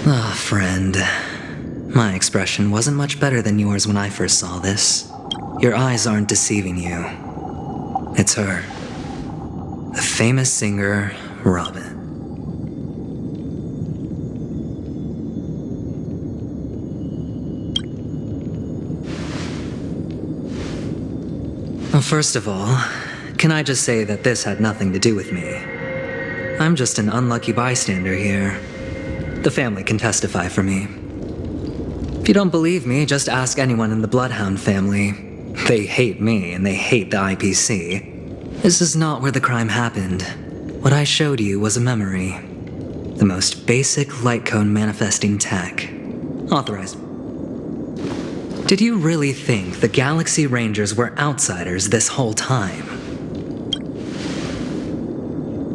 Ah, friend. My expression wasn't much better than yours when I first saw this. Your eyes aren't deceiving you. It's her. The famous singer, Robin. Well, first of all, can I just say that this had nothing to do with me? I'm just an unlucky bystander here. The family can testify for me. If you don't believe me, just ask anyone in the Bloodhound family. They hate me and they hate the IPC. This is not where the crime happened. What I showed you was a memory. The most basic light cone manifesting tech. Authorized. Did you really think the Galaxy Rangers were outsiders this whole time?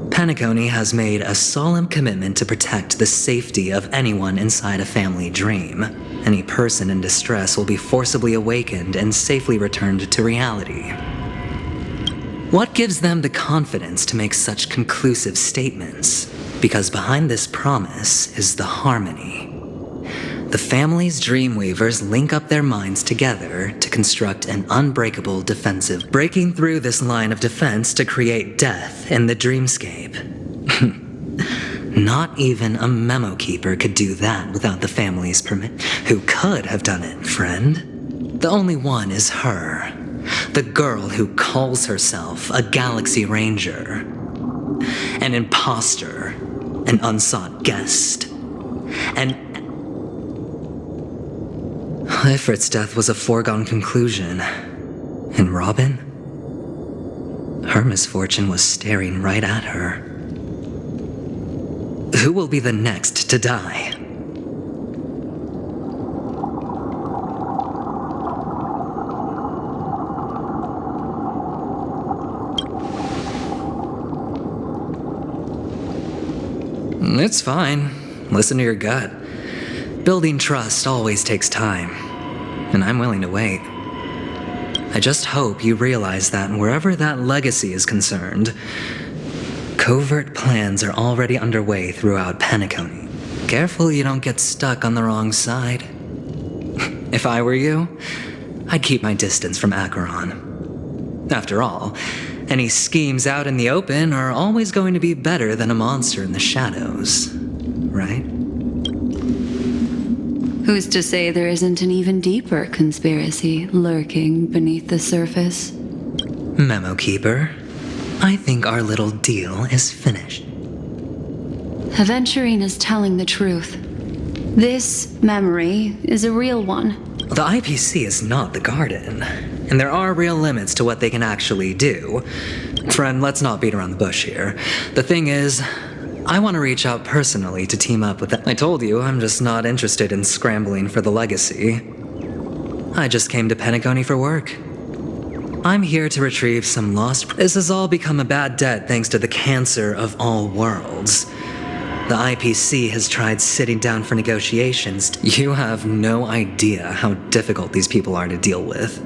Penacony has made a solemn commitment to protect the safety of anyone inside a family dream. Any person in distress will be forcibly awakened and safely returned to reality. What gives them the confidence to make such conclusive statements? Because behind this promise is the harmony. The family's Dreamweavers link up their minds together to construct an unbreakable defensive, breaking through this line of defense to create death in the dreamscape. Not even a memo keeper could do that without the family's permit. Who could have done it, friend? The only one is her. The girl who calls herself a Galaxy Ranger. An imposter. An unsought guest. Ifrit's death was a foregone conclusion. And Robin? Her misfortune was staring right at her. Who will be the next to die? It's fine. Listen to your gut. Building trust always takes time, and I'm willing to wait. I just hope you realize that wherever that legacy is concerned, covert plans are already underway throughout Penacony. Careful you don't get stuck on the wrong side. If I were you, I'd keep my distance from Acheron. After all, any schemes out in the open are always going to be better than a monster in the shadows, right? Who's to say there isn't an even deeper conspiracy lurking beneath the surface? Memo Keeper, I think our little deal is finished. Aventurine is telling the truth. This memory is a real one. The IPC is not the Garden, and there are real limits to what they can actually do. Friend, let's not beat around the bush here. The thing is, I want to reach out personally to team up with them. I told you, I'm just not interested in scrambling for the legacy. I just came to Penacony for work. I'm here to retrieve some lost... This has all become a bad debt thanks to the cancer of all worlds. The IPC has tried sitting down for negotiations. You have no idea how difficult these people are to deal with.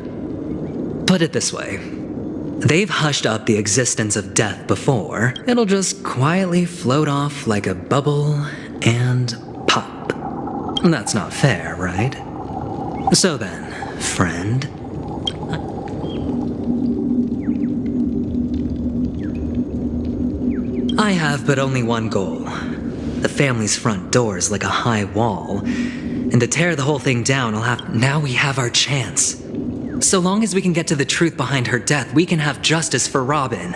Put it this way. They've hushed up the existence of death before. It'll just quietly float off like a bubble and pop. That's not fair, right? So then, friend... I have but only one goal. The family's front door is like a high wall. And to tear the whole thing down, Now we have our chance. So long as we can get to the truth behind her death, we can have justice for Robin.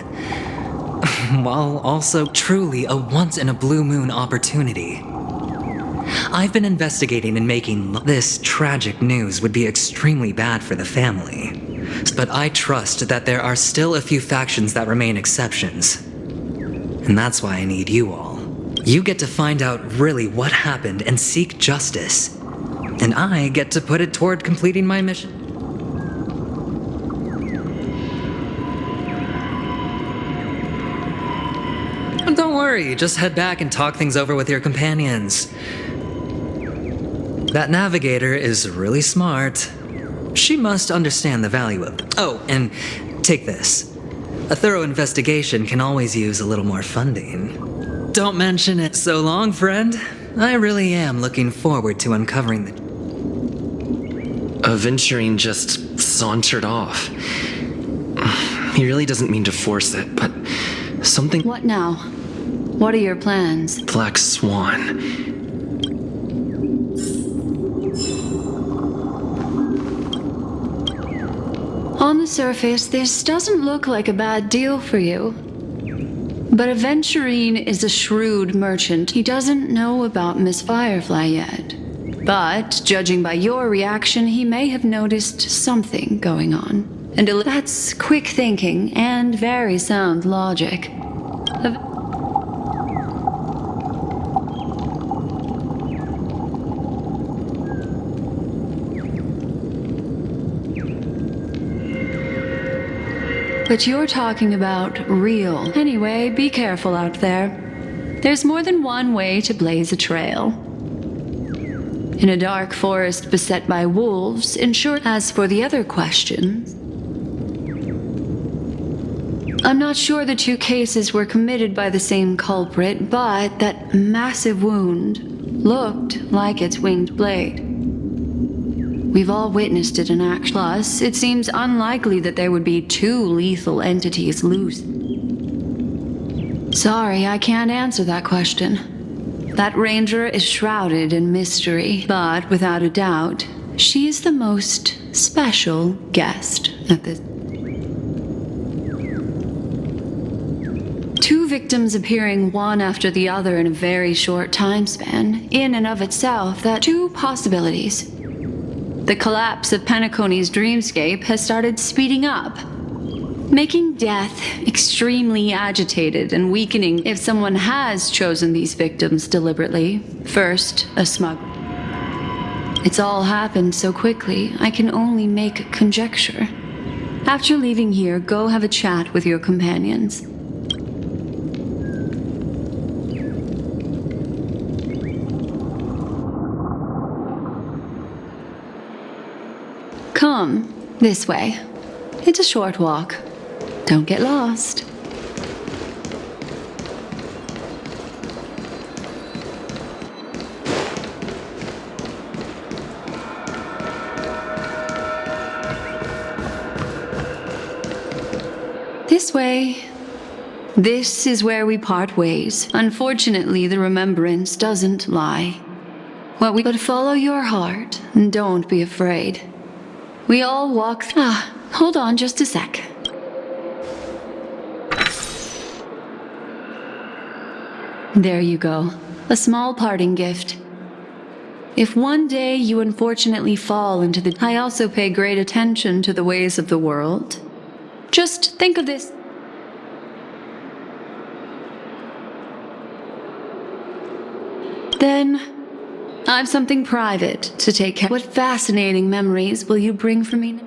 While also truly a once-in-a-blue-moon opportunity. I've been investigating and making this tragic news would be extremely bad for the family. But I trust that there are still a few factions that remain exceptions. And that's why I need you all. You get to find out really what happened and seek justice. And I get to put it toward completing my mission. Don't worry, just head back and talk things over with your companions. That navigator is really smart. She must understand the value of it. Oh, and take this. A thorough investigation can always use a little more funding. Don't mention it. So long, friend. I really am looking forward to uncovering the... Aventurine just sauntered off. He really doesn't mean to force it, but something... What now? What are your plans? Black Swan. On the surface, this doesn't look like a bad deal for you. But Aventurine is a shrewd merchant. He doesn't know about Miss Firefly yet. But, judging by your reaction, he may have noticed something going on. And that's quick thinking and very sound logic. But you're talking about real. Anyway, be careful out there. There's more than one way to blaze a trail. In a dark forest beset by wolves, ensure. As for the other questions, I'm not sure the two cases were committed by the same culprit, but that massive wound looked like its winged blade. We've all witnessed it in action. Plus, it seems unlikely that there would be two lethal entities loose. Sorry, I can't answer that question. That ranger is shrouded in mystery, but without a doubt, she's the most special guest at this. Two victims appearing one after the other in a very short time span, in and of itself, that two possibilities. The collapse of Penacony's dreamscape has started speeding up, making death extremely agitated and weakening if someone has chosen these victims deliberately. First, a smuggler. It's all happened so quickly, I can only make conjecture. After leaving here, go have a chat with your companions. Come, this way. It's a short walk. Don't get lost. This way. This is where we part ways. Unfortunately, the remembrance doesn't lie. But follow your heart and don't be afraid. We all walk hold on just a sec. There you go. A small parting gift. If one day you unfortunately fall into the... I also pay great attention to the ways of the world. Just think of this. Then... I've something private to take care of. What fascinating memories will you bring for me?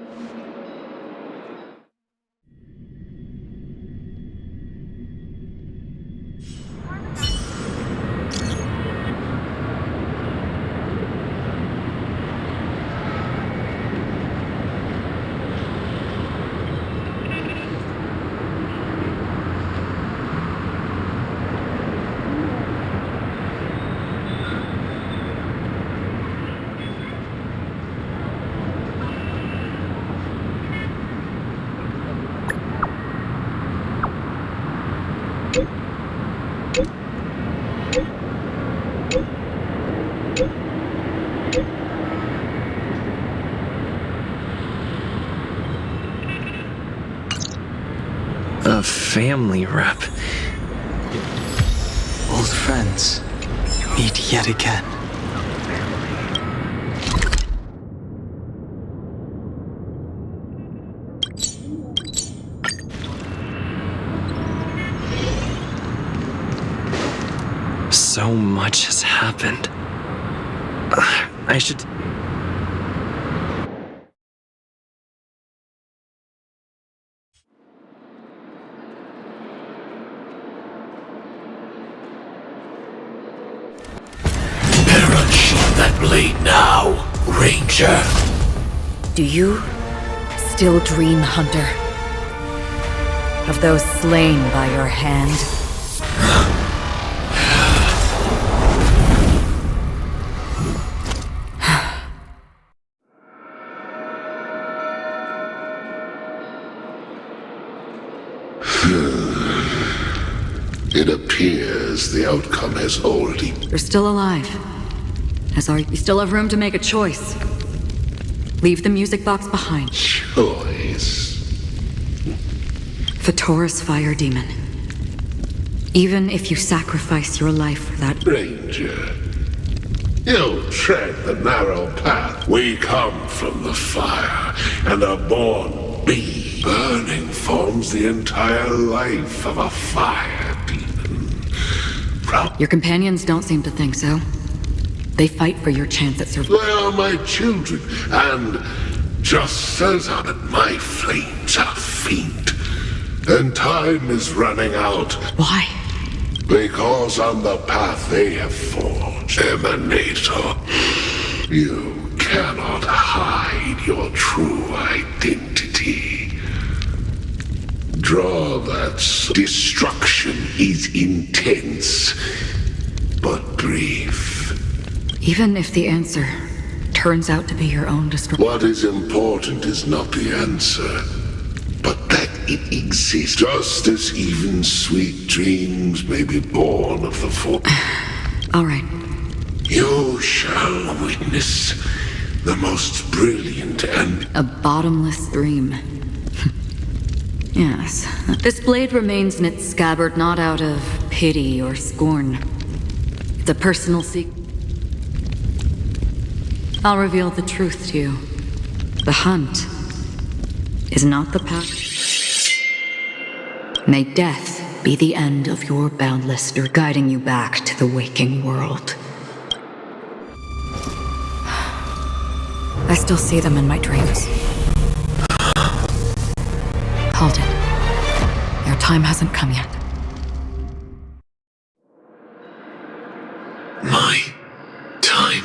A family rep. Old friends meet yet again. So much has happened. I should... That blade now, Ranger. Do you still dream, Hunter? Of those slain by your hand? It appears the outcome has already... You're still alive. As are you. You still have room to make a choice. Leave the music box behind. Choice? The Taurus Fire Demon. Even if you sacrifice your life for that... Ranger, you tread the narrow path. We come from the fire and are born be. Burning forms the entire life of a fire demon. Your companions don't seem to think so. They fight for your chance at survival. They are my children, and just as my flames are faint, and time is running out. Why? Because on the path they have forged, Emanator, you cannot hide your true identity. Draw that destruction is intense, but brief. Even if the answer turns out to be your own destruction. What is important is not the answer, but that it exists. Just as even sweet dreams may be born of the fall. All right. You shall witness the most brilliant and... A bottomless dream. Yes. This blade remains in its scabbard not out of pity or scorn. It's a personal secret. I'll reveal the truth to you. The hunt is not the path. May death be the end of your boundless journey, guiding you back to the waking world. I still see them in my dreams. Hold it. Your time hasn't come yet. My time?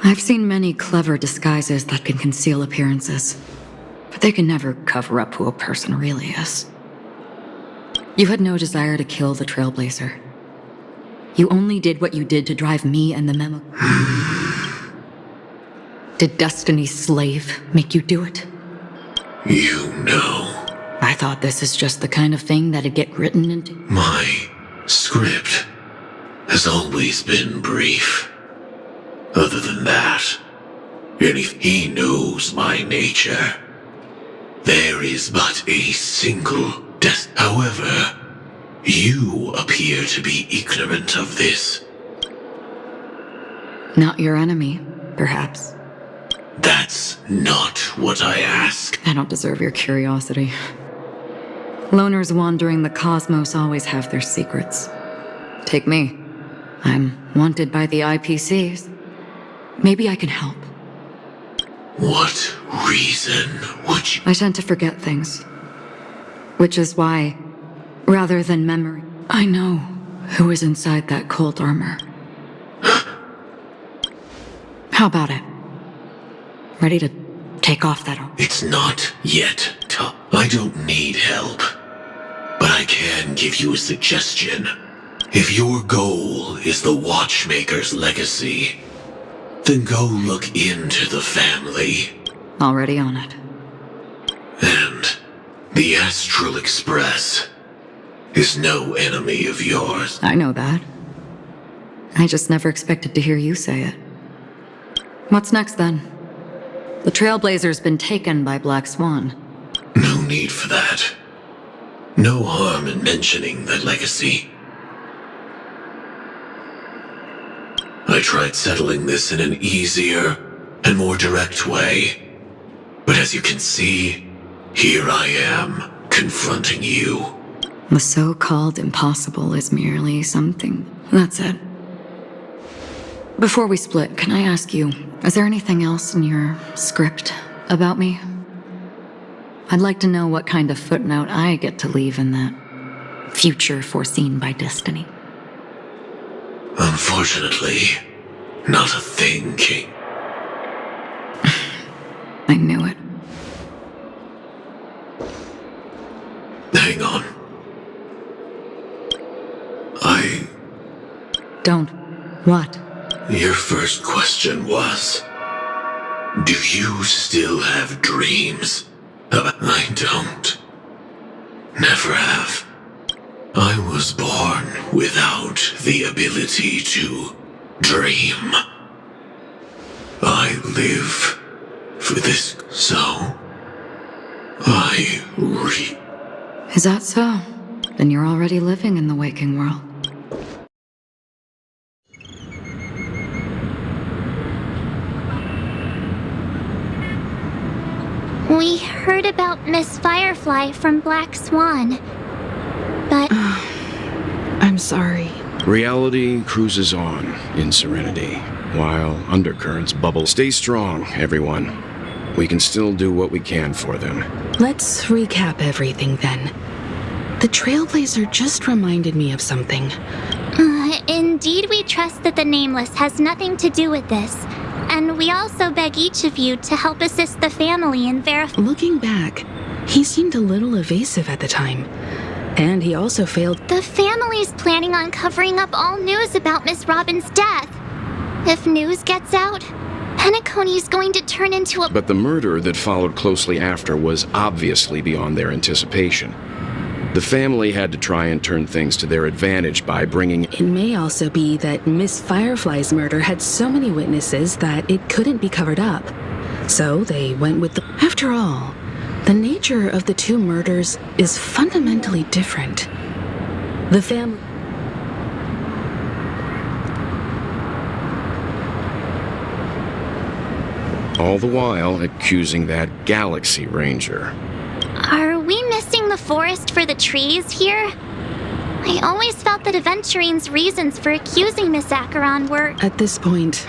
I've seen many clever disguises that can conceal appearances, but they can never cover up who a person really is. You had no desire to kill the Trailblazer. You only did what you did to drive me and the memo. Did Destiny's slave make you do it? You know. I thought this is just the kind of thing that'd get written into... My script has always been brief. Other than that, he knows my nature. There is but a single death. However, you appear to be ignorant of this. Not your enemy, perhaps. That's not what I ask. I don't deserve your curiosity. Loners wandering the cosmos always have their secrets. Take me. I'm wanted by the IPCs. Maybe I can help. What reason would you... I tend to forget things. Which is why, rather than memory, I know who is inside that cold armor. How about it? Ready to take off that armor? It's not yet tough. I don't need help. But I can give you a suggestion. If your goal is the Watchmaker's legacy, then go look into the family. Already on it. And the Astral Express is no enemy of yours. I know that. I just never expected to hear you say it. What's next then? The Trailblazer's been taken by Black Swan. No need for that. No harm in mentioning that legacy. I tried settling this in an easier and more direct way. But as you can see, here I am, confronting you. The so-called impossible is merely something. That's it. Before we split, can I ask you, is there anything else in your script about me? I'd like to know what kind of footnote I get to leave in that future foreseen by destiny. Unfortunately, not a thing, King. I knew it. Hang on. Don't. What? Your first question was, do you still have dreams? I don't. Never have. I was born without the ability to dream. I live for this, so I Is that so? Then you're already living in the waking world. We heard about Miss Firefly from Black Swan, but... I'm sorry. Reality cruises on in serenity, while undercurrents bubble. Stay strong, everyone. We can still do what we can for them. Let's recap everything then. The Trailblazer just reminded me of something. Indeed, we trust that the Nameless has nothing to do with this. And we also beg each of you to help assist the family in verifying. Looking back, he seemed a little evasive at the time. And he also failed. The family's planning on covering up all news about Miss Robin's death. If news gets out, Penacony's going to turn into a... But the murder that followed closely after was obviously beyond their anticipation. The family had to try and turn things to their advantage by bringing... It may also be that Miss Firefly's murder had so many witnesses that it couldn't be covered up. So they went with the... After all, the nature of the two murders is fundamentally different. The family... All the while accusing that Galaxy Ranger. Are we missing the forest for the trees here? I always felt that Aventurine's reasons for accusing Miss Acheron were... At this point,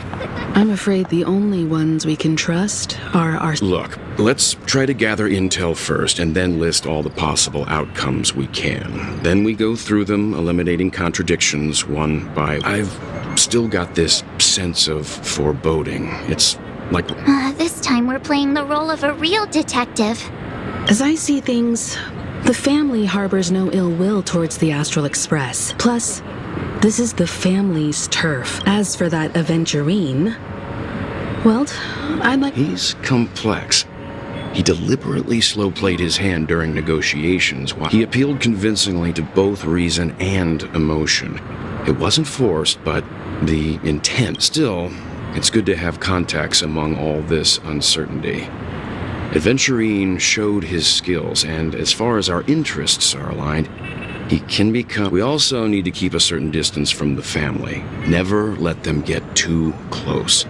I'm afraid the only ones we can trust are our... Look, let's try to gather intel first and then list all the possible outcomes we can. Then we go through them, eliminating contradictions one by... I've still got this sense of foreboding. It's like... This time we're playing the role of a real detective. As I see things, the family harbors no ill will towards the Astral Express. Plus, this is the family's turf. As for that Aventurine, well, I'd like... He's complex. He deliberately slow-played his hand during negotiations while he appealed convincingly to both reason and emotion. It wasn't forced, but the intent. Still, it's good to have contacts among all this uncertainty. Aventurine showed his skills, and as far as our interests are aligned, he can become... We also need to keep a certain distance from the family. Never let them get too close.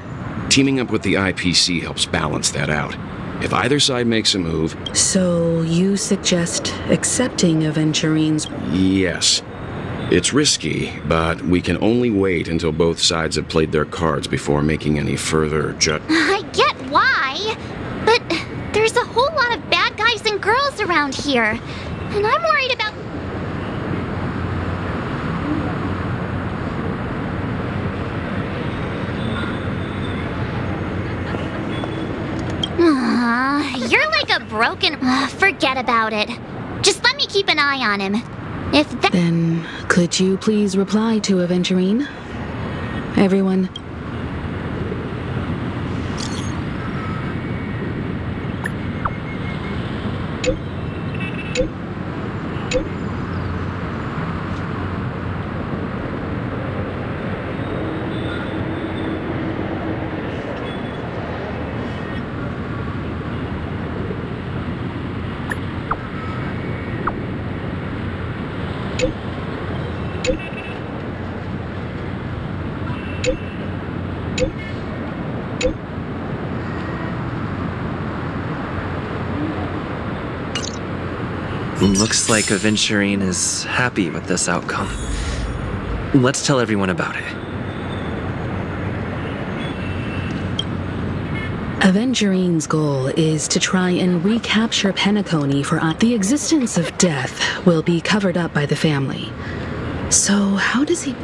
Teaming up with the IPC helps balance that out. If either side makes a move... So you suggest accepting Aventurine's... Yes. It's risky, but we can only wait until both sides have played their cards before making any further I get why, but there's a whole lot of bad guys and girls around here, and I'm worried about... You're like a broken... forget about it. Just let me keep an eye on him. If that... Then, could you please reply to Aventurine? Everyone... Looks like Aventurine is happy with this outcome. Let's tell everyone about it. Aventurine's goal is to try and recapture Penacony for... The existence of death will be covered up by the family. So how does he...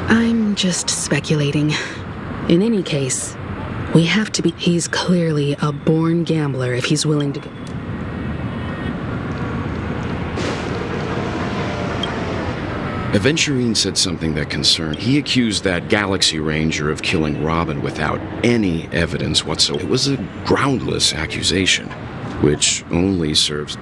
I'm just speculating. In any case, we have to be... He's clearly a born gambler if he's willing to... Aventurine said something that concerned. He accused that Galaxy Ranger of killing Robin without any evidence whatsoever. It was a groundless accusation, which only serves...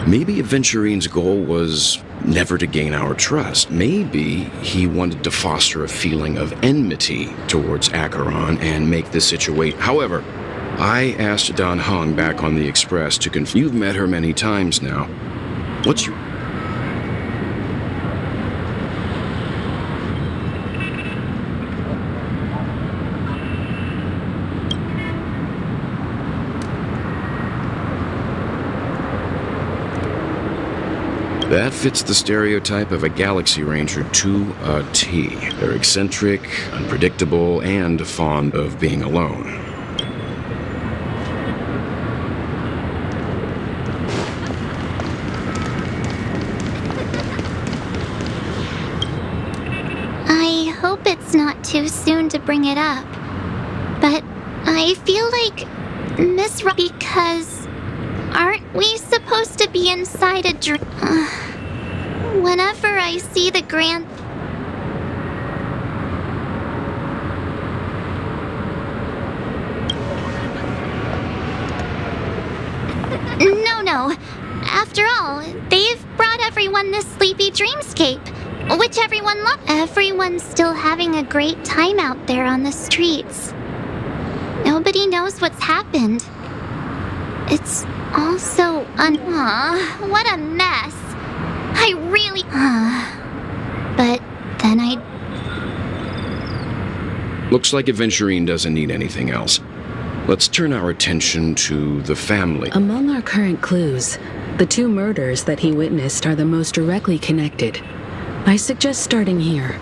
Maybe Aventurine's goal was never to gain our trust. Maybe he wanted to foster a feeling of enmity towards Acheron and make the situation... However, I asked Dan Heng back on the Express to confirm. You've met her many times now. What's your... That fits the stereotype of a Galaxy Ranger to a T. They're eccentric, unpredictable, and fond of being alone. I hope it's not too soon to bring it up, but I feel like because aren't we supposed to be inside a dream? Whenever I see the grand... No. After all, they've brought everyone this sleepy dreamscape, which everyone loves. Everyone's still having a great time out there on the streets. Nobody knows what's happened. It's all so what a mess. I really... But then Looks like Aventurine doesn't need anything else. Let's turn our attention to the family. Among our current clues, the two murders that he witnessed are the most directly connected. I suggest starting here.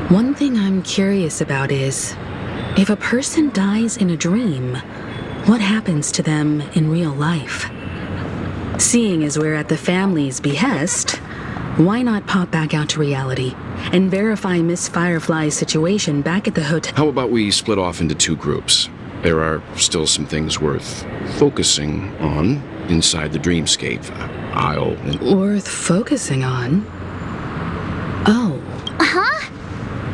One thing I'm curious about is, if a person dies in a dream, what happens to them in real life? Seeing as we're at the family's behest, why not pop back out to reality and verify Miss Firefly's situation back at the hotel? How about we split off into two groups? There are still some things worth focusing on inside the dreamscape. Worth focusing on? Oh. Huh?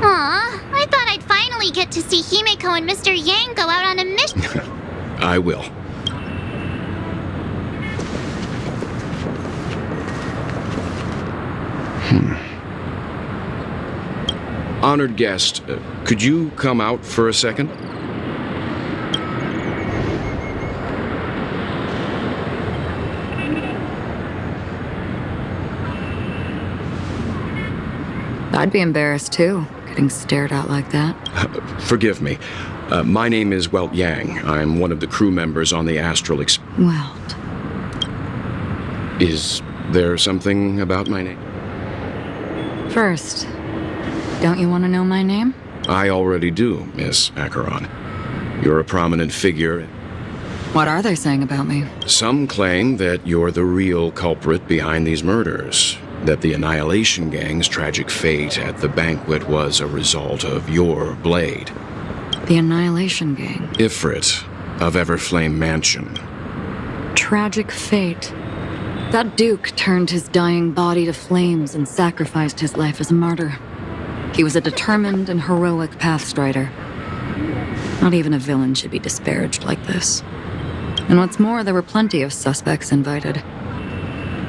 Aw, I thought I'd finally get to see Himeko and Mr. Yang go out on a mission. I will. Honored guest, could you come out for a second? I'd be embarrassed too, getting stared at like that. Forgive me. My name is Welt Yang. I'm one of the crew members on the Astral Welt. Is there something about my name? First, don't you want to know my name? I already do, Miss Acheron. You're a prominent figure. What are they saying about me? Some claim that you're the real culprit behind these murders, that the Annihilation Gang's tragic fate at the banquet was a result of your blade. The Annihilation Gang? Ifrit of Everflame Mansion. Tragic fate. That Duke turned his dying body to flames and sacrificed his life as a martyr. He was a determined and heroic pathstrider. Not even a villain should be disparaged like this. And what's more, there were plenty of suspects invited.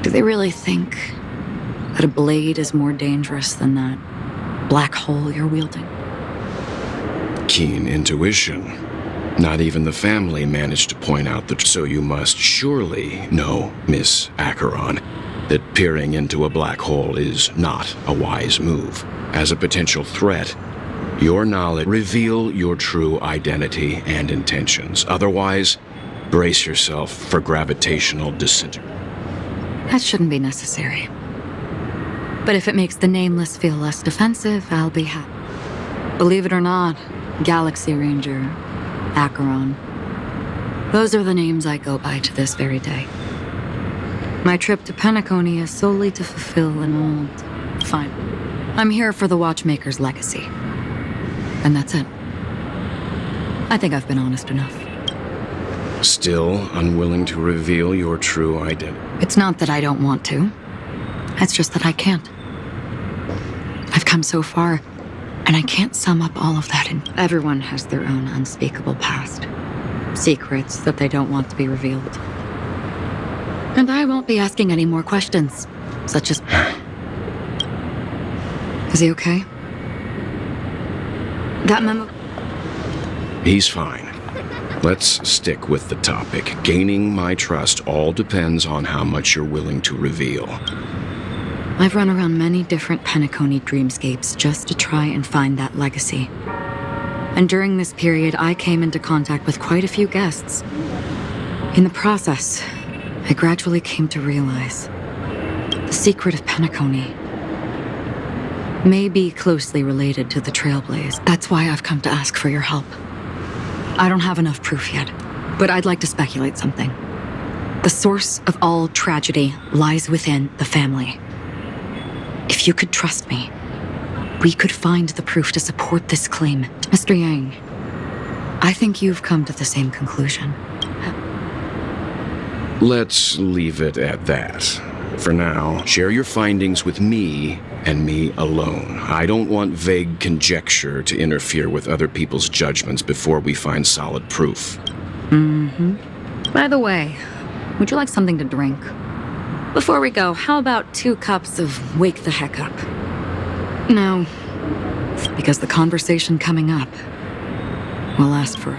Do they really think that a blade is more dangerous than that black hole you're wielding? Keen intuition. Not even the family managed to point out that. So you must surely know, Miss Acheron, that peering into a black hole is not a wise move. As a potential threat, your knowledge reveal your true identity and intentions. Otherwise, brace yourself for gravitational disintegration. That shouldn't be necessary. But if it makes the Nameless feel less defensive, I'll be happy. Believe it or not, Galaxy Ranger, Acheron. Those are the names I go by to this very day. My trip to Penacony is solely to fulfill an old... Fine. I'm here for the Watchmaker's legacy. And that's it. I think I've been honest enough. Still unwilling to reveal your true identity? It's not that I don't want to. It's just that I can't. I've come so far, and I can't sum up all of that in... Everyone has their own unspeakable past. Secrets that they don't want to be revealed. And I won't be asking any more questions, such as... Is he okay? That memo... He's fine. Let's stick with the topic. Gaining my trust all depends on how much you're willing to reveal. I've run around many different Penacony dreamscapes just to try and find that legacy. And during this period, I came into contact with quite a few guests. In the process, I gradually came to realize the secret of Penacony may be closely related to the Trailblaze. That's why I've come to ask for your help. I don't have enough proof yet, but I'd like to speculate something. The source of all tragedy lies within the family. If you could trust me, we could find the proof to support this claim. Mr. Yang, I think you've come to the same conclusion. Let's leave it at that. For now, share your findings with me and me alone. I don't want vague conjecture to interfere with other people's judgments before we find solid proof. By the way, would you like something to drink? Before we go, how about 2 cups of Wake the Heck Up? No, because the conversation coming up will last for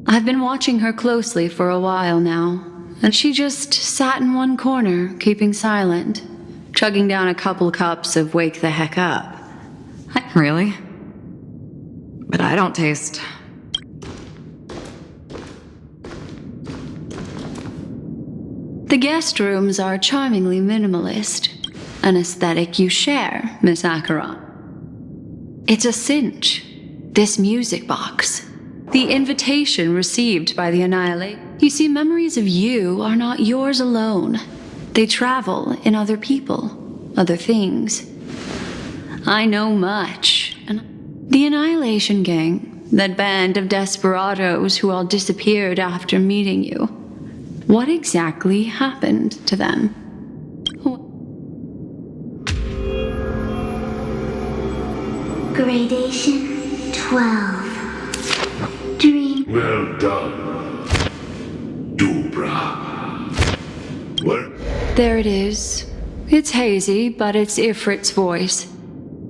I've been watching her closely for a while now, and she just sat in one corner, keeping silent, chugging down a couple cups of Wake the Heck Up. Really? But I don't taste... The guest rooms are charmingly minimalist, an aesthetic you share, Miss Acheron. It's a cinch, this music box. The invitation received by the Annihilate. You see, memories of you are not yours alone. They travel in other people, other things. I know much. And the Annihilation Gang, that band of desperados who all disappeared after meeting you. What exactly happened to them? Gradation 12. Dream. Well done, Dubra. What? There it is. It's hazy, but it's Ifrit's voice.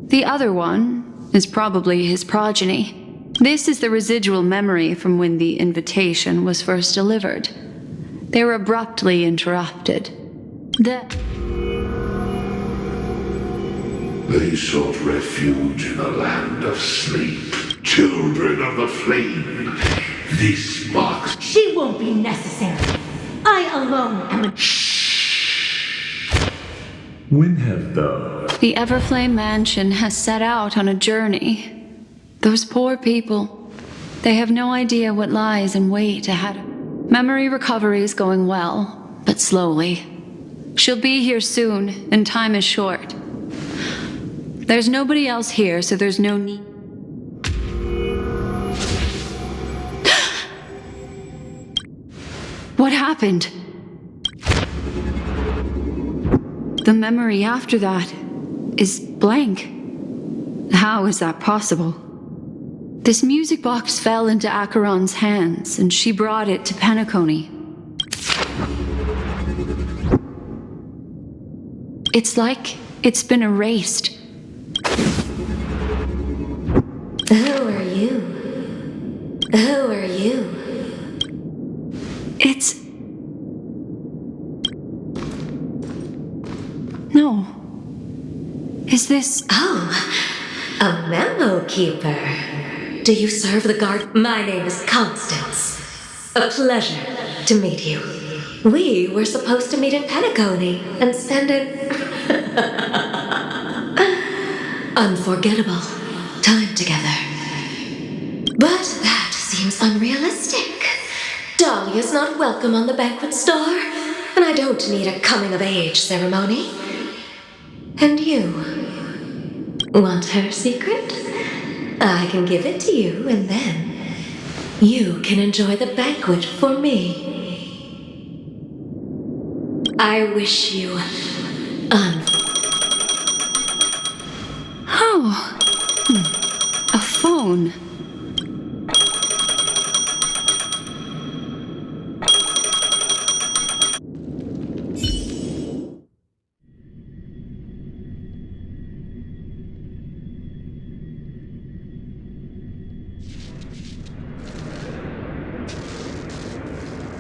The other one is probably his progeny. This is the residual memory from when the invitation was first delivered. They were abruptly interrupted. They sought refuge in a land of sleep. Children of the flame. This box. She won't be necessary. I alone am a... When have The Everflame Mansion has set out on a journey. Those poor people. They have no idea what lies in wait ahead of them. Memory recovery is going well, but slowly. She'll be here soon, and time is short. There's nobody else here, so there's no need. What happened? The memory after that is blank. How is that possible? This music box fell into Acheron's hands, and she brought it to Penacony. It's like it's been erased. Who are you? Who are you? It's... No. Is this... Oh, a memo keeper. Do you serve the guard? My name is Constance. A pleasure to meet you. We were supposed to meet in Penacony and spend an unforgettable time together. But that seems unrealistic. Dolly Honey is not welcome on the banquet star, and I don't need a coming-of-age ceremony. And you? Want her secret? I can give it to you, and then you can enjoy the banquet for me. I wish you Oh. A phone.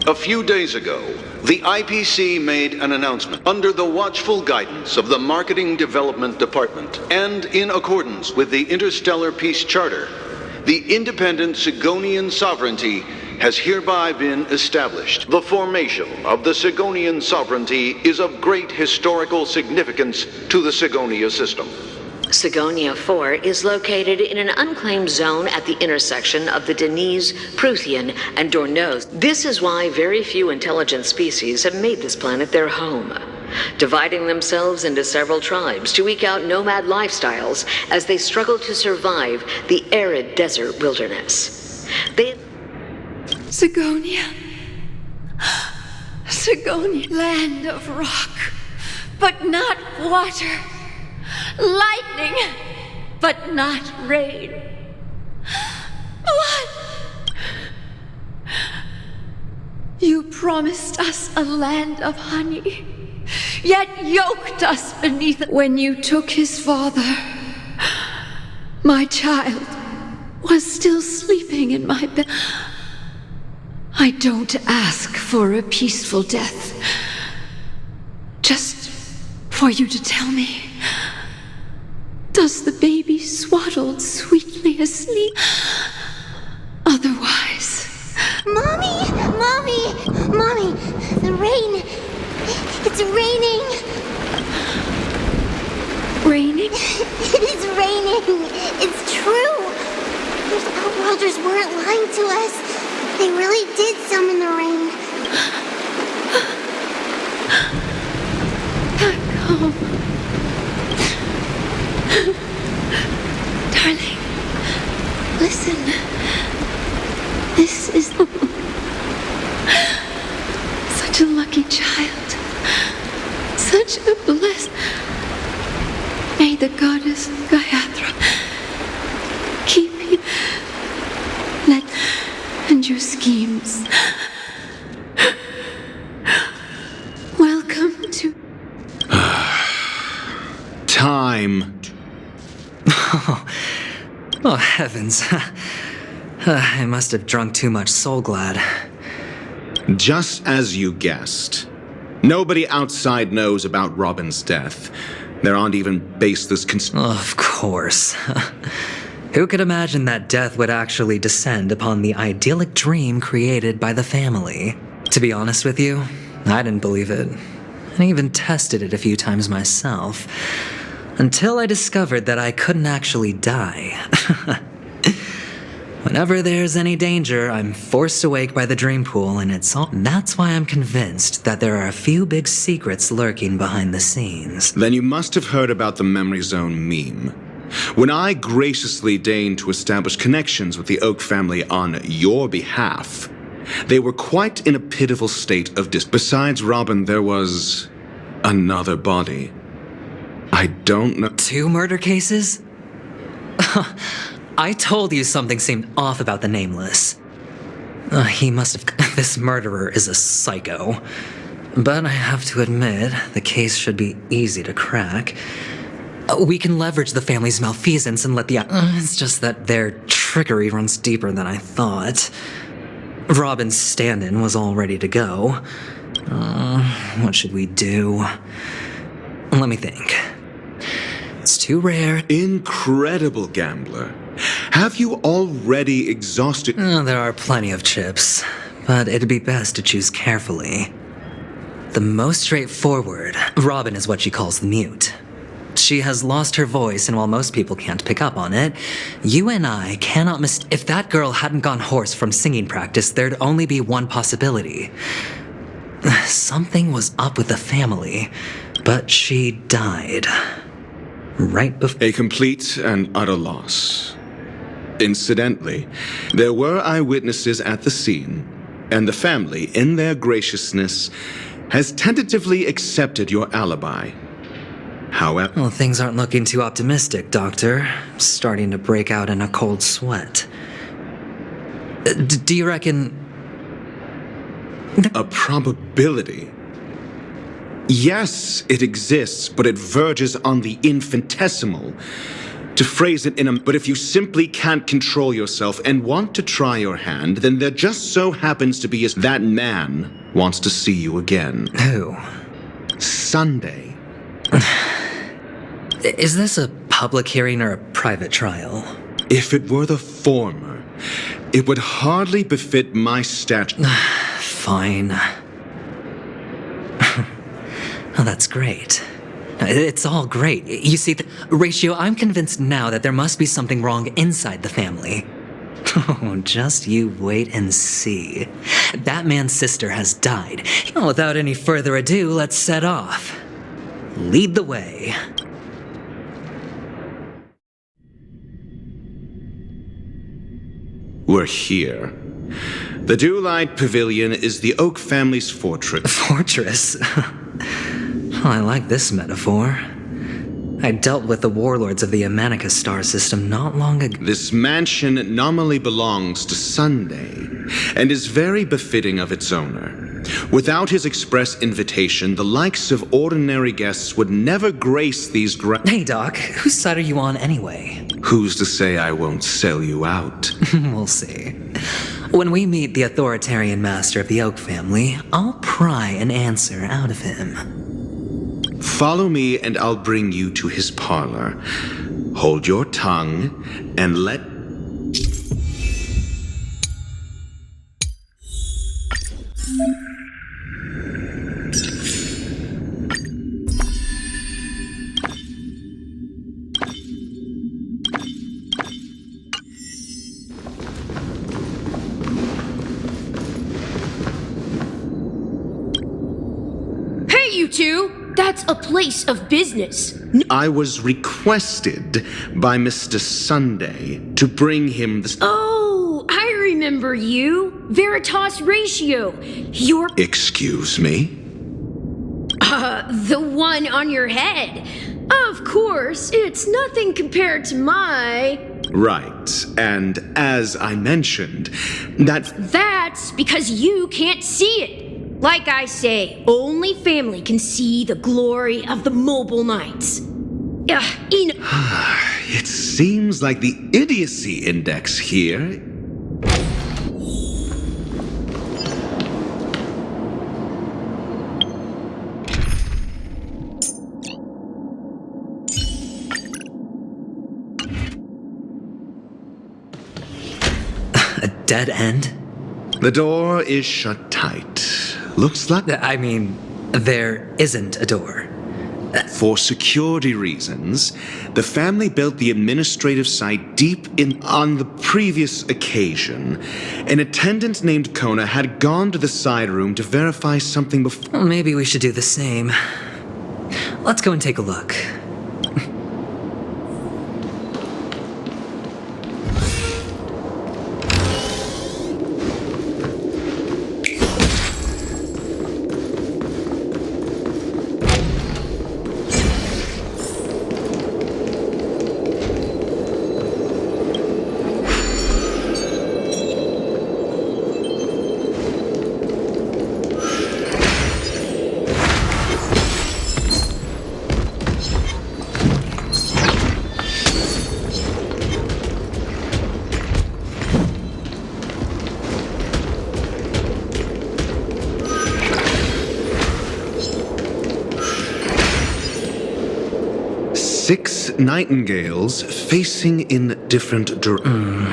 A few days ago, the IPC made an announcement under the watchful guidance of the Marketing Development Department and in accordance with the Interstellar Peace Charter. The independent Sigonian sovereignty has hereby been established. The formation of the Sigonian sovereignty is of great historical significance to the Sigonia system. Sigonia 4 is located in an unclaimed zone at the intersection of the Denise, Prothean, and Dorneuse. This is why very few intelligent species have made this planet their home, dividing themselves into several tribes to eke out nomad lifestyles as they struggle to survive the arid desert wilderness. Sigonia. Sigonia. Land of rock, but not water. Lightning, but not rain. Blood. You promised us a land of honey, yet yoked us beneath it. When you took his father, my child was still sleeping in my bed. I don't ask for a peaceful death, just for you to tell me. Does the baby swaddled sweetly asleep? Otherwise... Mommy! Mommy! Mommy! The rain! It's raining! Raining? It is raining! It's true! Those outworlders weren't lying to us. They really did summon the rain. Back home. Darling, listen. This is such a lucky child. Such a blessed. May the goddess Gayatri keep you. And your schemes. Welcome to... Time. Oh, heavens. I must have drunk too much Soul Glad. Just as you guessed. Nobody outside knows about Robin's death. There aren't even baseless Of course. Who could imagine that death would actually descend upon the idyllic dream created by the family? To be honest with you, I didn't believe it. I even tested it a few times myself. Until I discovered that I couldn't actually die. Whenever there's any danger, I'm forced awake by the dream pool, and that's why I'm convinced that there are a few big secrets lurking behind the scenes. Then you must have heard about the Memory Zone meme. When I graciously deigned to establish connections with the Oak family on your behalf, they were quite in a pitiful state of Besides Robin, there was another body. I don't know. 2 murder cases? I told you something seemed off about the Nameless. He must have... This murderer is a psycho. But I have to admit, the case should be easy to crack. We can leverage the family's malfeasance and let the... It's just that their trickery runs deeper than I thought. Robin's stand-in was all ready to go. What should we do? Let me think. It's too rare. Incredible gambler. Have you already exhausted... There are plenty of chips, but it'd be best to choose carefully. The most straightforward, Robin is what she calls the mute. She has lost her voice, and while most people can't pick up on it, you and I cannot If that girl hadn't gone hoarse from singing practice, there'd only be one possibility. Something was up with the family, but she died. Right before. A complete and utter loss. Incidentally, there were eyewitnesses at the scene, and the family, in their graciousness, has tentatively accepted your alibi. However... Well, things aren't looking too optimistic, Doctor. I'm starting to break out in a cold sweat. Do you reckon... A probability? Yes, it exists, but it verges on the infinitesimal. To phrase it but if you simply can't control yourself and want to try your hand, then there just so happens to be that man wants to see you again. Who? Sunday. Is this a public hearing or a private trial? If it were the former, it would hardly befit my stature. Fine. Oh, that's great. It's all great. You see, Ratio, I'm convinced now that there must be something wrong inside the family. Oh, just you wait and see. That man's sister has died. Without any further ado, let's set off. Lead the way. We're here. The Dewlight Pavilion is the Oak family's fortress. Fortress? I like this metaphor. I dealt with the warlords of the Amanica star system not long ago. This mansion nominally belongs to Sunday, and is very befitting of its owner. Without his express invitation, the likes of ordinary guests would never grace these Hey, Doc, whose side are you on anyway? Who's to say I won't sell you out? We'll see. When we meet the authoritarian master of the Oak family, I'll pry an answer out of him. Follow me and I'll bring you to his parlor. Hold your tongue and let... You two, that's a place of business. I was requested by Mr. Sunday to bring him the... Oh, I remember you. Veritas Ratio. You're... Excuse me? The one on your head. Of course, it's nothing compared to my... Right, and as I mentioned, That's because you can't see it. Like I say, only family can see the glory of the mobile nights. It seems like the idiocy index here... A dead end? The door is shut tight. Looks like... I mean, there isn't a door. For security reasons, the family built the administrative site deep on the previous occasion. An attendant named Kona had gone to the side room to verify something before... Well, maybe we should do the same. Let's go and take a look. Six nightingales facing in different directions.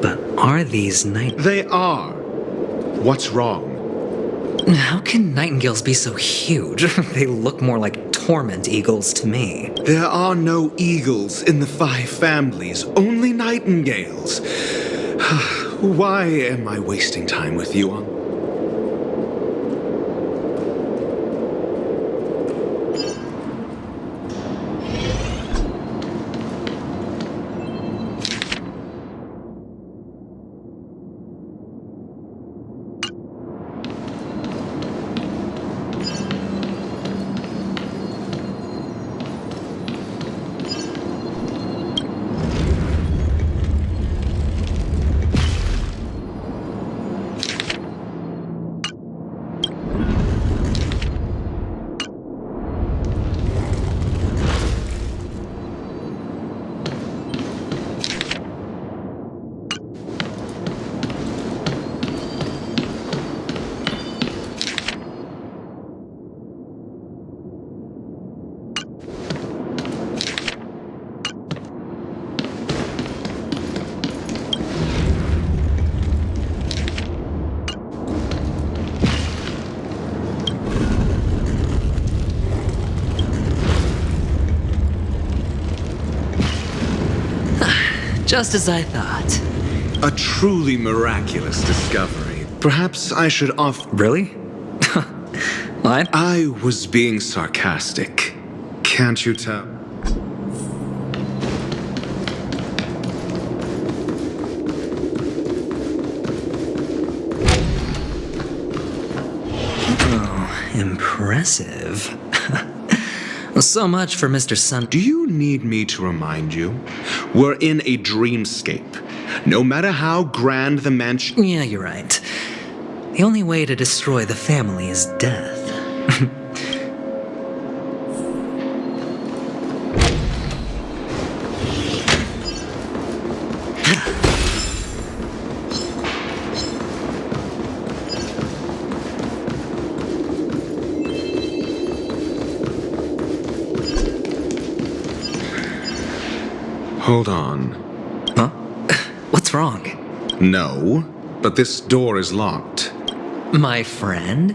But are these They are. What's wrong? How can nightingales be so huge? They look more like torment eagles to me. There are no eagles in the 5 families, only nightingales. Why am I wasting time with you on? Just as I thought. A truly miraculous discovery. Perhaps I should offer... Really? What? I was being sarcastic. Can't you tell? Oh, impressive. So much for Mr. Sun. Do you need me to remind you? We're in a dreamscape. No matter how grand the mansion... Yeah, you're right. The only way to destroy the family is death. Hold on. Huh? What's wrong? No, but this door is locked. My friend?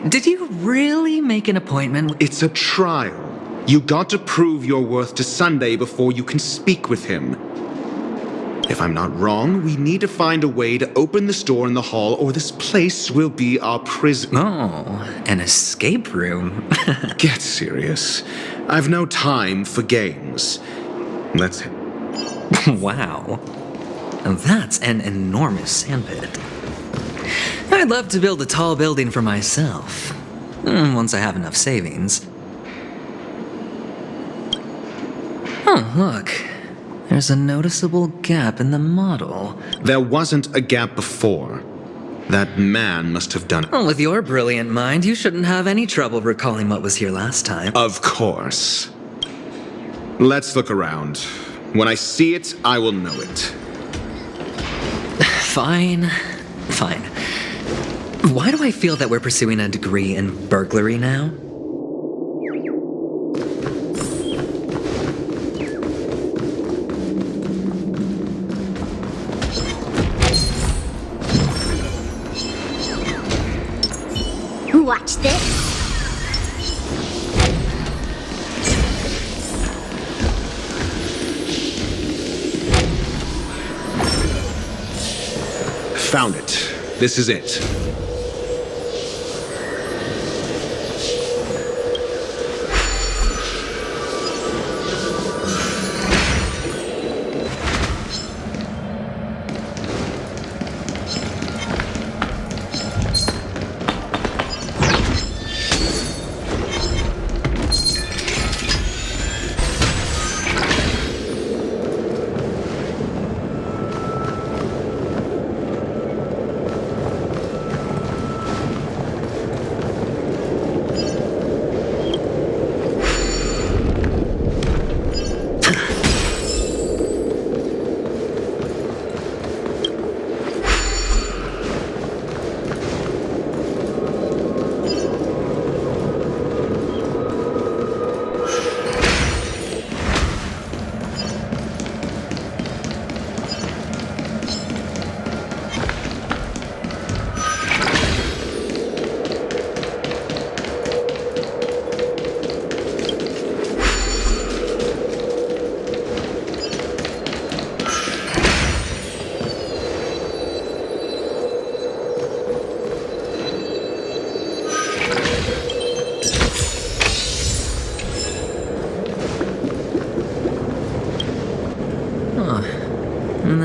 Did you really make an appointment? It's a trial. You got to prove your worth to Sunday before you can speak with him. If I'm not wrong, we need to find a way to open this door in the hall, or this place will be our prison. Oh, an escape room. Get serious. I've no time for games. Let's... Wow. That's an enormous sandpit. I'd love to build a tall building for myself. Once I have enough savings. Oh, look. There's a noticeable gap in the model. There wasn't a gap before. That man must have done it. Well, with your brilliant mind, you shouldn't have any trouble recalling what was here last time. Of course. Let's look around. When I see it, I will know it. Fine. Fine. Why do I feel that we're pursuing a degree in burglary now? Watch this. Found it. This is it.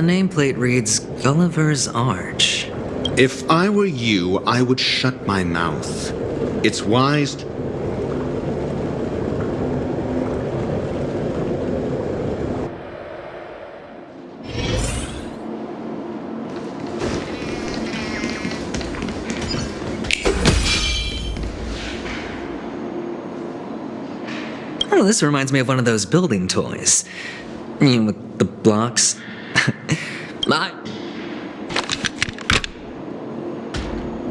nameplate reads Gulliver's Arch. If I were you, I would shut my mouth. It's wise to... Oh, this reminds me of one of those building toys. You know, with the blocks.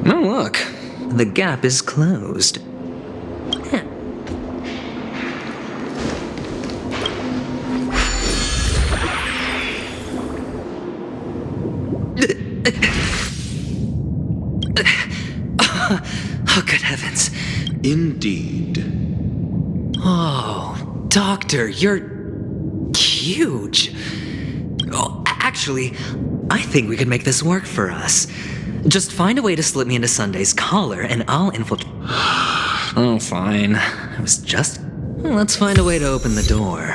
Oh, look. The gap is closed. Oh, good heavens. Indeed. Oh, Doctor, you're huge. Oh, actually, I think we could make this work for us. Just find a way to slip me into Sunday's collar and I'll infiltrate. Oh, fine. I was just... Let's find a way to open the door.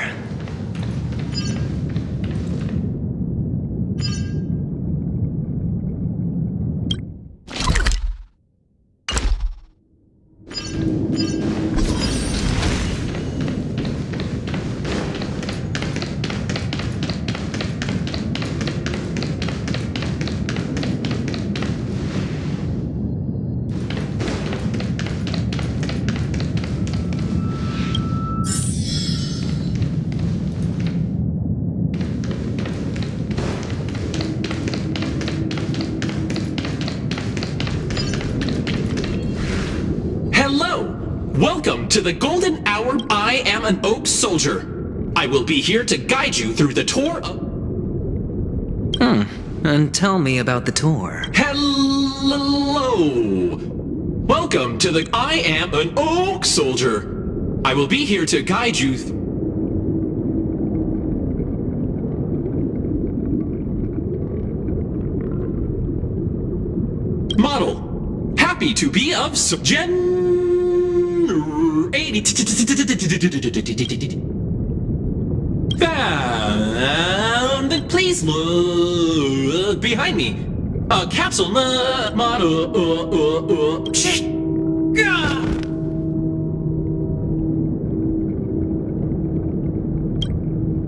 Welcome to the Golden Hour. I am an Oak Soldier. I will be here to guide you through the tour of... And tell me about the tour. Hello! Welcome to the... I am an Oak Soldier. I will be here to guide you Model. Happy to be of Gen... 80. Found. Please look behind me. A capsule model.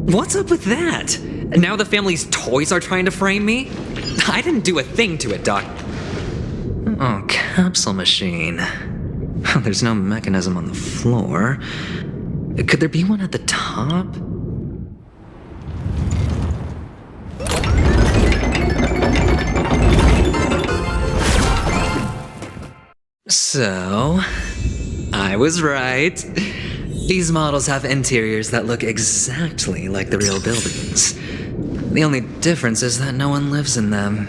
What's up with that? Now the family's toys are trying to frame me? I didn't do a thing to it, Doc. Oh, capsule machine. There's no mechanism on the floor. Could there be one at the top? So, I was right. These models have interiors that look exactly like the real buildings. The only difference is that no one lives in them.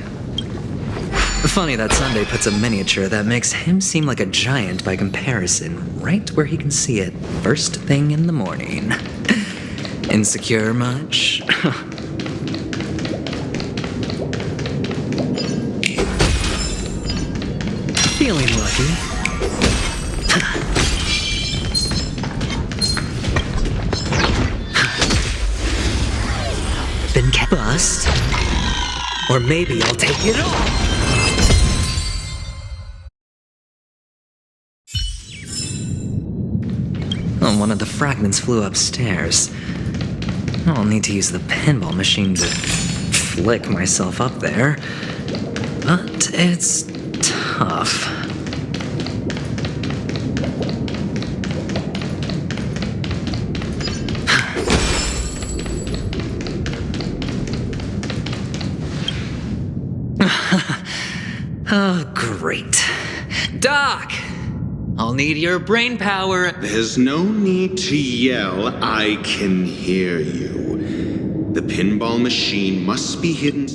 Funny that Sunday puts a miniature that makes him seem like a giant by comparison right where he can see it first thing in the morning. Insecure much? Feeling lucky. Then bust. Or maybe I'll take it all. Oh, one of the fragments flew upstairs. I'll need to use the pinball machine to flick myself up there. But it's tough. Oh, great. Doc! I'll need your brain power. There's no need to yell. I can hear you. The pinball machine must be hidden.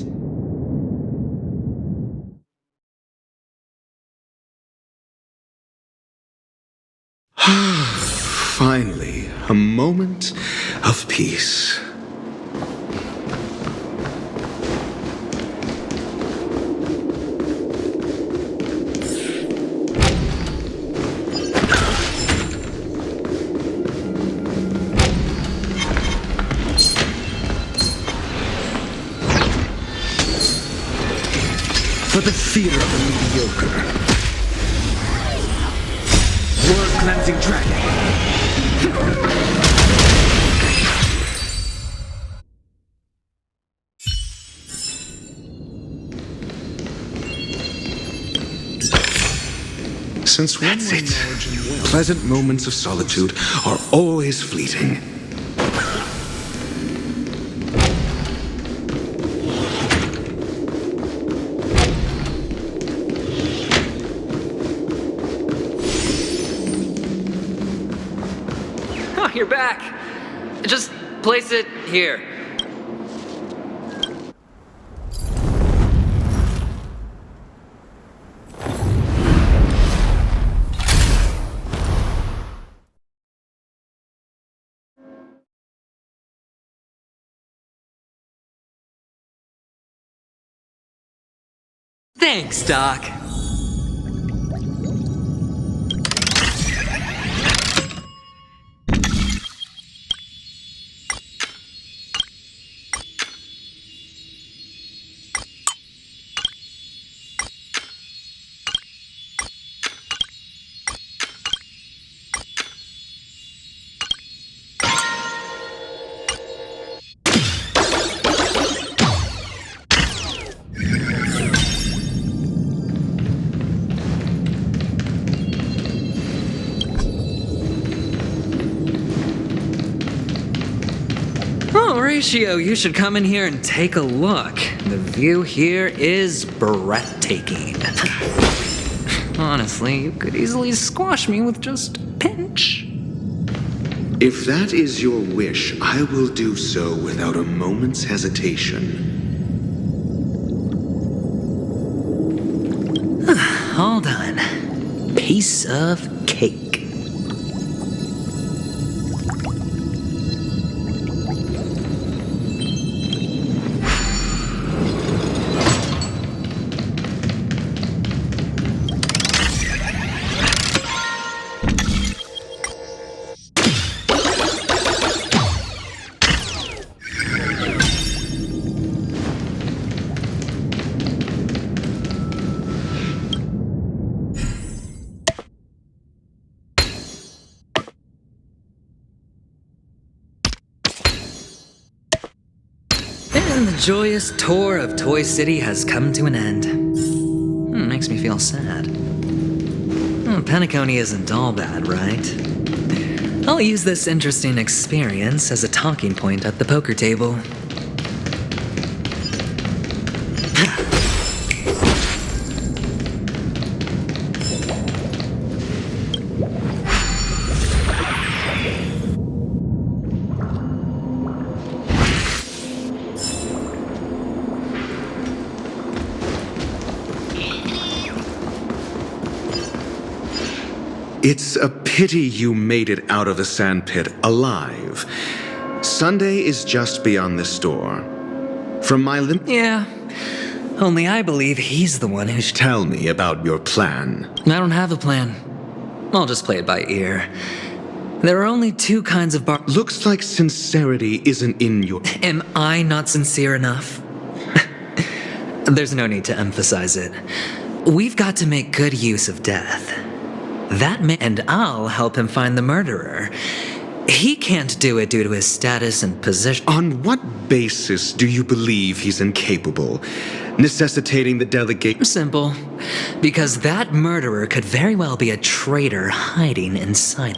Finally, a moment of peace. the theater of the mediocre. Word-cleansing dragon. Since when pleasant moments of solitude are always fleeting. Oh, you're back. Just place it here. Thanks, Doc. Horatio, you should come in here and take a look. The view here is breathtaking. Honestly, you could easily squash me with just a pinch. If that is your wish, I will do so without a moment's hesitation. All done. Piece of cake. And the joyous tour of Toy City has come to an end. Makes me feel sad. Penacony isn't all bad, right? I'll use this interesting experience as a talking point at the poker table. It's a pity you made it out of the sandpit alive. Sunday is just beyond this door. From my Yeah, only I believe he's the one who should tell me about your plan. I don't have a plan. I'll just play it by ear. There are only two kinds of Looks like sincerity isn't in your... Am I not sincere enough? There's no need to emphasize it. We've got to make good use of death. And I'll help him find the murderer. He can't do it due to his status and position. On what basis do you believe he's incapable, necessitating the delegate? Simple. Because that murderer could very well be a traitor hiding inside.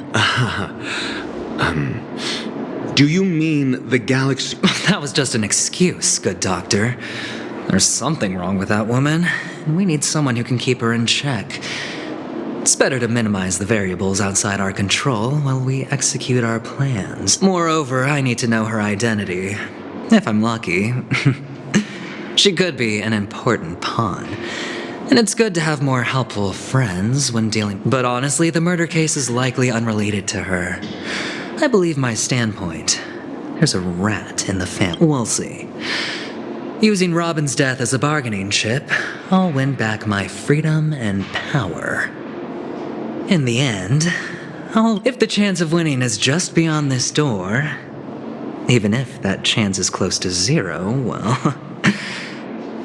Do you mean the galaxy? That was just an excuse, good doctor. There's something wrong with that woman, and we need someone who can keep her in check. It's better to minimize the variables outside our control while we execute our plans. Moreover, I need to know her identity. If I'm lucky. She could be an important pawn. And it's good to have more helpful friends when dealing. But honestly, the murder case is likely unrelated to her. I believe my standpoint. There's a rat in the family. We'll see. Using Robin's death as a bargaining chip, I'll win back my freedom and power. In the end, if the chance of winning is just beyond this door, even if that chance is close to zero, well,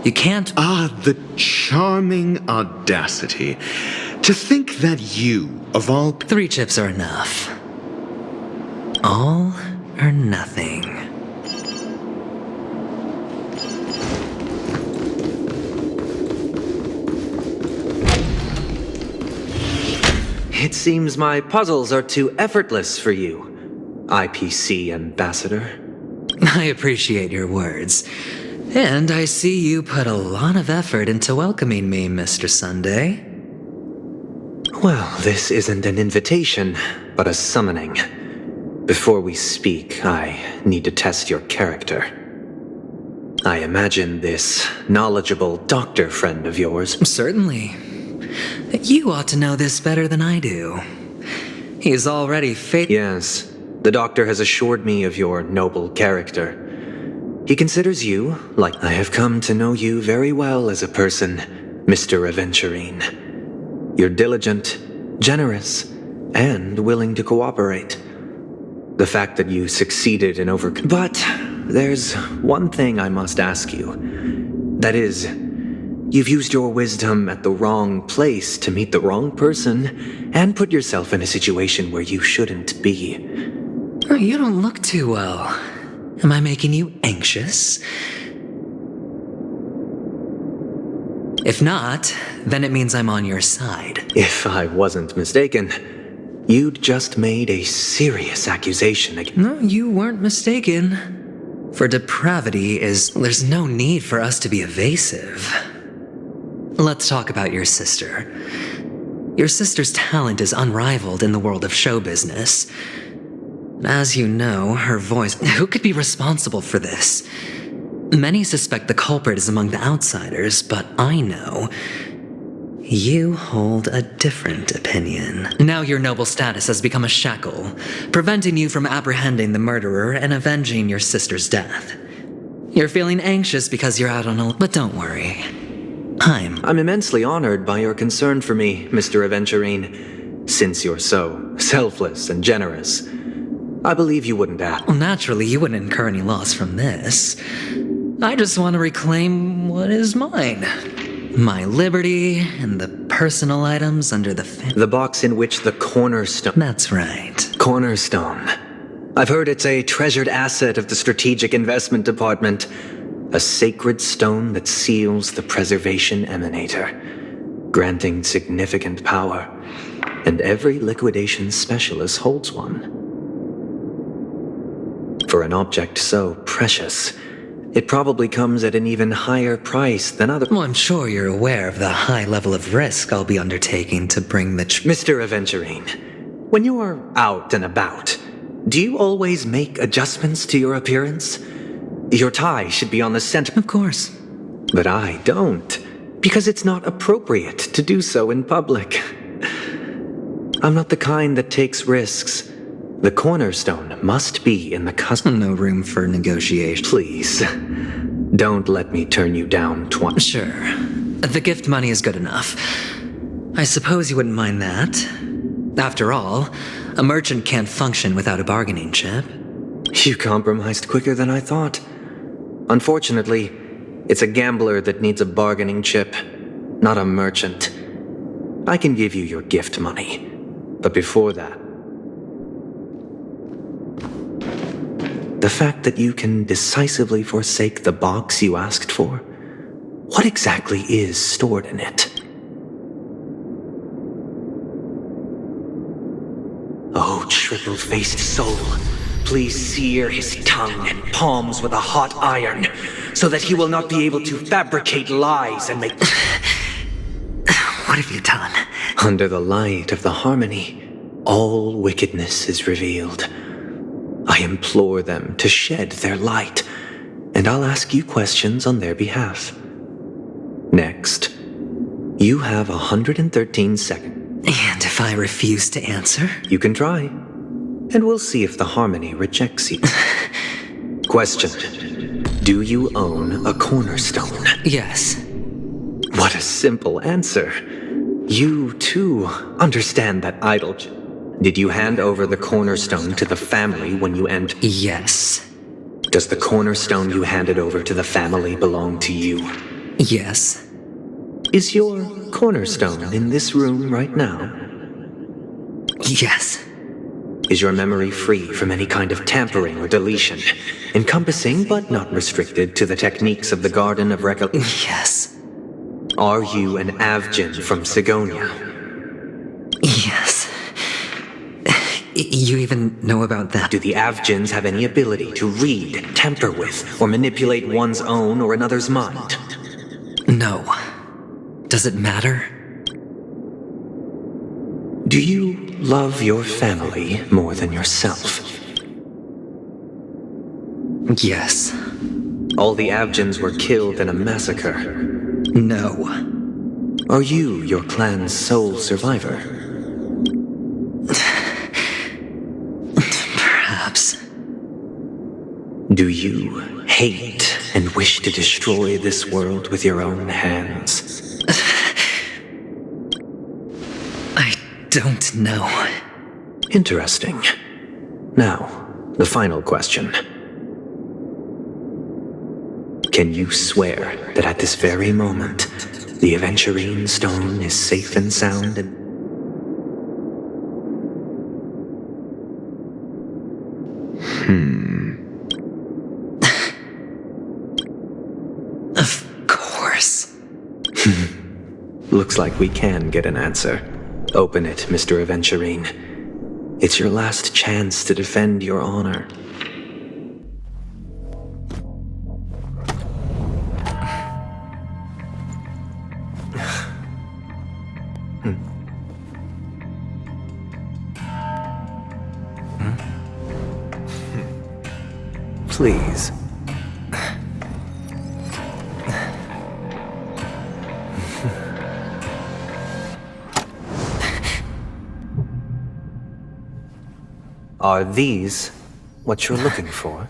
You can't. Ah, the charming audacity. To think that you, of all... 3 chips are enough. All or nothing. It seems my puzzles are too effortless for you, IPC Ambassador. I appreciate your words. And I see you put a lot of effort into welcoming me, Mr. Sunday. Well, this isn't an invitation, but a summoning. Before we speak, I need to test your character. I imagine this knowledgeable doctor friend of yours. Certainly. You ought to know this better than I do. He's already Yes, the doctor has assured me of your noble character. He considers you, like I have come to know you very well as a person, Mr. Aventurine. You're diligent, generous, and willing to cooperate. The fact that you succeeded in But there's one thing I must ask you. That is, you've used your wisdom at the wrong place to meet the wrong person and put yourself in a situation where you shouldn't be. You don't look too well. Am I making you anxious? If not, then it means I'm on your side. If I wasn't mistaken, you'd just made a serious accusation against... No, you weren't mistaken. For depravity there's no need for us to be evasive. Let's talk about your sister. Your sister's talent is unrivaled in the world of show business. As you know, her voice... Who could be responsible for this? Many suspect the culprit is among the outsiders, but I know you hold a different opinion. Now your noble status has become a shackle, preventing you from apprehending the murderer and avenging your sister's death. You're feeling anxious because you're out on a... But don't worry. I'm immensely honored by your concern for me, Mr. Aventurine. Since you're so selfless and generous, I believe you wouldn't ask. Well, naturally, you wouldn't incur any loss from this. I just want to reclaim what is mine. My liberty and the personal items under the box in which the cornerstone... That's right. Cornerstone. I've heard it's a treasured asset of the Strategic Investment Department. A sacred stone that seals the Preservation Emanator, granting significant power. And every liquidation specialist holds one. For an object so precious, it probably comes at an even higher price than other... Well, I'm sure you're aware of the high level of risk I'll be undertaking to bring the... Mr. Aventurine, when you're out and about, do you always make adjustments to your appearance? Your tie should be on the center... Of course. But I don't, because it's not appropriate to do so in public. I'm not the kind that takes risks. The cornerstone must be in the custom... No room for negotiation. Please, don't let me turn you down twice. Sure. The gift money is good enough. I suppose you wouldn't mind that. After all, a merchant can't function without a bargaining chip. You compromised quicker than I thought. Unfortunately, it's a gambler that needs a bargaining chip, not a merchant. I can give you your gift money, but before that, the fact that you can decisively forsake the box you asked for, what exactly is stored in it? Oh, triple-faced soul, please sear his tongue and palms with a hot iron, so that he will not be able to fabricate lies and make... What have you done? Under the light of the harmony, all wickedness is revealed. I implore them to shed their light, and I'll ask you questions on their behalf. Next, you have 113 seconds. And if I refuse to answer? You can try, and we'll see if the harmony rejects you. Question. Do you own a cornerstone? Yes. What a simple answer. You, too, understand that idol... Did you hand over the cornerstone to the family when you entered? Yes. Does the cornerstone you handed over to the family belong to you? Yes. Is your cornerstone in this room right now? Yes. Is your memory free from any kind of tampering or deletion, encompassing but not restricted to the techniques of the Garden of Recollection? Yes. Are you an Avgin from Sigonia? Yes. You even know about that? Do the Avgins have any ability to read, tamper with, or manipulate one's own or another's mind? No. Does it matter? Do you love your family more than yourself? Yes. All the Avgins were killed in a massacre. No. Are you your clan's sole survivor? Perhaps. Do you hate and wish to destroy this world with your own hands? I don't know. Interesting. Now, the final question. Can you swear that at this very moment, the Aventurine stone is safe and sound and... Of course. Looks like we can get an answer. Open it, Mr. Aventurine. It's your last chance to defend your honor. Please. Are these what you're looking for?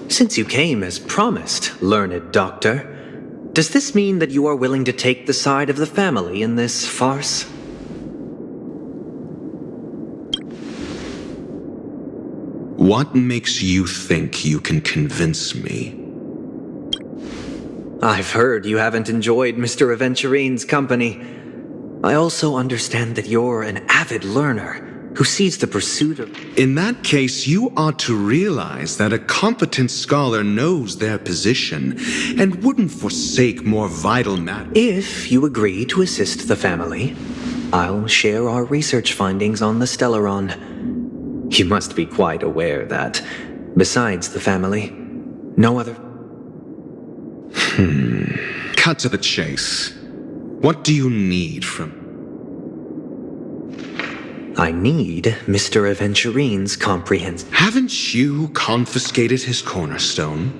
Since you came as promised, learned doctor, does this mean that you are willing to take the side of the family in this farce? What makes you think you can convince me? I've heard you haven't enjoyed Mr. Aventurine's company. I also understand that you're an avid learner who sees the pursuit of... In that case, you ought to realize that a competent scholar knows their position and wouldn't forsake more vital matters. If you agree to assist the family, I'll share our research findings on the Stellaron. You must be quite aware that, besides the family, no other... Cut to the chase. What do you need from... I need Mr. Aventurine's comprehensive... Haven't you confiscated his cornerstone?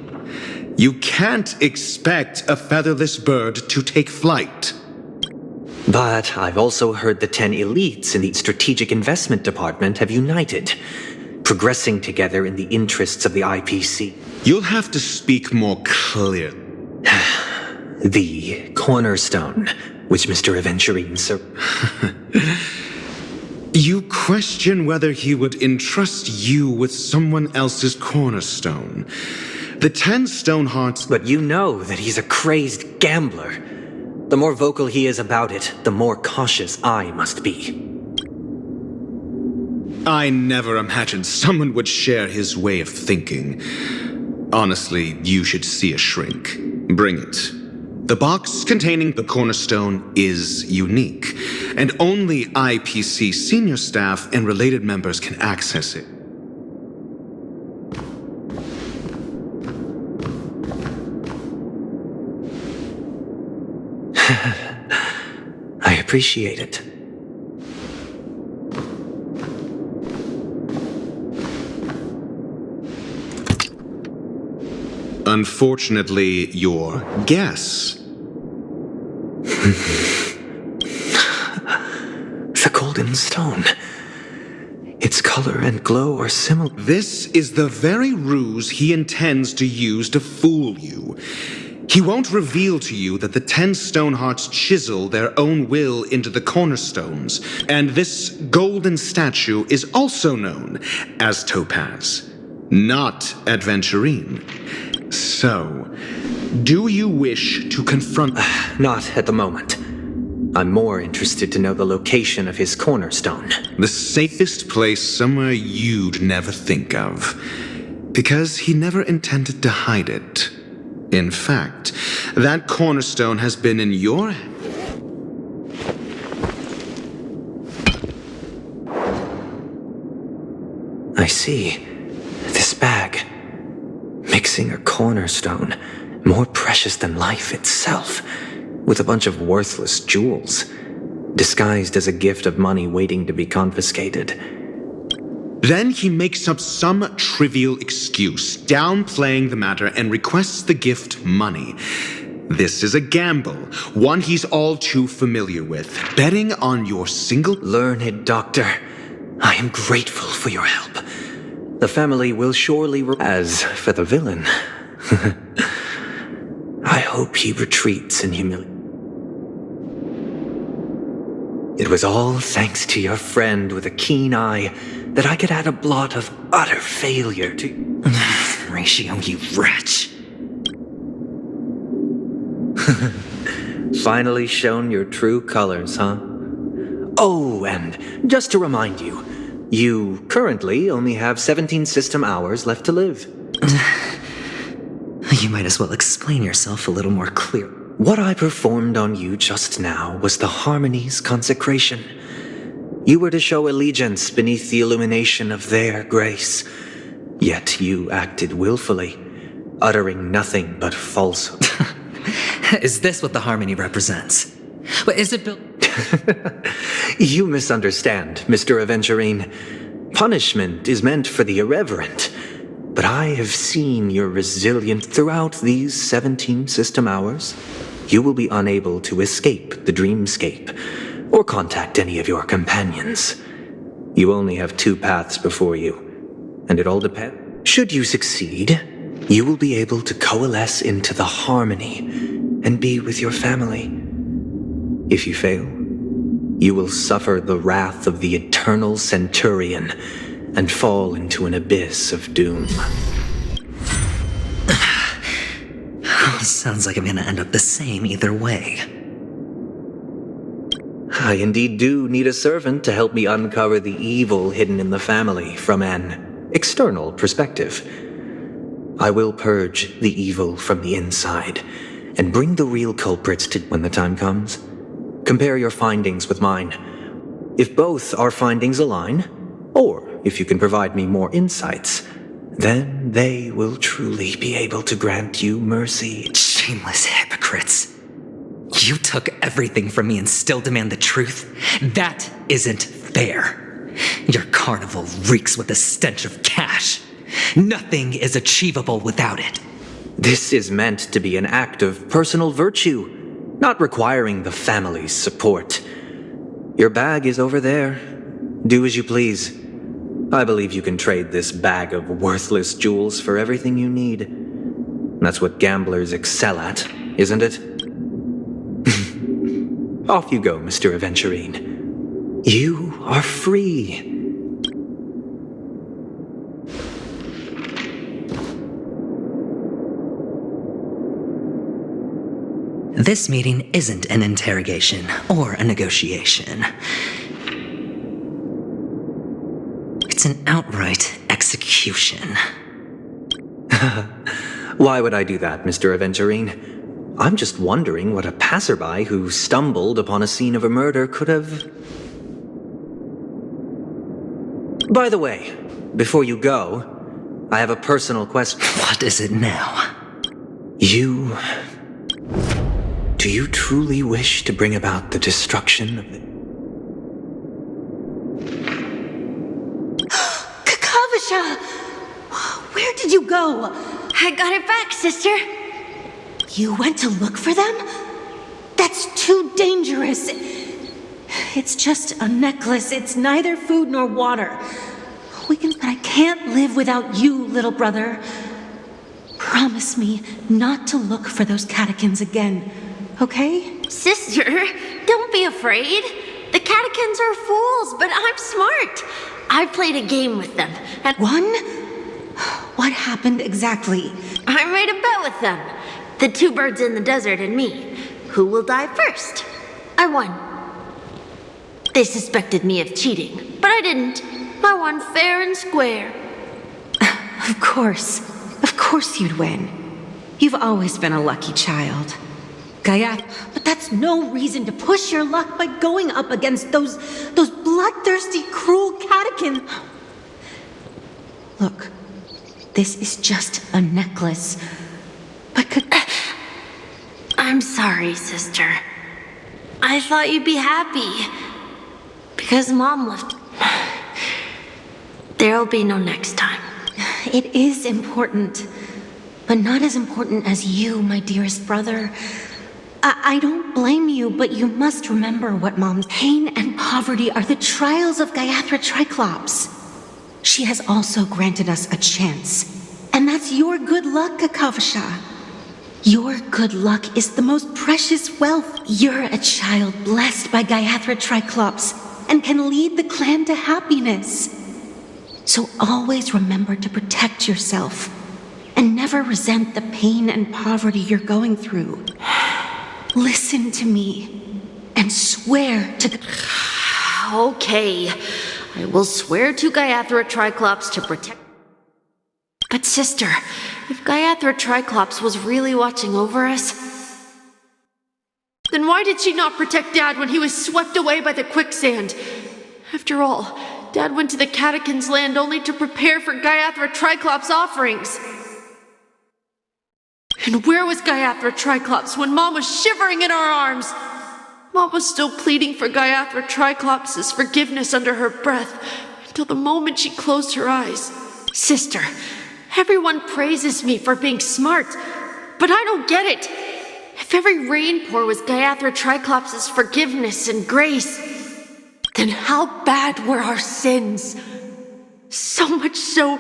You can't expect a featherless bird to take flight. But I've also heard the 10 elites in the Strategic Investment Department have united, progressing together in the interests of the IPC. You'll have to speak more clearly. The cornerstone, which Mr. Aventurine You question whether he would entrust you with someone else's cornerstone. The 10 Stonehearts... But you know that he's a crazed gambler. The more vocal he is about it, the more cautious I must be. I never imagined someone would share his way of thinking. Honestly, you should see a shrink. Bring it. The box containing the cornerstone is unique, and only IPC senior staff and related members can access it. I appreciate it. Unfortunately, your guess. The golden stone. Its color and glow are similar. This is the very ruse he intends to use to fool you. He won't reveal to you that the 10 Stonehearts chisel their own will into the cornerstones, and this golden statue is also known as Topaz, not Adventurine. So, do you wish to confront... Not at the moment. I'm more interested to know the location of his cornerstone. The safest place somewhere you'd never think of. Because he never intended to hide it. In fact, that cornerstone has been in your... I see. This bag. Mixing a cornerstone, more precious than life itself, with a bunch of worthless jewels, disguised as a gift of money waiting to be confiscated. Then he makes up some trivial excuse, downplaying the matter, and requests the gift money. This is a gamble, one he's all too familiar with. Betting on your single... Learned doctor, I am grateful for your help. The family will surely... As for the villain, I hope he retreats in humility. It was all thanks to your friend with a keen eye that I could add a blot of utter failure to... Ratio, you wretch. Finally shown your true colors, huh? Oh, and just to remind you, you currently only have 17 system hours left to live. You might as well explain yourself a little more clear. What I performed on you just now was the Harmony's consecration. You were to show allegiance beneath the illumination of their grace. Yet you acted willfully, uttering nothing but falsehood. Is this what the Harmony represents? But is it built... You misunderstand, Mr. Aventurine. Punishment is meant for the irreverent. But I have seen your resilience throughout these 17 system hours. You will be unable to escape the dreamscape, or contact any of your companions. You only have 2 paths before you, and it all depends. Should you succeed, you will be able to coalesce into the Harmony and be with your family. If you fail, you will suffer the wrath of the eternal Centurion and fall into an abyss of doom. Sounds like I'm gonna end up the same either way. I indeed do need a servant to help me uncover the evil hidden in the family from an external perspective. I will purge the evil from the inside and bring the real culprits to when the time comes. Compare your findings with mine. If both our findings align, or if you can provide me more insights, then they will truly be able to grant you mercy. Shameless hypocrites. You took everything from me and still demand the truth? That isn't fair. Your carnival reeks with the stench of cash. Nothing is achievable without it. This is meant to be an act of personal virtue, not requiring the family's support. Your bag is over there. Do as you please. I believe you can trade this bag of worthless jewels for everything you need. That's what gamblers excel at, isn't it? Off you go, Mr. Aventurine. You are free. This meeting isn't an interrogation or a negotiation. It's an outright execution. Why would I do that, Mr. Aventurine? I'm just wondering what a passerby who stumbled upon a scene of a murder could have... By the way, before you go, I have a personal question. What is it now? Do you truly wish to bring about the destruction of the... Kakavasha! Where did you go? I got it back, sister. You went to look for them? That's too dangerous. It's just a necklace. It's neither food nor water. But I can't live without you, little brother. promise me not to look for those catechins again, okay? Sister, don't be afraid. The catechins are fools, but I'm smart. I played a game with them, and... One? What happened exactly? I made a bet with them. The two birds in the desert and me. Who will die first? I won. They suspected me of cheating, but I didn't. I won fair and square. Of course. Of course you'd win. You've always been a lucky child. Gaia, but that's no reason to push your luck by going up against those bloodthirsty, cruel catechins. Look, this is just a necklace. But I'm sorry, sister. I thought you'd be happy. Because Mom left. There'll be no next time. It is important, but not as important as you, my dearest brother. I don't blame you, but you must remember what Mom's pain and poverty are the trials of Gayatri Triclops. She has also granted us a chance, and that's your good luck, Kakavasha. Your good luck is the most precious wealth. You're a child blessed by Gayatri Triclops and can lead the clan to happiness. So always remember to protect yourself and never resent the pain and poverty you're going through. Listen to me and swear to Okay, I will swear to Gayatri Triclops to protect... But sister, if Gayatri Triclops was really watching over us, then why did she not protect Dad when he was swept away by the quicksand? After all, Dad went to the Catechins' land only to prepare for Gayatri Triclops' offerings. And where was Gayatri Triclops when Mom was shivering in our arms? Mom was still pleading for Gayatri Triclops' forgiveness under her breath until the moment she closed her eyes. Sister, everyone praises me for being smart, but I don't get it. If every rainpour was Gayatri Triclops' forgiveness and grace, then how bad were our sins? So much so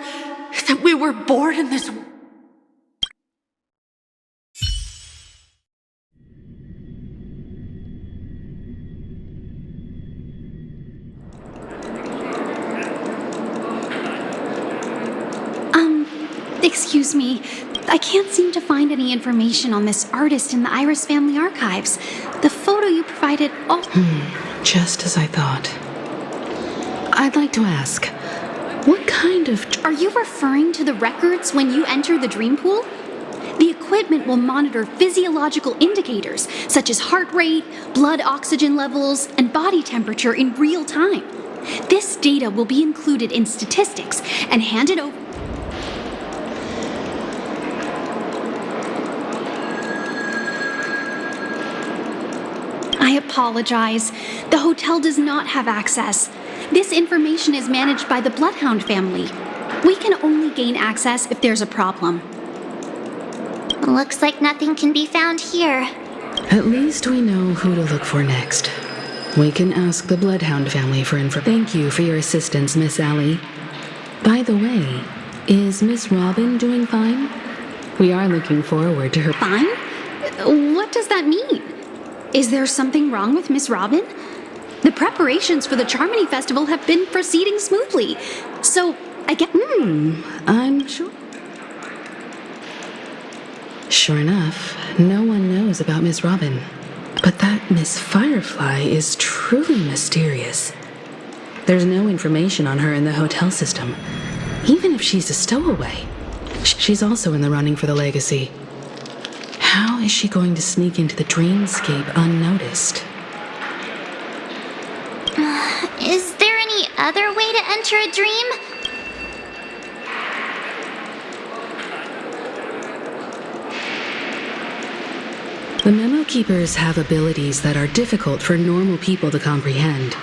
that we were born in this world. Excuse me. I can't seem to find any information on this artist in the Iris family archives. The photo you provided... Just as I thought. I'd like to ask, what kind of... Are you referring to the records when you enter the dream pool? The equipment will monitor physiological indicators, such as heart rate, blood oxygen levels, and body temperature in real time. This data will be included in statistics and handed over... I apologize. The hotel does not have access. This information is managed by the Bloodhound family. We can only gain access if there's a problem. Looks like nothing can be found here. At least we know who to look for next. We can ask the Bloodhound family for info. Thank you for your assistance, Miss Allie. By the way, is Miss Robin doing fine? We are looking forward to her... Fine? What does that mean? Is there something wrong with Miss Robin? The preparations for the Charmony Festival have been proceeding smoothly, so I get... I'm sure... Sure enough, no one knows about Miss Robin. But that Miss Firefly is truly mysterious. There's no information on her in the hotel system, even if she's a stowaway. She's also in the running for the legacy. How is she going to sneak into the dreamscape unnoticed? Is there any other way to enter a dream? The Memo Keepers have abilities that are difficult for normal people to comprehend.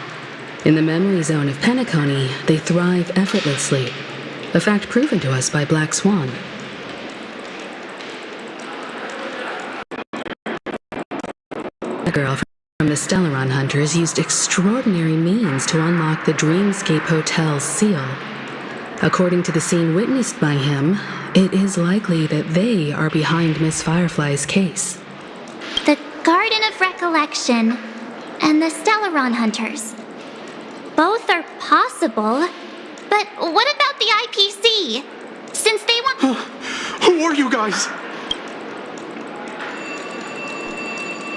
In the memory zone of Penacony, they thrive effortlessly, a fact proven to us by Black Swan. A girl from the Stellaron Hunters used extraordinary means to unlock the Dreamscape Hotel's seal. According to the scene witnessed by him, It is likely that they are behind Miss Firefly's case. The Garden of Recollection and the Stellaron Hunters. Both are possible, but what about the IPC? Since they want... Who are you guys?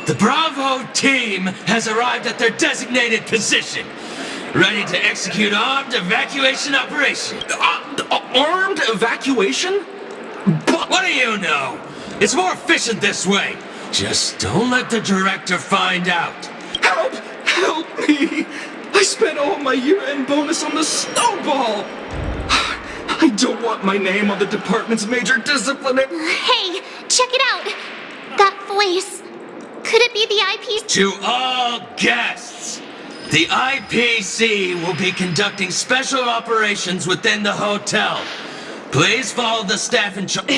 The Bravo team has arrived at their designated position, ready to execute armed evacuation operation. Armed evacuation? But what do you know? It's more efficient this way. Just don't let the director find out. Help! Help me! I spent all my year-end bonus on the snowball! I don't want my name on the department's major disciplinary... Hey, check it out! That voice. Could it be the IPC? To all guests, the IPC will be conducting special operations within the hotel. Please follow the staff in charge.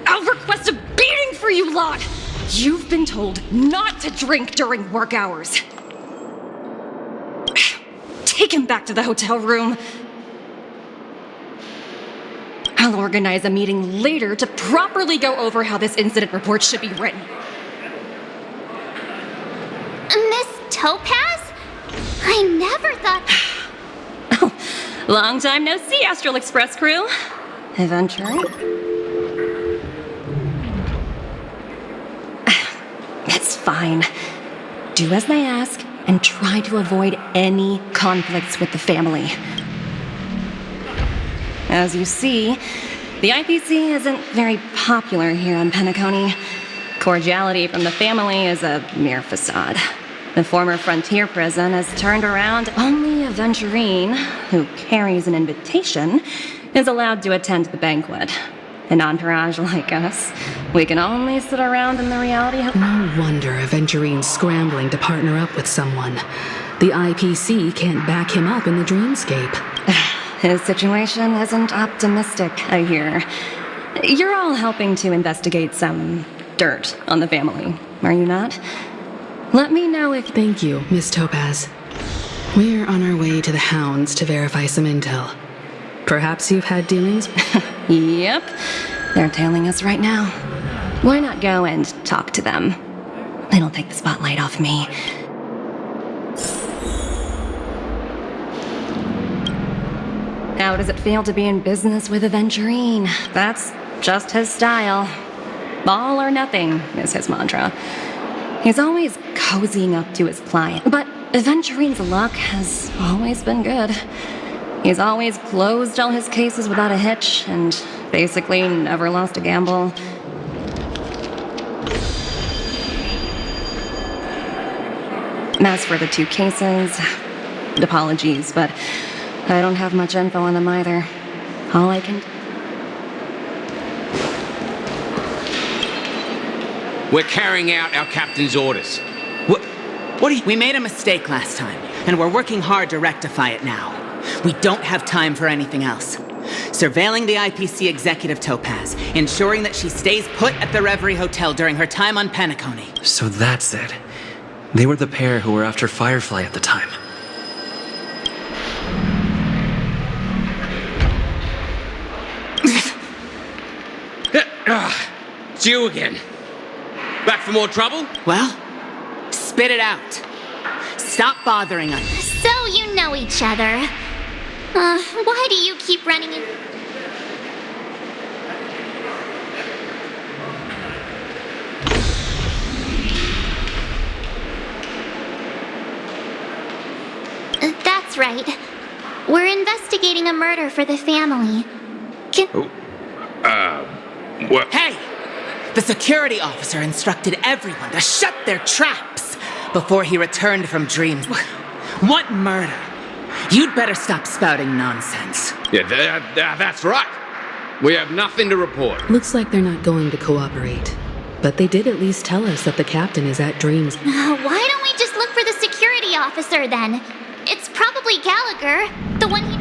I'll request a beating for you lot! You've been told not to drink during work hours. Take him back to the hotel room. I'll organize a meeting later to properly go over how this incident report should be written. Miss Topaz? I never thought... Oh, long time no see, Astral Express crew. Adventuring? It's fine. Do as they ask and try to avoid any conflicts with the family. As you see, the IPC isn't very popular here on Penacony. Cordiality from the family is a mere facade. The former frontier prison has turned around. Only Aventurine, who carries an invitation, is allowed to attend the banquet. An entourage like us, we can only sit around in the reality of... No wonder Aventurine's scrambling to partner up with someone. The IPC can't back him up in the dreamscape. His situation isn't optimistic, I hear. You're all helping to investigate some dirt on the family, are you not? Let me know if... Thank you, Miss Topaz. We're on our way to the Hounds to verify some intel. Perhaps you've had dealings? Yep. They're tailing us right now. Why not go and talk to them? It'll take the spotlight off me. How does it feel to be in business with Aventurine? That's just his style. All or nothing is his mantra. He's always cozying up to his client. But Aventurine's luck has always been good. He's always closed all his cases without a hitch, and basically never lost a gamble. As for the 2 cases, apologies, but I don't have much info on them either. All I can... We're carrying out our captain's orders. What are you... We made a mistake last time, and we're working hard to rectify it now. We don't have time for anything else. Surveilling the IPC executive Topaz, ensuring that she stays put at the Reverie Hotel during her time on Penacony. So that's it. They were the pair who were after Firefly at the time. It's you again. Back for more trouble? Well, spit it out. Stop bothering us. So you know each other. Why do you keep running in... That's right. We're investigating a murder for the family. What? Hey! The security officer instructed everyone to shut their traps before he returned from dreams. What murder? You'd better stop spouting nonsense. Yeah, that's right. We have nothing to report. Looks like they're not going to cooperate. But they did at least tell us that the captain is at Dreams. Why don't we just look for the security officer then? It's probably Gallagher, the one he...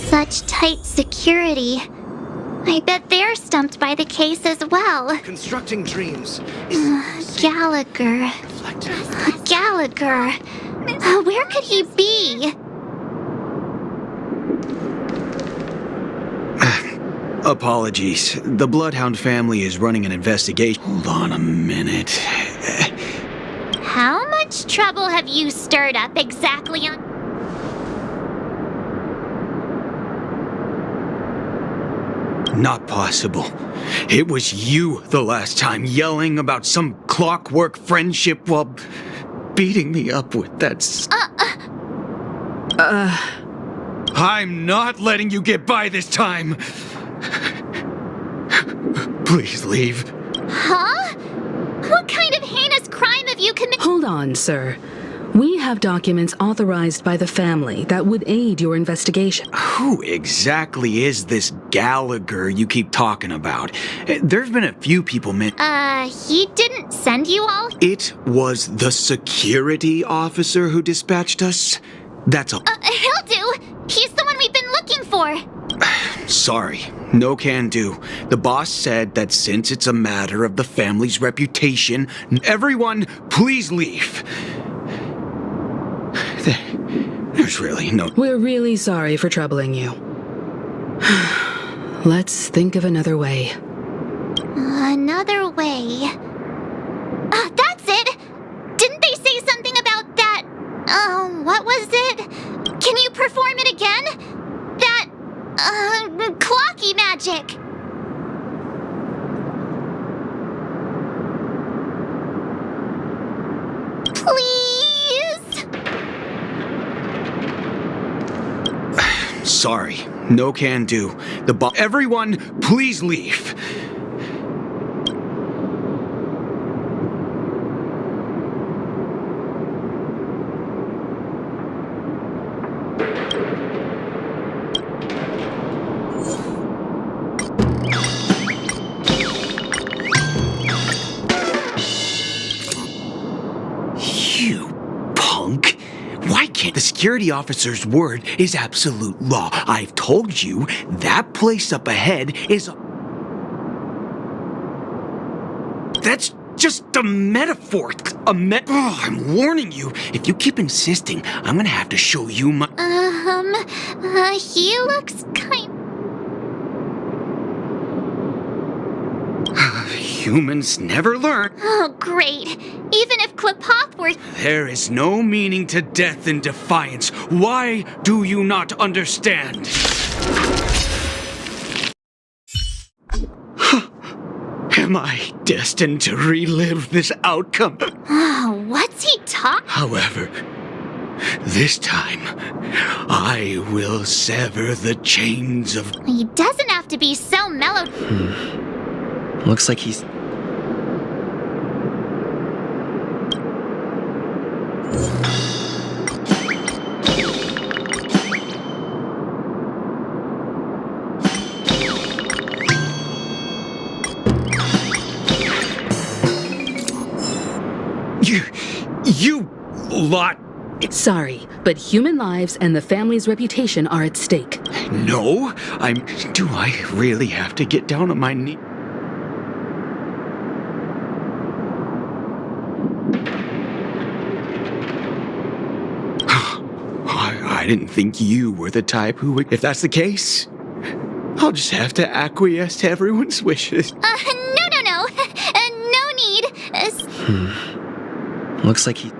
Such tight security. I bet they're stumped by the case as well. Constructing dreams. Gallagher. Gallagher. Where could he be? Apologies. The Bloodhound family is running an investigation. Hold on a minute. How much trouble have you stirred up exactly on... Not possible. It was you the last time, yelling about some clockwork friendship while beating me up with that I'm not letting you get by this time! Please leave. Huh? What kind of heinous crime have you committed? Hold on, sir. We have documents authorized by the family that would aid your investigation. Who exactly is this Gallagher you keep talking about? There's been a few people He didn't send you all? It was the security officer who dispatched us? That's all. He'll do! He's the one we've been looking for! Sorry, no can do. The boss said that since it's a matter of the family's reputation, everyone, please leave. There's really no... We're really sorry for troubling you. Let's think of another way. Another way. That's it! Didn't they say something about that? What was it? Can you perform it again? That, clocky magic. Please? Sorry, no can do. Everyone, please leave. The security officer's word is absolute law. I've told you, that place up ahead is... That's just a metaphor. I'm warning you. If you keep insisting, I'm gonna have to show you my... He looks kind... Humans never learn. Oh, great. Even if Klipoth were... There is no meaning to death and defiance. Why do you not understand? Am I destined to relive this outcome? What's he talking? However, this time, I will sever the chains of... He doesn't have to be so mellow... Looks like he's... You lot... Sorry, but human lives and the family's reputation are at stake. No, Do I really have to get down on my knee? I didn't think you were the type who would... If that's the case, I'll just have to acquiesce to everyone's wishes. No. No need. Looks like he...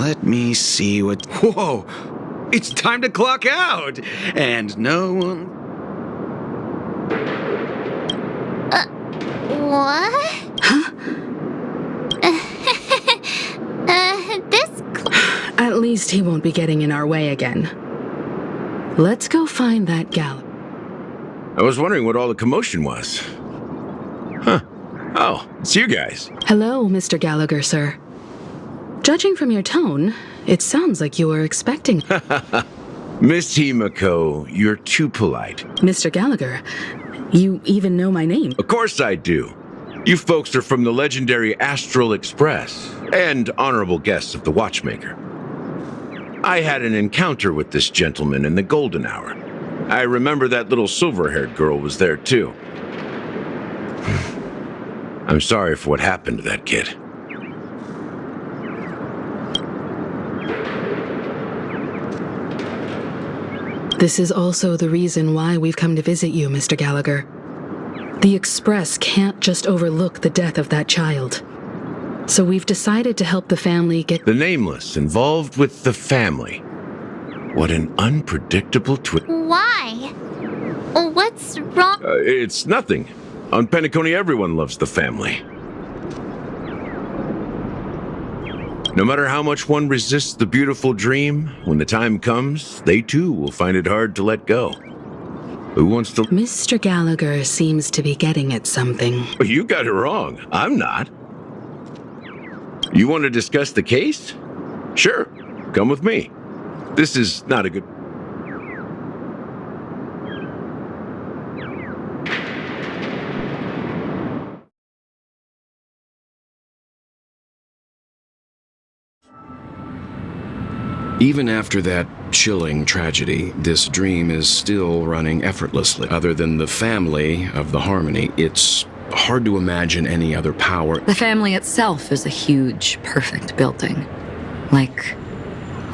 Let me see what... Whoa! It's time to clock out! And no one... What? Huh? At least he won't be getting in our way again. Let's go find that gal. I was wondering what all the commotion was. Huh. Oh, it's you guys. Hello, Mr. Gallagher, sir. Judging from your tone, it sounds like you were expecting... Miss Himiko, you're too polite. Mr. Gallagher, you even know my name. Of course I do. You folks are from the legendary Astral Express and honorable guests of the Watchmaker. I had an encounter with this gentleman in the golden hour. I remember that little silver-haired girl was there too. I'm sorry for what happened to that kid. This is also the reason why we've come to visit you, Mr. Gallagher. The Express can't just overlook the death of that child. So we've decided to help the family get... The Nameless involved with the family. What an unpredictable twist. Why? What's wrong? It's nothing. On Penacony, everyone loves the family. No matter how much one resists the beautiful dream, when the time comes, they too will find it hard to let go. Who wants to... Mr. Gallagher seems to be getting at something. You got it wrong. I'm not. You want to discuss the case? Sure. Come with me. This is not a good... Even after that chilling tragedy, this dream is still running effortlessly. Other than the family of the Harmony, it's hard to imagine any other power. The family itself is a huge, perfect building. Like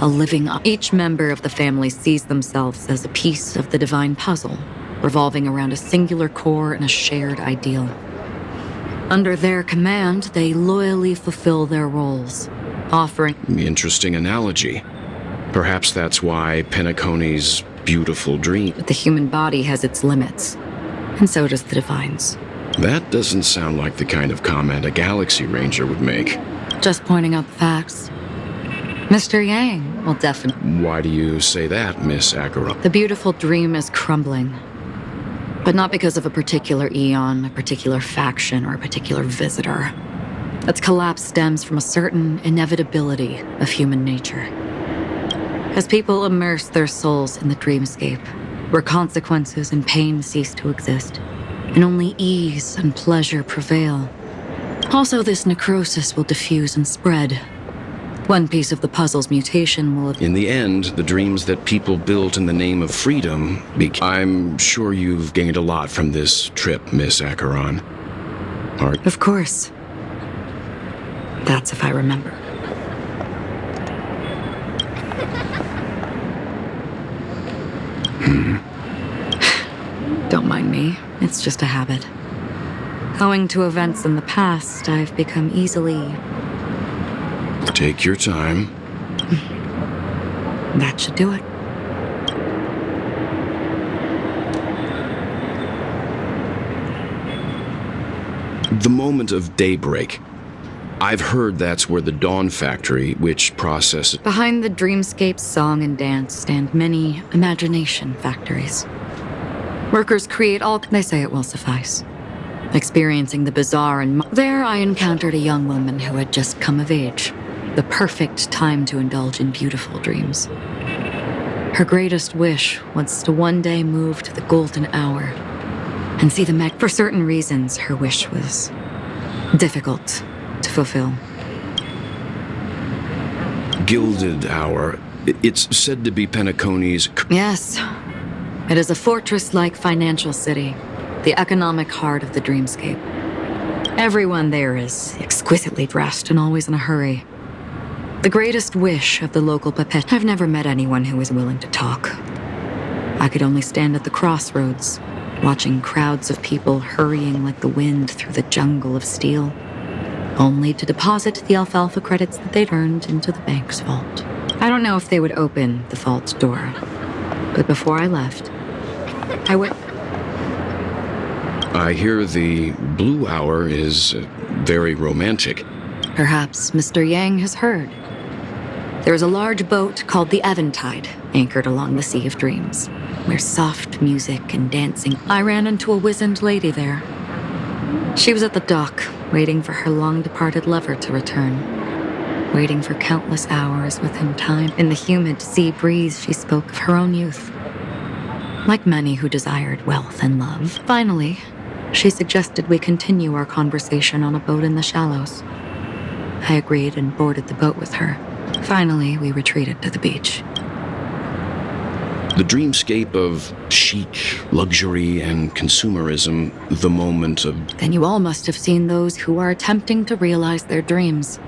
a living... Each member of the family sees themselves as a piece of the divine puzzle, revolving around a singular core and a shared ideal. Under their command, they loyally fulfill their roles, offering... Interesting analogy. Perhaps that's why Penacony's beautiful dream... But the human body has its limits, and so does the divine's. That doesn't sound like the kind of comment a Galaxy Ranger would make. Just pointing out the facts. Mr. Yang will definitely... Why do you say that, Miss Acheron? The beautiful dream is crumbling. But not because of a particular eon, a particular faction, or a particular visitor. Its collapse stems from a certain inevitability of human nature. As people immerse their souls in the dreamscape, where consequences and pain cease to exist, and only ease and pleasure prevail. Also, this necrosis will diffuse and spread. One piece of the puzzle's mutation will... In the end, the dreams that people built in the name of freedom I'm sure you've gained a lot from this trip, Miss Acheron. Of course. That's if I remember. Don't mind me. It's just a habit. Owing to events in the past, I've become easily... Take your time. That should do it. The moment of daybreak. I've heard that's where the Dawn Factory, which processes... Behind the dreamscape's song and dance stand many imagination factories. Workers create all... They say it will suffice. Experiencing the bizarre and... There I encountered a young woman who had just come of age. The perfect time to indulge in beautiful dreams. Her greatest wish was to one day move to the golden hour and see the For certain reasons, her wish was difficult to fulfill. Gilded Hour. It's said to be Penacony's... Yes. It is a fortress-like financial city, the economic heart of the dreamscape. Everyone there is exquisitely dressed and always in a hurry. The greatest wish of the local puppet. I've never met anyone who was willing to talk. I could only stand at the crossroads, watching crowds of people hurrying like the wind through the jungle of steel, only to deposit the alfalfa credits that they'd earned into the bank's vault. I don't know if they would open the vault door, but before I left, I would... I hear the Blue Hour is very romantic. Perhaps Mr. Yang has heard. There is a large boat called the Eventide, anchored along the Sea of Dreams, where soft music and dancing... I ran into a wizened lady there. She was at the dock, waiting for her long-departed lover to return. Waiting for countless hours within time. In the humid sea breeze, she spoke of her own youth. Like many who desired wealth and love, finally, She suggested we continue our conversation on a boat in the shallows. I agreed and boarded the boat with her. Finally, we retreated to the beach. The dreamscape of chic, luxury, and consumerism, the moment of... Then you all must have seen those who are attempting to realize their dreams.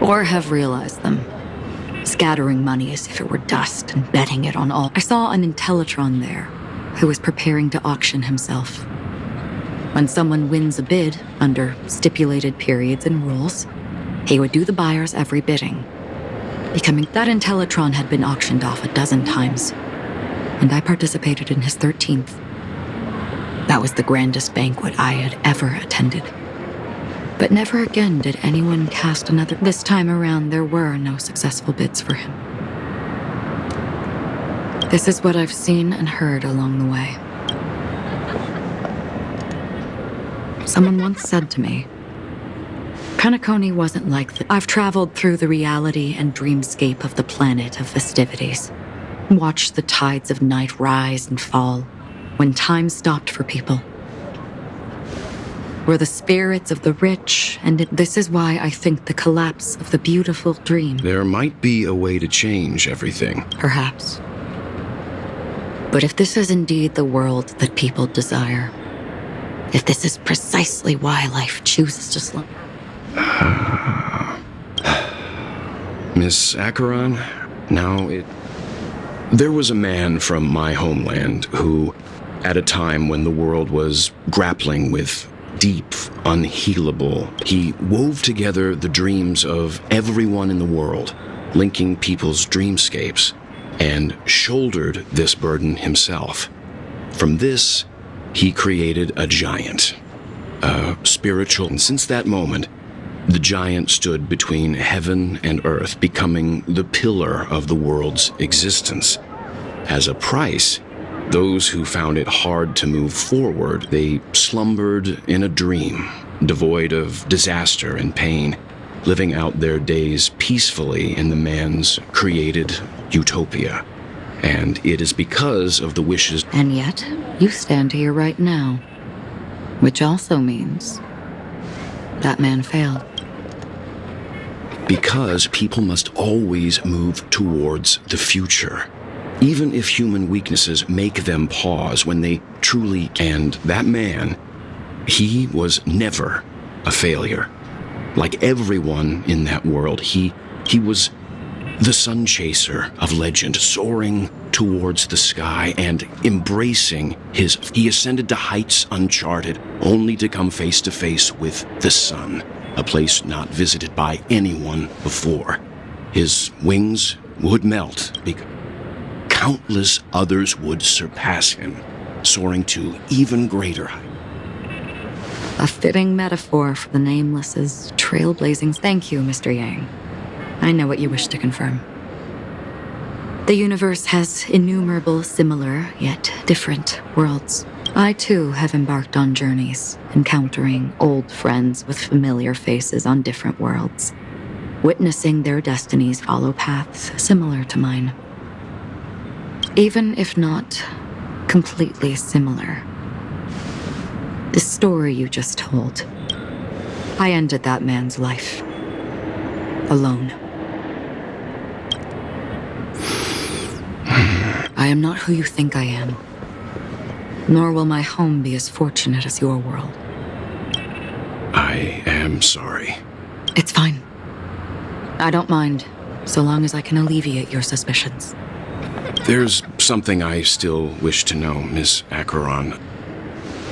Or have realized them. Scattering money as if it were dust and betting it on all. I saw an Intellitron there, who was preparing to auction himself. When someone wins a bid, under stipulated periods and rules, he would do the buyer's every bidding. Becoming that Intellitron had been auctioned off 12 times, and I participated in his 13th. That was the grandest banquet I had ever attended. But never again did anyone cast another. This time around, there were no successful bids for him. This is what I've seen and heard along the way. Someone once said to me, Penacony wasn't like that. I've traveled through the reality and dreamscape of the planet of festivities. Watched the tides of night rise and fall when time stopped for people. We're the spirits of the rich, and this is why I think the collapse of the beautiful dream. There might be a way to change everything. Perhaps. But if this is indeed the world that people desire, if this is precisely why life chooses to slumber. Miss Acheron, there was a man from my homeland who, at a time when the world was grappling with deep, unhealable, he wove together the dreams of everyone in the world, linking people's dreamscapes, and shouldered this burden himself. From this, he created a giant, a spiritual, and since that moment, the giant stood between heaven and earth, becoming the pillar of the world's existence. As a price, those who found it hard to move forward, they slumbered in a dream, devoid of disaster and pain, living out their days peacefully in the man's created utopia. And it is because of the wishes... And yet, you stand here right now. Which also means that man failed. Because people must always move towards the future. Even if human weaknesses make them pause when they truly... And that man, he was never a failure. Like everyone in that world, he was the sun chaser of legend, soaring towards the sky and embracing his... He ascended to heights uncharted, only to come face to face with the sun, a place not visited by anyone before. His wings would melt because countless others would surpass him, soaring to even greater heights. A fitting metaphor for the Nameless's trailblazing. Thank you, Mr. Yang. I know what you wish to confirm. The universe has innumerable similar, yet different worlds. I, too, have embarked on journeys, encountering old friends with familiar faces on different worlds, witnessing their destinies follow paths similar to mine. Even if not completely similar. The story you just told, I ended that man's life. Alone. I am not who you think I am. Nor will my home be as fortunate as your world. I am sorry. It's fine. I don't mind, so long as I can alleviate your suspicions. There's something I still wish to know, Miss Acheron.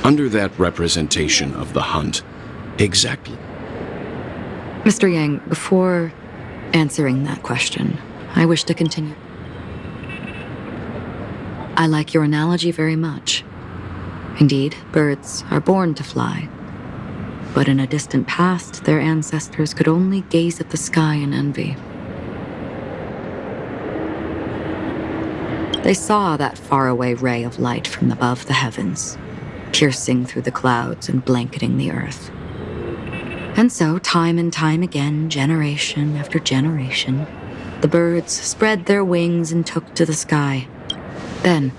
Under that representation of the hunt, exactly... Mr. Yang, before answering that question, I wish to continue. I like your analogy very much. Indeed, birds are born to fly. But in a distant past, their ancestors could only gaze at the sky in envy. They saw that faraway ray of light from above the heavens, piercing through the clouds and blanketing the earth. And so, time and time again, generation after generation, the birds spread their wings and took to the sky. Then,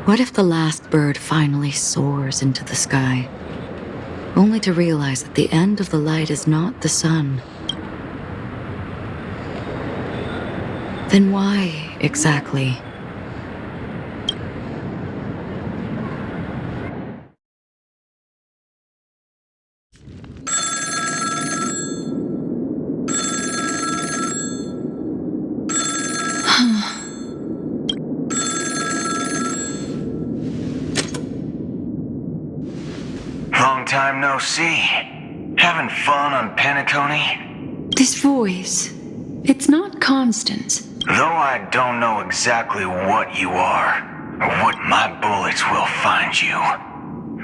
What if the last bird finally soars into the sky, only to realize that the end of the light is not the sun? Then why, exactly? Long time no see. Having fun on Penacony? This voice, it's not Constance. Though I don't know exactly what you are, or what my bullets will find you.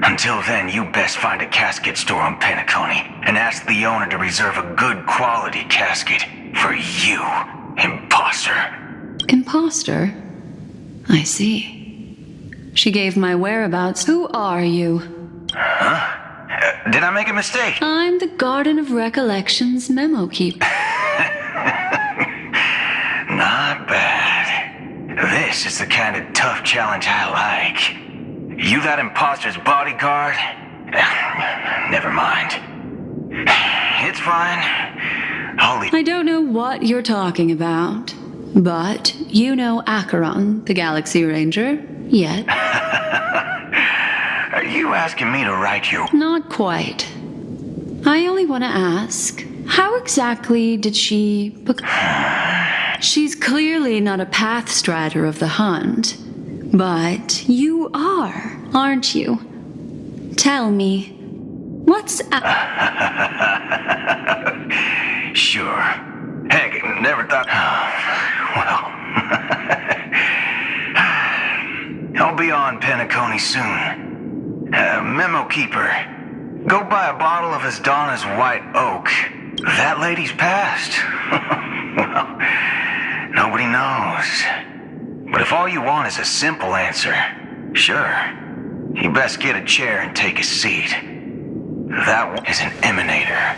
Until then, you best find a casket store on Penacony and ask the owner to reserve a good quality casket for you, imposter. Imposter? I see. She gave my whereabouts. Who are you? Huh? Did I make a mistake? I'm the Garden of Recollections memo keeper. Not bad. This is the kind of tough challenge I like. You that imposter's bodyguard? Never mind. It's fine. I'll leave. I don't know what you're talking about, but you know Acheron, the Galaxy Ranger, yet. Are you asking me to write you? Not quite. I only want to ask, how exactly did she... She's clearly not a path strider of the hunt, but you are, aren't you? Tell me, what's... Sure. Heck, never thought... Well... I'll be on Penacony soon. Memo keeper. Go buy a bottle of Asdana's White Oak. That lady's passed. Well, nobody knows. But if all you want is a simple answer, sure. You best get a chair and take a seat. That one is an emanator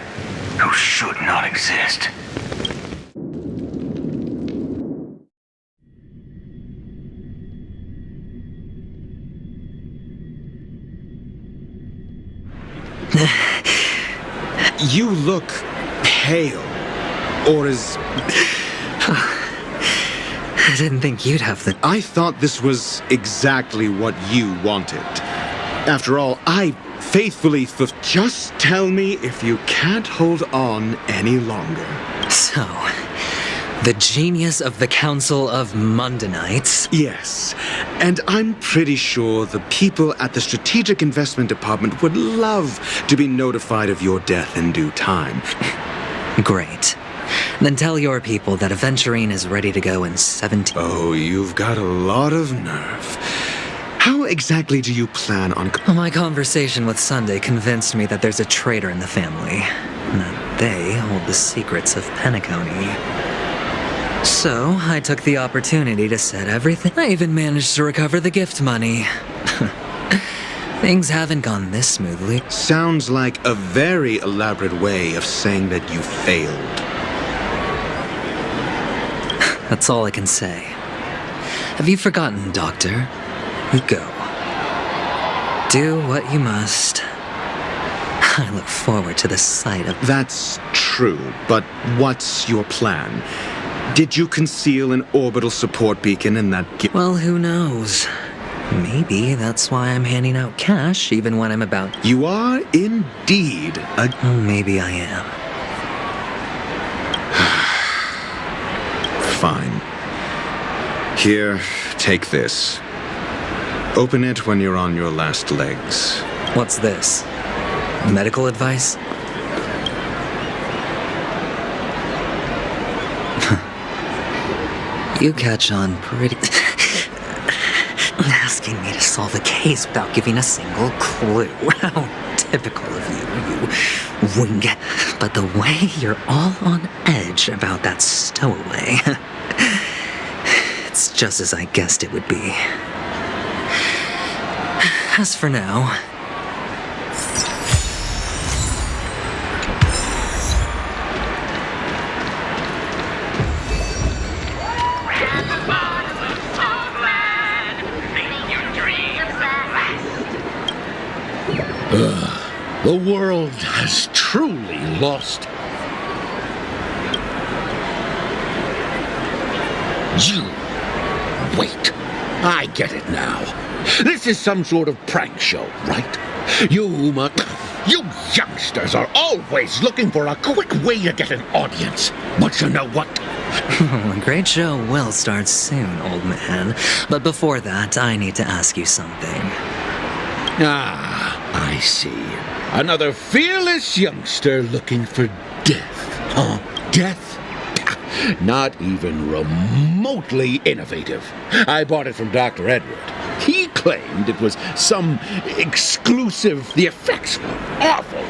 who should not exist. You look pale. Or is... I didn't think you'd have the... I thought this was exactly what you wanted. After all, I faithfully... Just tell me if you can't hold on any longer. So, the genius of the Council of Mundanites? Yes, and I'm pretty sure the people at the Strategic Investment Department would love to be notified of your death in due time. Great. Then tell your people that Aventurine is ready to go in 17... Oh, you've got a lot of nerve. How exactly do you plan on... My conversation with Sunday convinced me that there's a traitor in the family, and that they hold the secrets of Penacony. So, I took the opportunity to set everything... I even managed to recover the gift money. Things haven't gone this smoothly. Sounds like a very elaborate way of saying that you failed. That's all I can say. Have you forgotten, Doctor? You go. Do what you must. I look forward to the sight of... That's true, but what's your plan? Did you conceal an orbital support beacon in that... Well, who knows? Maybe that's why I'm handing out cash even when I'm about... You are indeed a... Oh, maybe I am. Fine. Here, take this. Open it when you're on your last legs. What's this? Medical advice? You catch on pretty... Asking me to solve a case without giving a single clue. How typical of you, you wing. But the way you're all on edge about that stowaway... It's just as I guessed it would be. As for now... Dream The world has truly lost. You. Wait. I get it now. This is some sort of prank show, right? You youngsters are always looking for a quick way to get an audience. But you know what? A great show will start soon, old man. But before that, I need to ask you something. Ah, I see. Another fearless youngster looking for death. Huh? Death? Not even remotely innovative. I bought it from Dr. Edward. He claimed it was some exclusive... The effects were awful.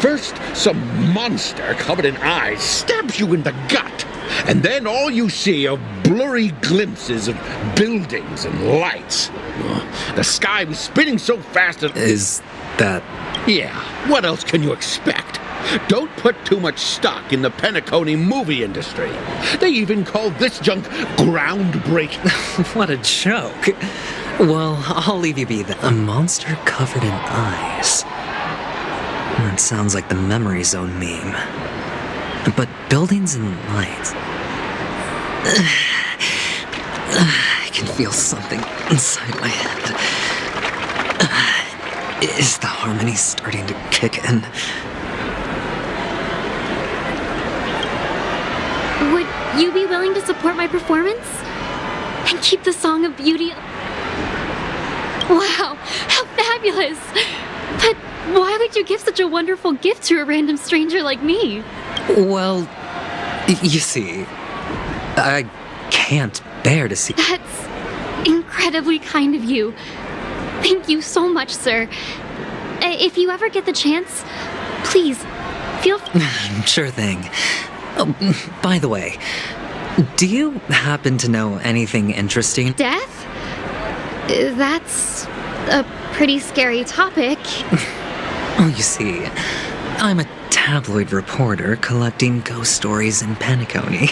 First, some monster covered in eyes stabs you in the gut. And then all you see are blurry glimpses of buildings and lights. The sky was spinning so fast that... Is that... Yeah, what else can you expect? Don't put too much stock in the Penacony movie industry. They even call this junk groundbreaking. What a joke. Well, I'll leave you be then. A monster covered in eyes. That sounds like the memory zone meme. But buildings and lights... I can feel something inside my head. Is the harmony starting to kick in? Would you be willing to support my performance? And keep the Song of Beauty... Wow, how fabulous! But why would you give such a wonderful gift to a random stranger like me? Well, you see, I can't bear to see... That's incredibly kind of you. Thank you so much, sir. If you ever get the chance, please, feel... Sure thing. Oh, by the way, do you happen to know anything interesting? Death? That's a pretty scary topic. Oh, you see, I'm a tabloid reporter collecting ghost stories in Penacony.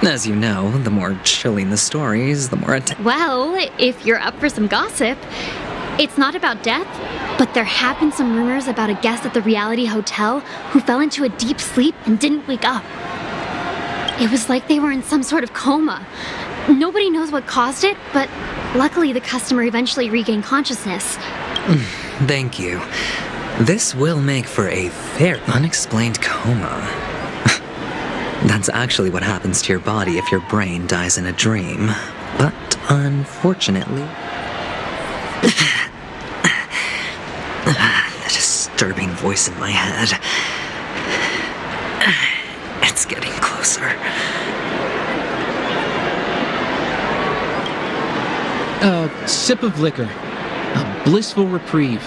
As you know, the more chilling the stories, the more... Well, if you're up for some gossip, it's not about death, but there have been some rumors about a guest at the reality hotel who fell into a deep sleep and didn't wake up. It was like they were in some sort of coma. Nobody knows what caused it, but luckily the customer eventually regained consciousness. Thank you. This will make for a fair unexplained coma. That's actually what happens to your body if your brain dies in a dream. But unfortunately... The disturbing voice in my head. It's getting closer. A sip of liquor. A blissful reprieve.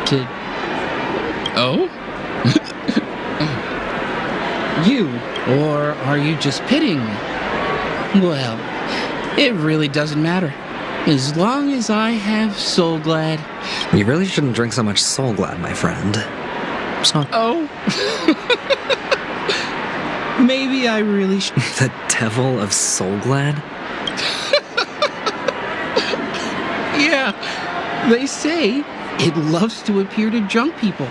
To... Oh? You? Or are you just pitying me? Well, it really doesn't matter. As long as I have Soul Glad. You really shouldn't drink so much Soul Glad, my friend. It's not... Oh? Maybe I really should... The devil of Soul Glad? Yeah, they say it loves to appear to drunk people.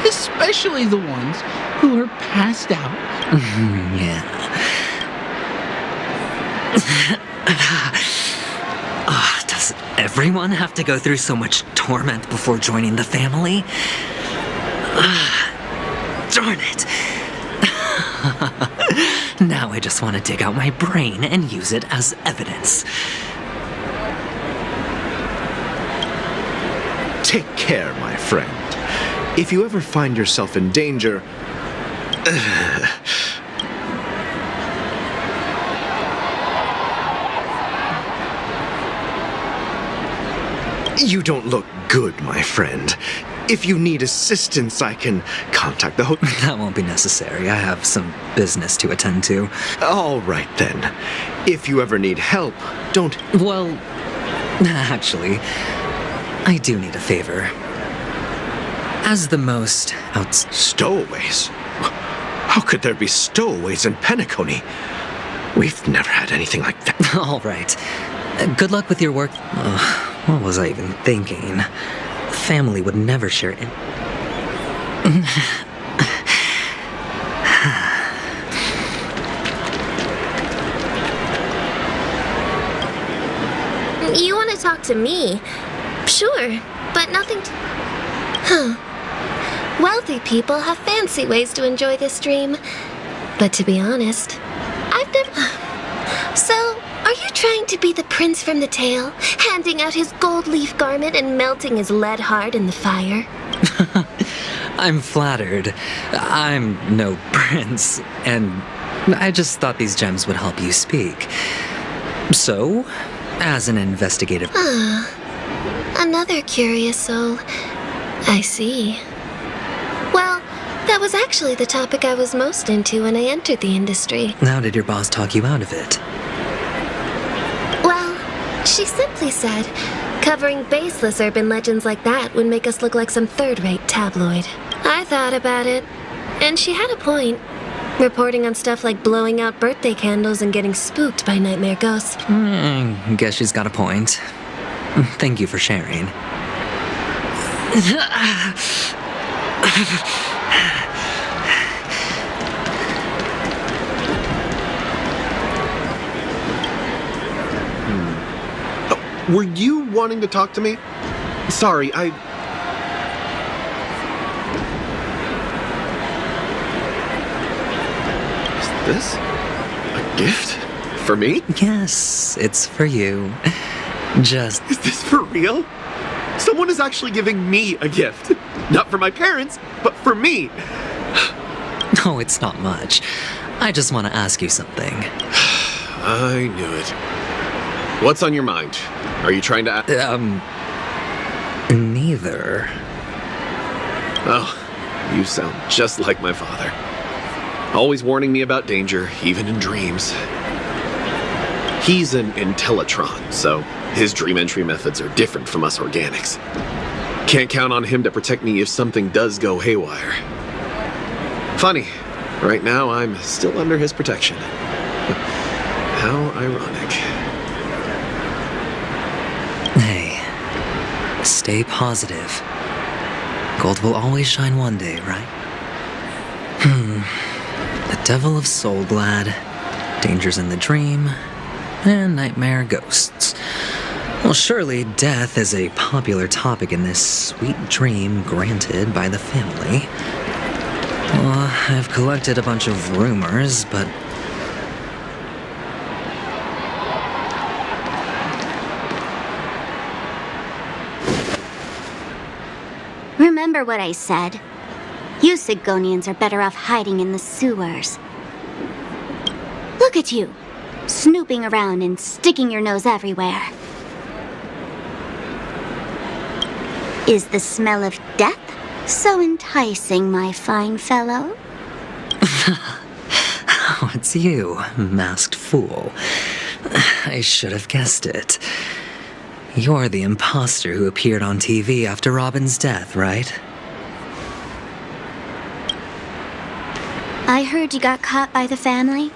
Especially the ones who are passed out. Yeah. Does everyone have to go through so much torment before joining the family? Darn it. Now I just want to dig out my brain and use it as evidence. Take care, my friend. If you ever find yourself in danger... You don't look good, my friend. If you need assistance, I can contact the hotel. That won't be necessary. I have some business to attend to. All right, then. If you ever need help, don't... Well, actually, I do need a favor. As the most Stowaways? How could there be stowaways in Penacony? We've never had anything like that. All right. Good luck with your work. What was I even thinking? family would never share it. You want to talk to me? Sure, but nothing to... Huh. Wealthy people have fancy ways to enjoy this dream. But to be honest, I've never... So, are you trying to be the prince from the tale, handing out his gold leaf garment and melting his lead heart in the fire? I'm flattered. I'm no prince, and I just thought these gems would help you speak. So, as an investigative... Another curious soul. I see. Well, that was actually the topic I was most into when I entered the industry. How did your boss talk you out of it? Well, she simply said, covering baseless urban legends like that would make us look like some third-rate tabloid. I thought about it, and she had a point. Reporting on stuff like blowing out birthday candles and getting spooked by nightmare ghosts. Guess she's got a point. Thank you for sharing. Were you wanting to talk to me? Sorry, Is this a gift? For me? Yes, it's for you. Just... Is this for real? Someone is actually giving me a gift. Not for my parents, but for me. No, it's not much. I just want to ask you something. I knew it. What's on your mind? Are you trying to... Neither. Oh, you sound just like my father. Always warning me about danger, even in dreams. He's an Intellitron, so his dream entry methods are different from us organics. Can't count on him to protect me if something does go haywire. Funny, right now I'm still under his protection. How ironic. Hey, stay positive. Gold will always shine one day, right? The devil of Soulglad, dangers in the dream, and nightmare ghosts. Well, surely death is a popular topic in this sweet dream granted by the family. Well, I've collected a bunch of rumors, but... Remember what I said. You Sigonians are better off hiding in the sewers. Look at you, snooping around and sticking your nose everywhere. Is the smell of death so enticing, my fine fellow? Oh, it's you, masked fool. I should have guessed it. You're the imposter who appeared on TV after Robin's death, right? I heard you got caught by the family.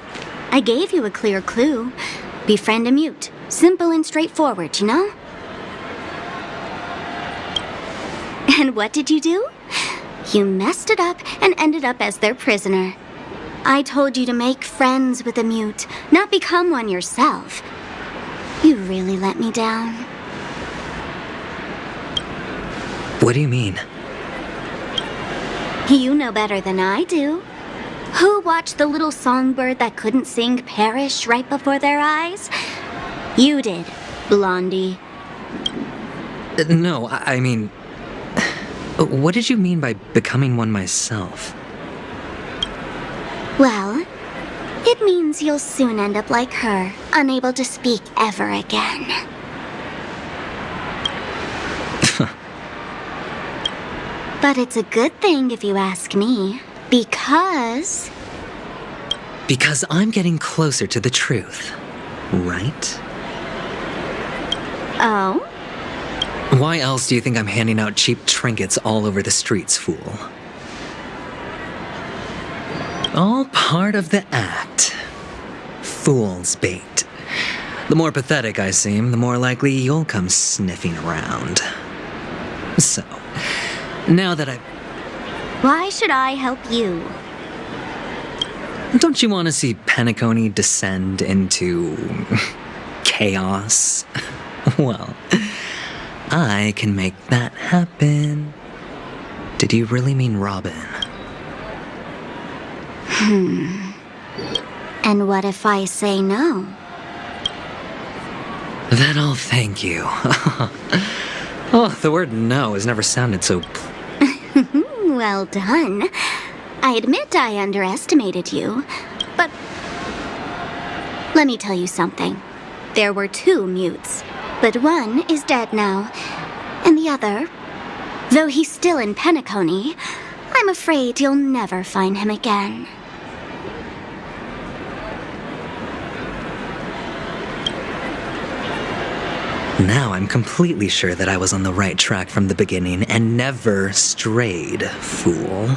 I gave you a clear clue. Befriend a mute. Simple and straightforward, you know? And what did you do? You messed it up and ended up as their prisoner. I told you to make friends with a mute, not become one yourself. You really let me down. What do you mean? You know better than I do. Who watched the little songbird that couldn't sing perish right before their eyes? You did, Blondie. No, I mean... What did you mean by becoming one myself? Well, it means you'll soon end up like her, unable to speak ever again. But it's a good thing if you ask me, because... Because I'm getting closer to the truth, right? Oh? Why else do you think I'm handing out cheap trinkets all over the streets, fool? All part of the act. Fool's bait. The more pathetic I seem, the more likely you'll come sniffing around. So, now that I've... Why should I help you? Don't you want to see Penacony descend into... chaos? Well, I can make that happen. Did you really mean Robin? And what if I say no? Then I'll thank you. Oh, the word no has never sounded so... Well done. I admit I underestimated you, but... Let me tell you something. There were 2 mutes, but one is dead now, and the other, though he's still in Penacony, I'm afraid you'll never find him again. Now I'm completely sure that I was on the right track from the beginning and never strayed, fool.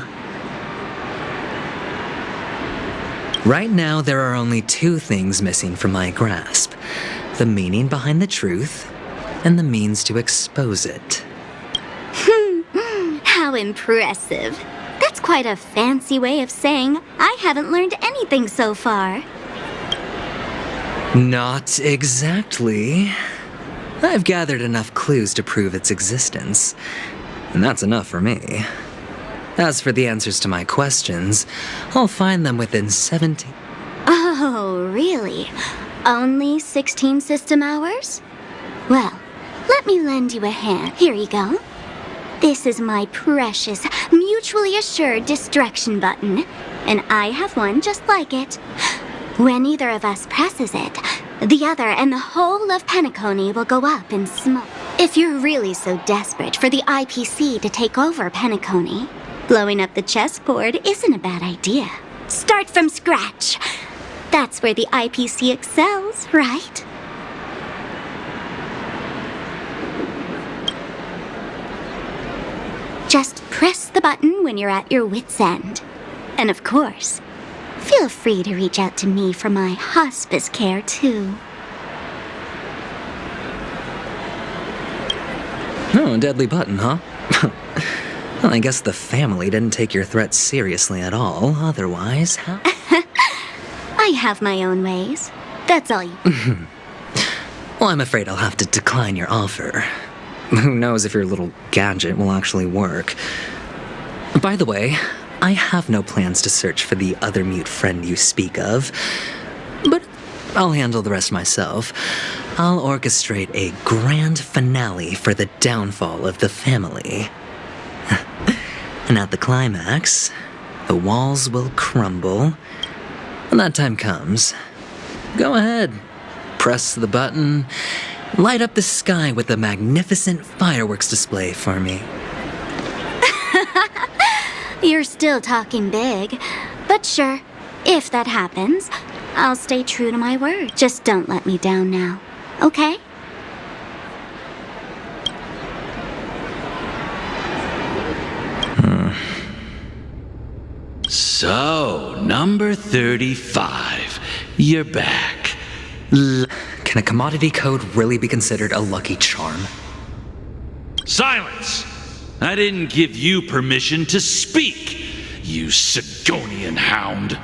Right now, there are only 2 things missing from my grasp. The meaning behind the truth, and the means to expose it. How impressive. That's quite a fancy way of saying I haven't learned anything so far. Not exactly. I've gathered enough clues to prove its existence, and that's enough for me. As for the answers to my questions, I'll find them within 17... Oh, really? Only 16 system hours? Well, let me lend you a hand. Here you go. This is my precious, mutually assured distraction button, and I have one just like it. When either of us presses it, the other and the whole of Penacony will go up in smoke. If you're really so desperate for the IPC to take over Penacony, blowing up the chessboard isn't a bad idea. Start from scratch. That's where the IPC excels, right? Just press the button when you're at your wit's end. And of course, feel free to reach out to me for my hospice care, too. Oh, a deadly button, huh? Well, I guess the family didn't take your threat seriously at all. Otherwise, how... I have my own ways. That's all you... Well, I'm afraid I'll have to decline your offer. Who knows if your little gadget will actually work. By the way, I have no plans to search for the other mute friend you speak of, but I'll handle the rest myself. I'll orchestrate a grand finale for the downfall of the family. And at the climax, the walls will crumble. When that time comes, go ahead, press the button, light up the sky with a magnificent fireworks display for me. You're still talking big, but sure, if that happens, I'll stay true to my word. Just don't let me down now, okay? So, number 35. You're back. Can a commodity code really be considered a lucky charm? Silence! I didn't give you permission to speak, you Sigonian hound.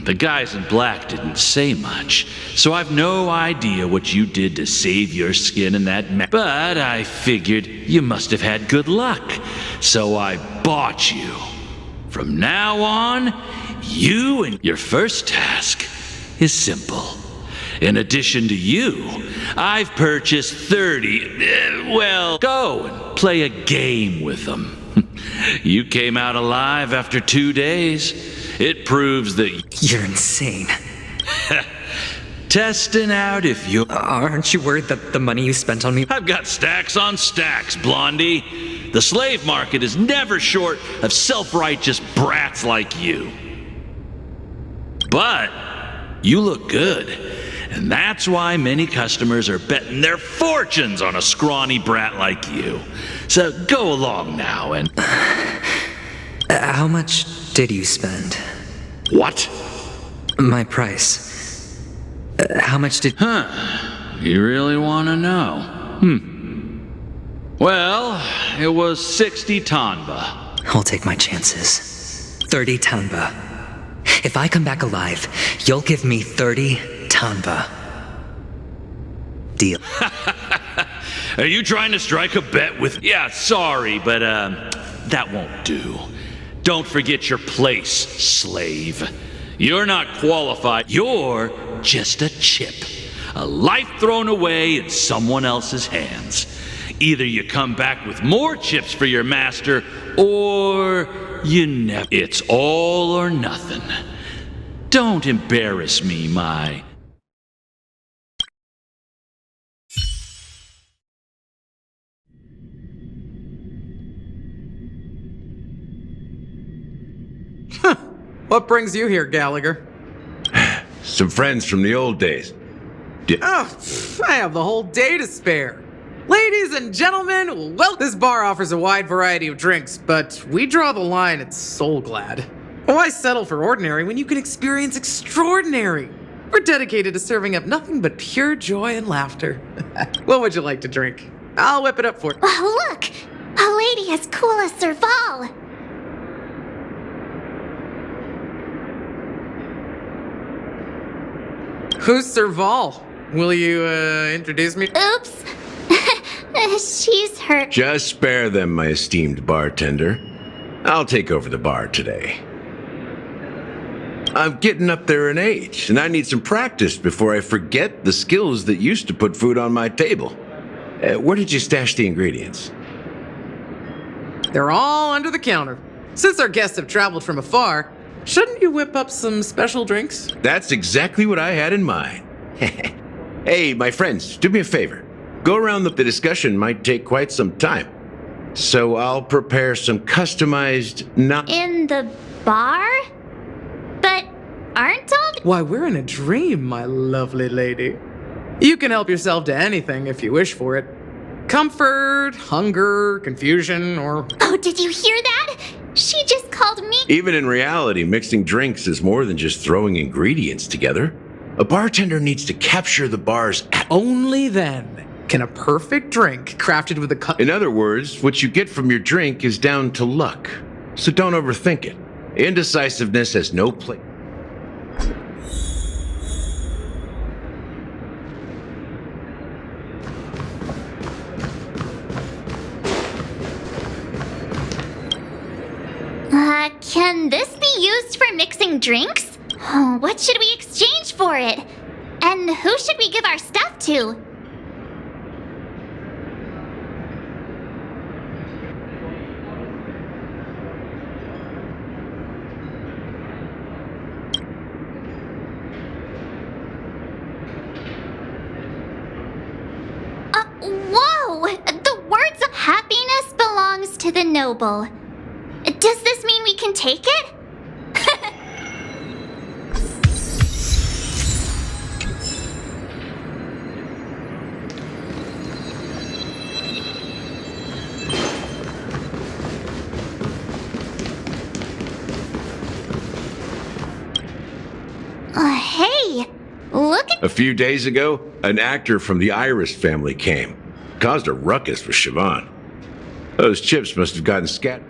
The guys in black didn't say much, so I've no idea what you did to save your skin in that mess. But I figured you must have had good luck, so I bought you. From now on, you and your first task is simple. In addition to you, I've purchased 30... well, go and play a game with them. You came out alive after 2 days. It proves that... You're insane. Testing out if you... Aren't you worried that the money you spent on me... I've got stacks on stacks, Blondie. The slave market is never short of self-righteous brats like you. But you look good. And that's why many customers are betting their fortunes on a scrawny brat like you. So go along now and... How much did you spend? What? My price. How much did... Huh. You really want to know? Well, it was 60 tanba. I'll take my chances. 30 tanba. If I come back alive, you'll give me 30 tanba. Deal. Are you trying to strike a bet with... Yeah, sorry, but that won't do. Don't forget your place, slave. You're not qualified. You're just a chip. A life thrown away in someone else's hands. Either you come back with more chips for your master, or you never... It's all or nothing. Don't embarrass me, my... What brings you here, Gallagher? Some friends from the old days. I have the whole day to spare. Ladies and gentlemen, well, this bar offers a wide variety of drinks, but we draw the line at Soul Glad. Why settle for ordinary when you can experience extraordinary? We're dedicated to serving up nothing but pure joy and laughter. What would you like to drink? I'll whip it up for you. Oh, look! A lady as cool as Serval! Who's Serval? Will you, introduce me? Oops! She's hurt. Just spare them, my esteemed bartender. I'll take over the bar today. I'm getting up there in age, and I need some practice before I forget the skills that used to put food on my table. Where did you stash the ingredients? They're all under the counter. Since our guests have traveled from afar, shouldn't you whip up some special drinks? That's exactly what I had in mind. Hey, my friends, do me a favor. Go around the discussion might take quite some time. So I'll prepare some customized In the bar? But aren't all... Why, we're in a dream, my lovely lady. You can help yourself to anything if you wish for it. Comfort, hunger, confusion, or... Oh, did you hear that? She just called me... Even in reality, mixing drinks is more than just throwing ingredients together. A bartender needs to capture the bar's... Only then can a perfect drink crafted with a... In other words, what you get from your drink is down to luck. So don't overthink it. Indecisiveness has no place. Can this be used for mixing drinks? Oh, what should we exchange for it? And who should we give our stuff to? Whoa! The words happiness belongs to the noble. Does this mean we can take it? Hey! Look at... A few days ago, an actor from the Iris family came. Caused a ruckus with Siobhan. Those chips must have gotten scattered.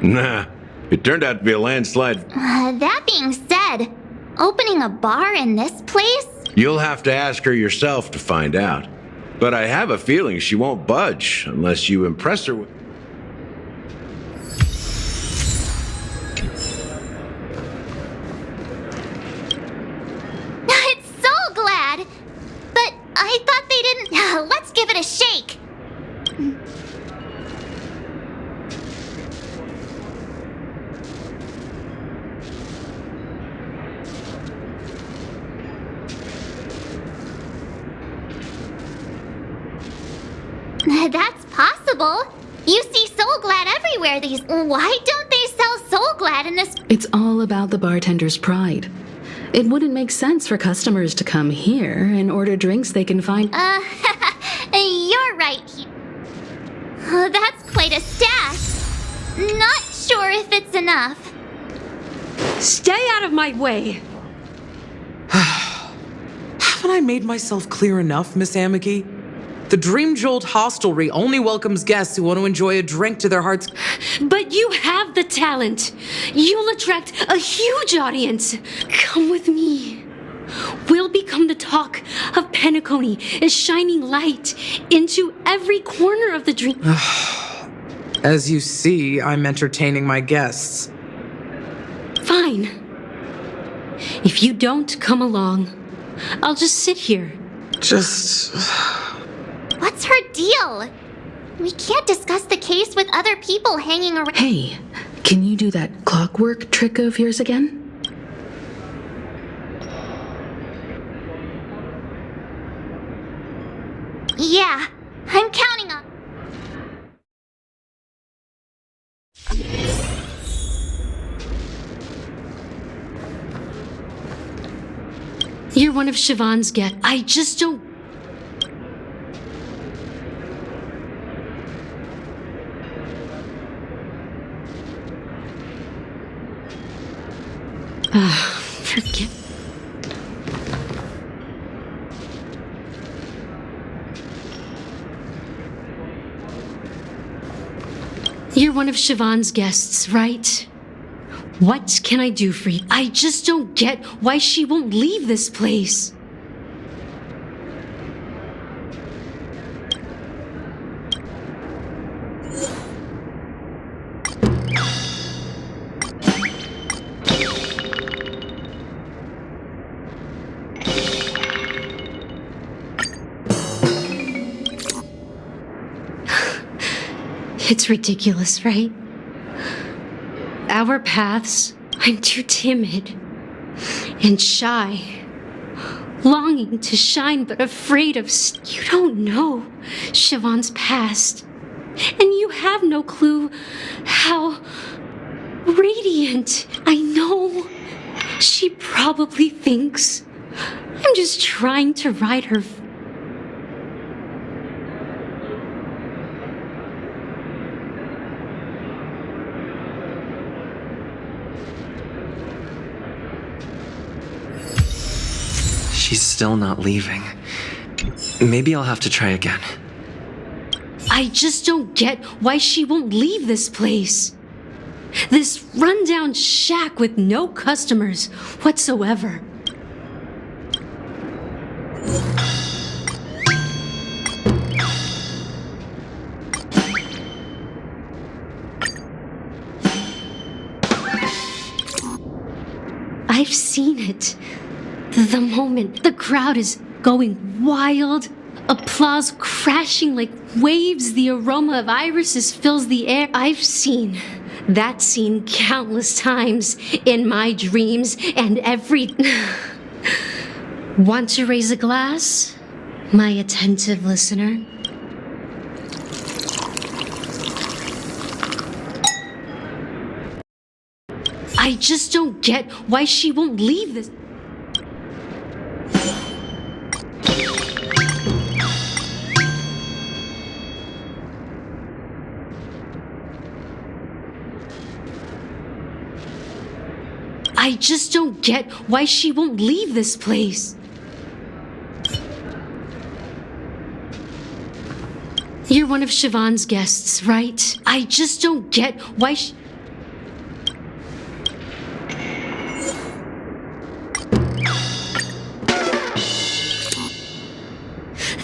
Nah, it turned out to be a landslide. That being said, opening a bar in this place? You'll have to ask her yourself to find out. But I have a feeling she won't budge unless you impress her with... It's so glad! But I thought they didn't... Let's give it a shake! That's possible. You see Soul Glad everywhere these... Why don't they sell Soul Glad in this... It's all about the bartender's pride. It wouldn't make sense for customers to come here and order drinks they can find... You're right. That's quite a stash. Not sure if it's enough. Stay out of my way. Haven't I made myself clear enough, Miss Amiki? The Dream Jolt hostelry only welcomes guests who want to enjoy a drink to their heart's... But you have the talent. You'll attract a huge audience. Come with me. We'll become the talk of Penacony, a shining light into every corner of the dream. As you see, I'm entertaining my guests. Fine. If you don't come along, I'll just sit here. What's her deal? We can't discuss the case with other people hanging around. Hey, can you do that clockwork trick of yours again? Yeah, I'm counting on... You're one of Siobhan's guests. I just don't... Forget... You're one of Siobhan's guests, right? What can I do for you? I just don't get why she won't leave this place. It's ridiculous, right? Our paths, I'm too timid and shy, longing to shine but afraid of... You don't know Siobhan's past, and you have no clue how radiant. I know she probably thinks I'm just trying to ride her... She's still not leaving. Maybe I'll have to try again. I just don't get why she won't leave this place. This rundown shack with no customers whatsoever. I've seen it. The moment the crowd is going wild, applause crashing like waves, the aroma of irises fills the air. I've seen that scene countless times in my dreams and every... Want to raise a glass, my attentive listener? I just don't get why she won't leave this... I just don't get why she won't leave this place. You're one of Siobhan's guests, right? I just don't get why she...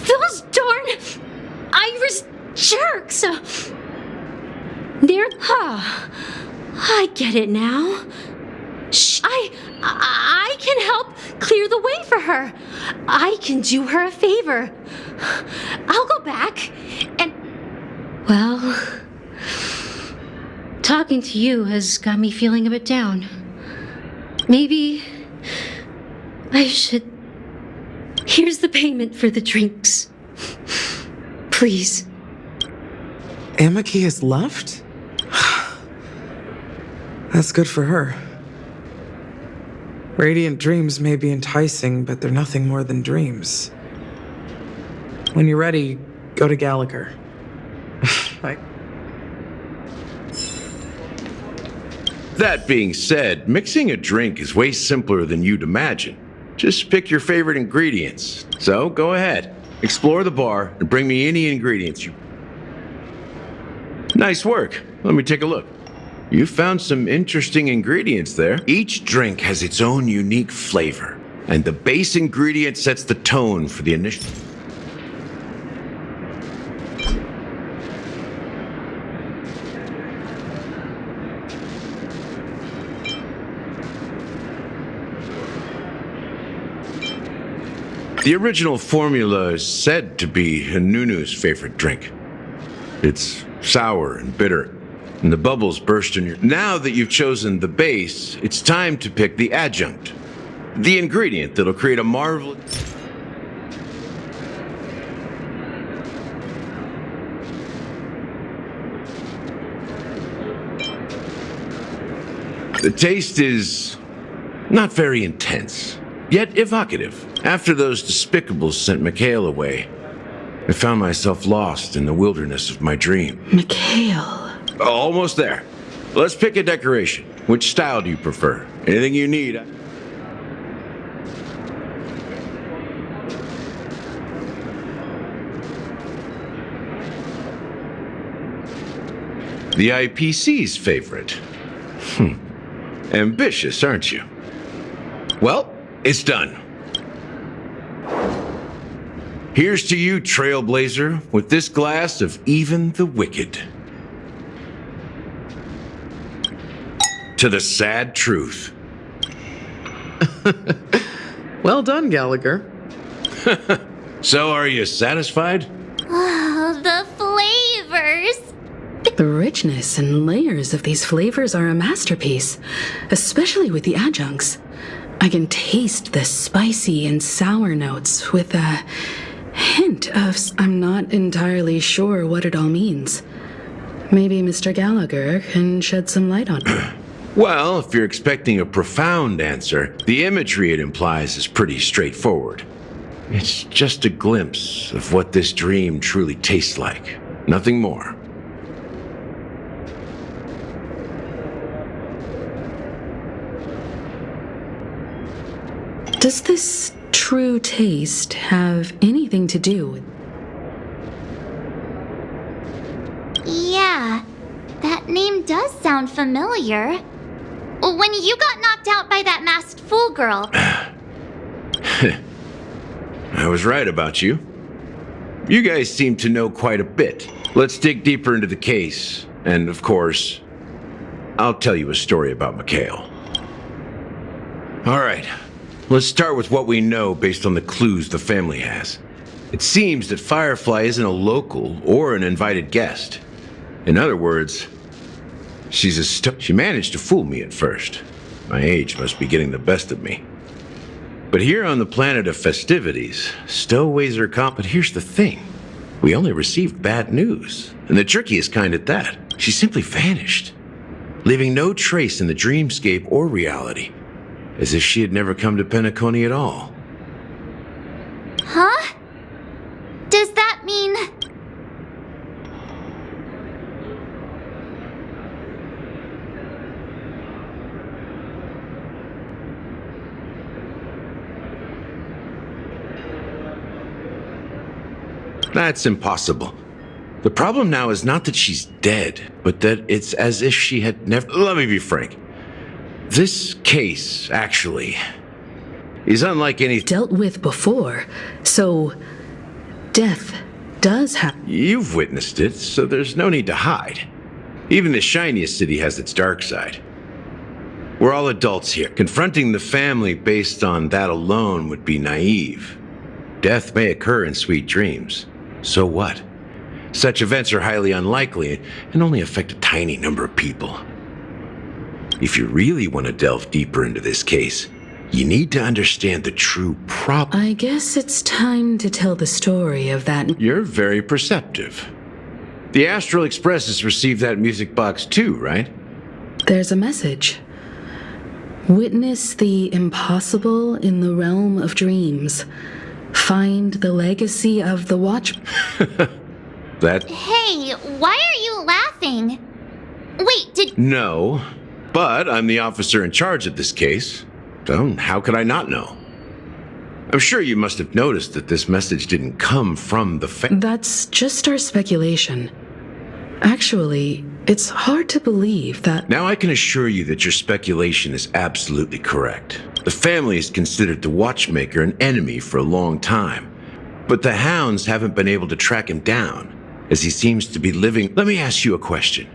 Those darn Irish jerks! They're... I get it now. I can help clear the way for her. I can do her a favor. I'll go back and... Well, talking to you has got me feeling a bit down. Maybe I should... Here's the payment for the drinks. Please. Amiki has left? That's good for her. Radiant dreams may be enticing, but they're nothing more than dreams. When you're ready, go to Gallagher. That being said, mixing a drink is way simpler than you'd imagine. Just pick your favorite ingredients. So, go ahead. Explore the bar and bring me any ingredients you... Nice work. Let me take a look. You found some interesting ingredients there. Each drink has its own unique flavor, and the base ingredient sets the tone for the initial... The original formula is said to be Nunu's favorite drink. It's sour and bitter, and the bubbles burst in your... Now that you've chosen the base, it's time to pick the adjunct. The ingredient that'll create a marvelous... The taste is not very intense, yet evocative. After those despicables sent Mikhail away, I found myself lost in the wilderness of my dream. Mikhail. Almost there. Let's pick a decoration. Which style do you prefer? Anything you need? The IPC's favorite. Ambitious, aren't you? Well, it's done. Here's to you, Trailblazer, with this glass of even the wicked. To the sad truth. Well done, Gallagher. So, are you satisfied? Oh, the flavors! The richness and layers of these flavors are a masterpiece, especially with the adjuncts. I can taste the spicy and sour notes with a hint of... I'm not entirely sure what it all means. Maybe Mr. Gallagher can shed some light on it. Well, if you're expecting a profound answer, the imagery it implies is pretty straightforward. It's just a glimpse of what this dream truly tastes like. Nothing more. Does this true taste have anything to do with... Yeah, that name does sound familiar. When you got knocked out by that masked fool girl. I was right about you. You guys seem to know quite a bit. Let's dig deeper into the case. And of course, I'll tell you a story about Mikhail. All right. Let's start with what we know based on the clues the family has. It seems that Firefly isn't a local or an invited guest. In other words, she's she managed to fool me at first. My age must be getting the best of me. But here on the planet of festivities, stowaways are but here's the thing. We only received bad news, and the trickiest kind at that. She simply vanished, leaving no trace in the dreamscape or reality. As if she had never come to Penacony at all. Huh? Does that mean... That's impossible. The problem now is not that she's dead, but that it's as if she had never... Let me be frank. This case, actually, is unlike any... Dealt with before, so death does happen. You've witnessed it, so there's no need to hide. Even the shiniest city has its dark side. We're all adults here. Confronting the family based on that alone would be naive. Death may occur in sweet dreams. So what? Such events are highly unlikely and only affect a tiny number of people. If you really want to delve deeper into this case, you need to understand the true problem. I guess it's time to tell the story of that. You're very perceptive. The Astral Express has received that music box too, right? There's a message. Witness the impossible in the realm of dreams. Find the legacy of the Watch. Hey, why are you laughing? Wait, No. But I'm the officer in charge of this case, so how could I not know? I'm sure you must have noticed that this message didn't come from the That's just our speculation. Actually, it's hard to believe that... Now I can assure you that your speculation is absolutely correct. The family has considered the Watchmaker an enemy for a long time, but the hounds haven't been able to track him down, as he seems to be living... Let me ask you a question.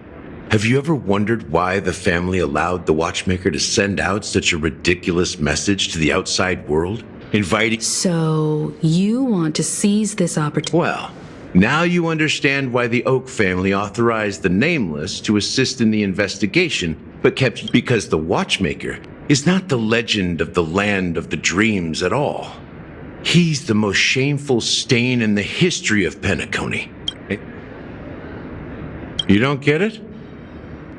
Have you ever wondered why the family allowed the Watchmaker to send out such a ridiculous message to the outside world? Inviting... So, you want to seize this opportunity? Well, now you understand why the Oak family authorized the Nameless to assist in the investigation, but kept... Because the Watchmaker is not the legend of the Land of the Dreams at all. He's the most shameful stain in the history of Penacony. You don't get it?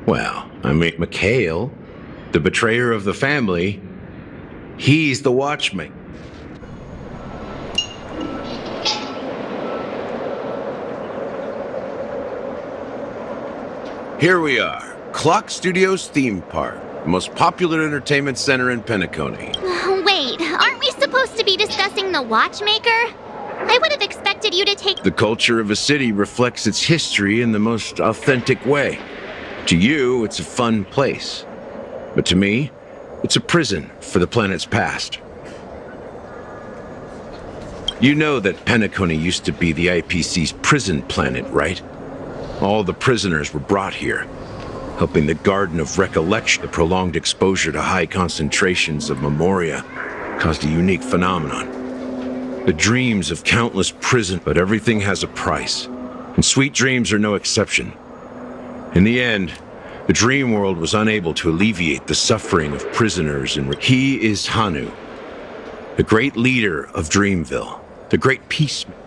Well, I mean, Mikhail, the betrayer of the family, he's the Watchmaker. Here we are, Clock Studios theme park, the most popular entertainment center in Penacony. Wait, aren't we supposed to be discussing the Watchmaker? I would have expected you to take... The culture of a city reflects its history in the most authentic way. To you, it's a fun place. But to me, it's a prison for the planet's past. You know that Penacony used to be the IPC's prison planet, right? All the prisoners were brought here, helping the Garden of Recollection. The prolonged exposure to high concentrations of memoria caused a unique phenomenon. The dreams of countless prisoners, but everything has a price, and sweet dreams are no exception. In the end, the dream world was unable to alleviate the suffering of prisoners, and he is Hanu, the great leader of Dreamville, the great peacemaker.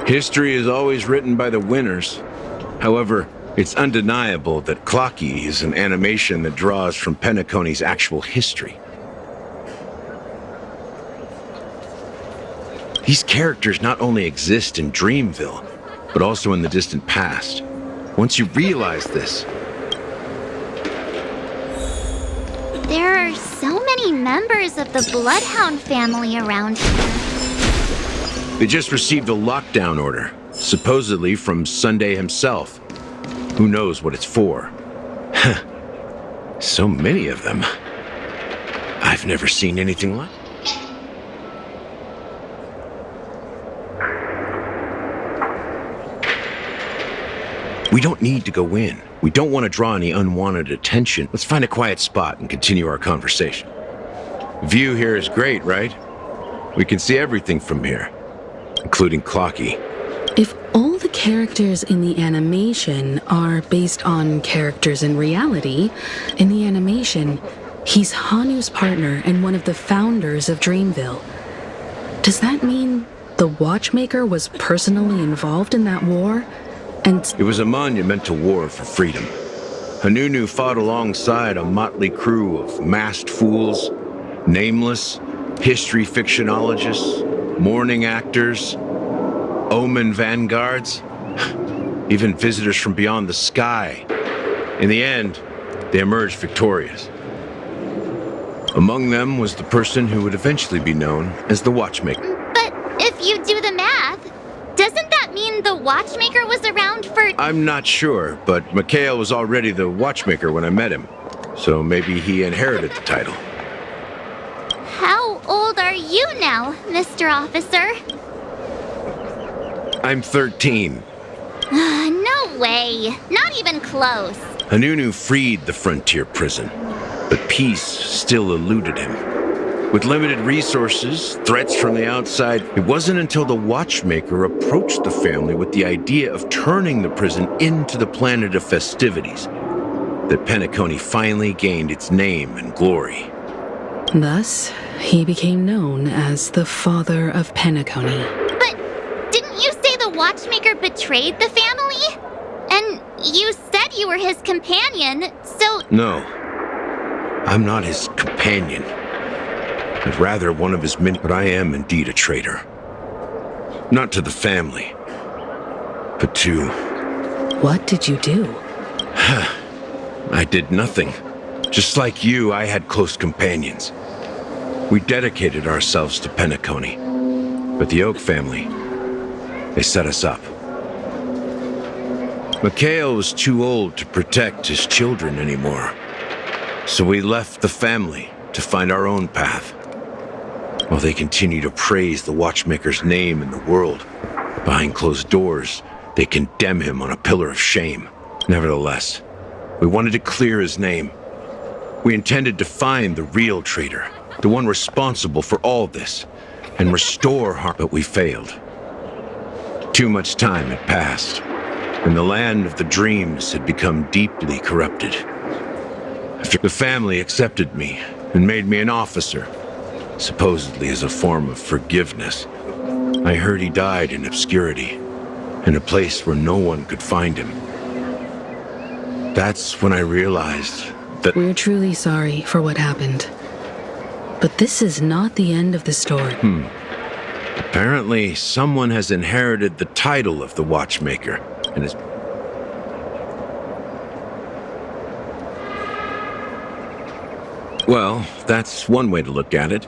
History is always written by the winners. However, it's undeniable that Clocky is an animation that draws from Penacony's actual history. These characters not only exist in Dreamville, but also in the distant past. Once you realize this... There are so many members of the Bloodhound family around here. They just received a lockdown order, supposedly from Sunday himself. Who knows what it's for? So many of them. I've never seen anything like... We don't need to go in. We don't want to draw any unwanted attention. Let's find a quiet spot and continue our conversation. View here is great, right? We can see everything from here, including Clocky. If all the characters in the animation are based on characters in reality, in the animation, he's Hanu's partner and one of the founders of Dreamville. Does that mean the Watchmaker was personally involved in that war? And it was a monumental war for freedom. Hanunu fought alongside a motley crew of masked fools, nameless, history fictionologists, mourning actors, omen vanguards, even visitors from beyond the sky. In the end, they emerged victorious. Among them was the person who would eventually be known as the Watchmaker. But if you do the math, doesn't that mean the Watchmaker was around for... I'm not sure, but Mikhail was already the Watchmaker when I met him, so maybe he inherited the title. How old are you now, Mr. Officer? I'm 13. No way. Not even close. Hanunu freed the frontier prison, but peace still eluded him. With limited resources, threats from the outside, it wasn't until the Watchmaker approached the family with the idea of turning the prison into the planet of festivities that Penacony finally gained its name and glory. Thus, he became known as the Father of Penacony. But didn't you say the Watchmaker betrayed the family? And you said you were his companion, so... No, I'm not his companion. But rather one of his many, but I am indeed a traitor. Not to the family, but to... What did you do? I did nothing. Just like you, I had close companions. We dedicated ourselves to Penacony. But the Oak family, they set us up. Mikhail was too old to protect his children anymore. So we left the family to find our own path. While they continue to praise the Watchmaker's name in the world, behind closed doors, they condemn him on a pillar of shame. Nevertheless, we wanted to clear his name. We intended to find the real traitor, the one responsible for all this, and restore her, but we failed. Too much time had passed, and the land of the dreams had become deeply corrupted. After the family accepted me and made me an officer, supposedly as a form of forgiveness, I heard he died in obscurity, in a place where no one could find him. That's when I realized that we're truly sorry for what happened. But this is not the end of the story. Apparently, someone has inherited the title of the Watchmaker and is... Well, that's one way to look at it.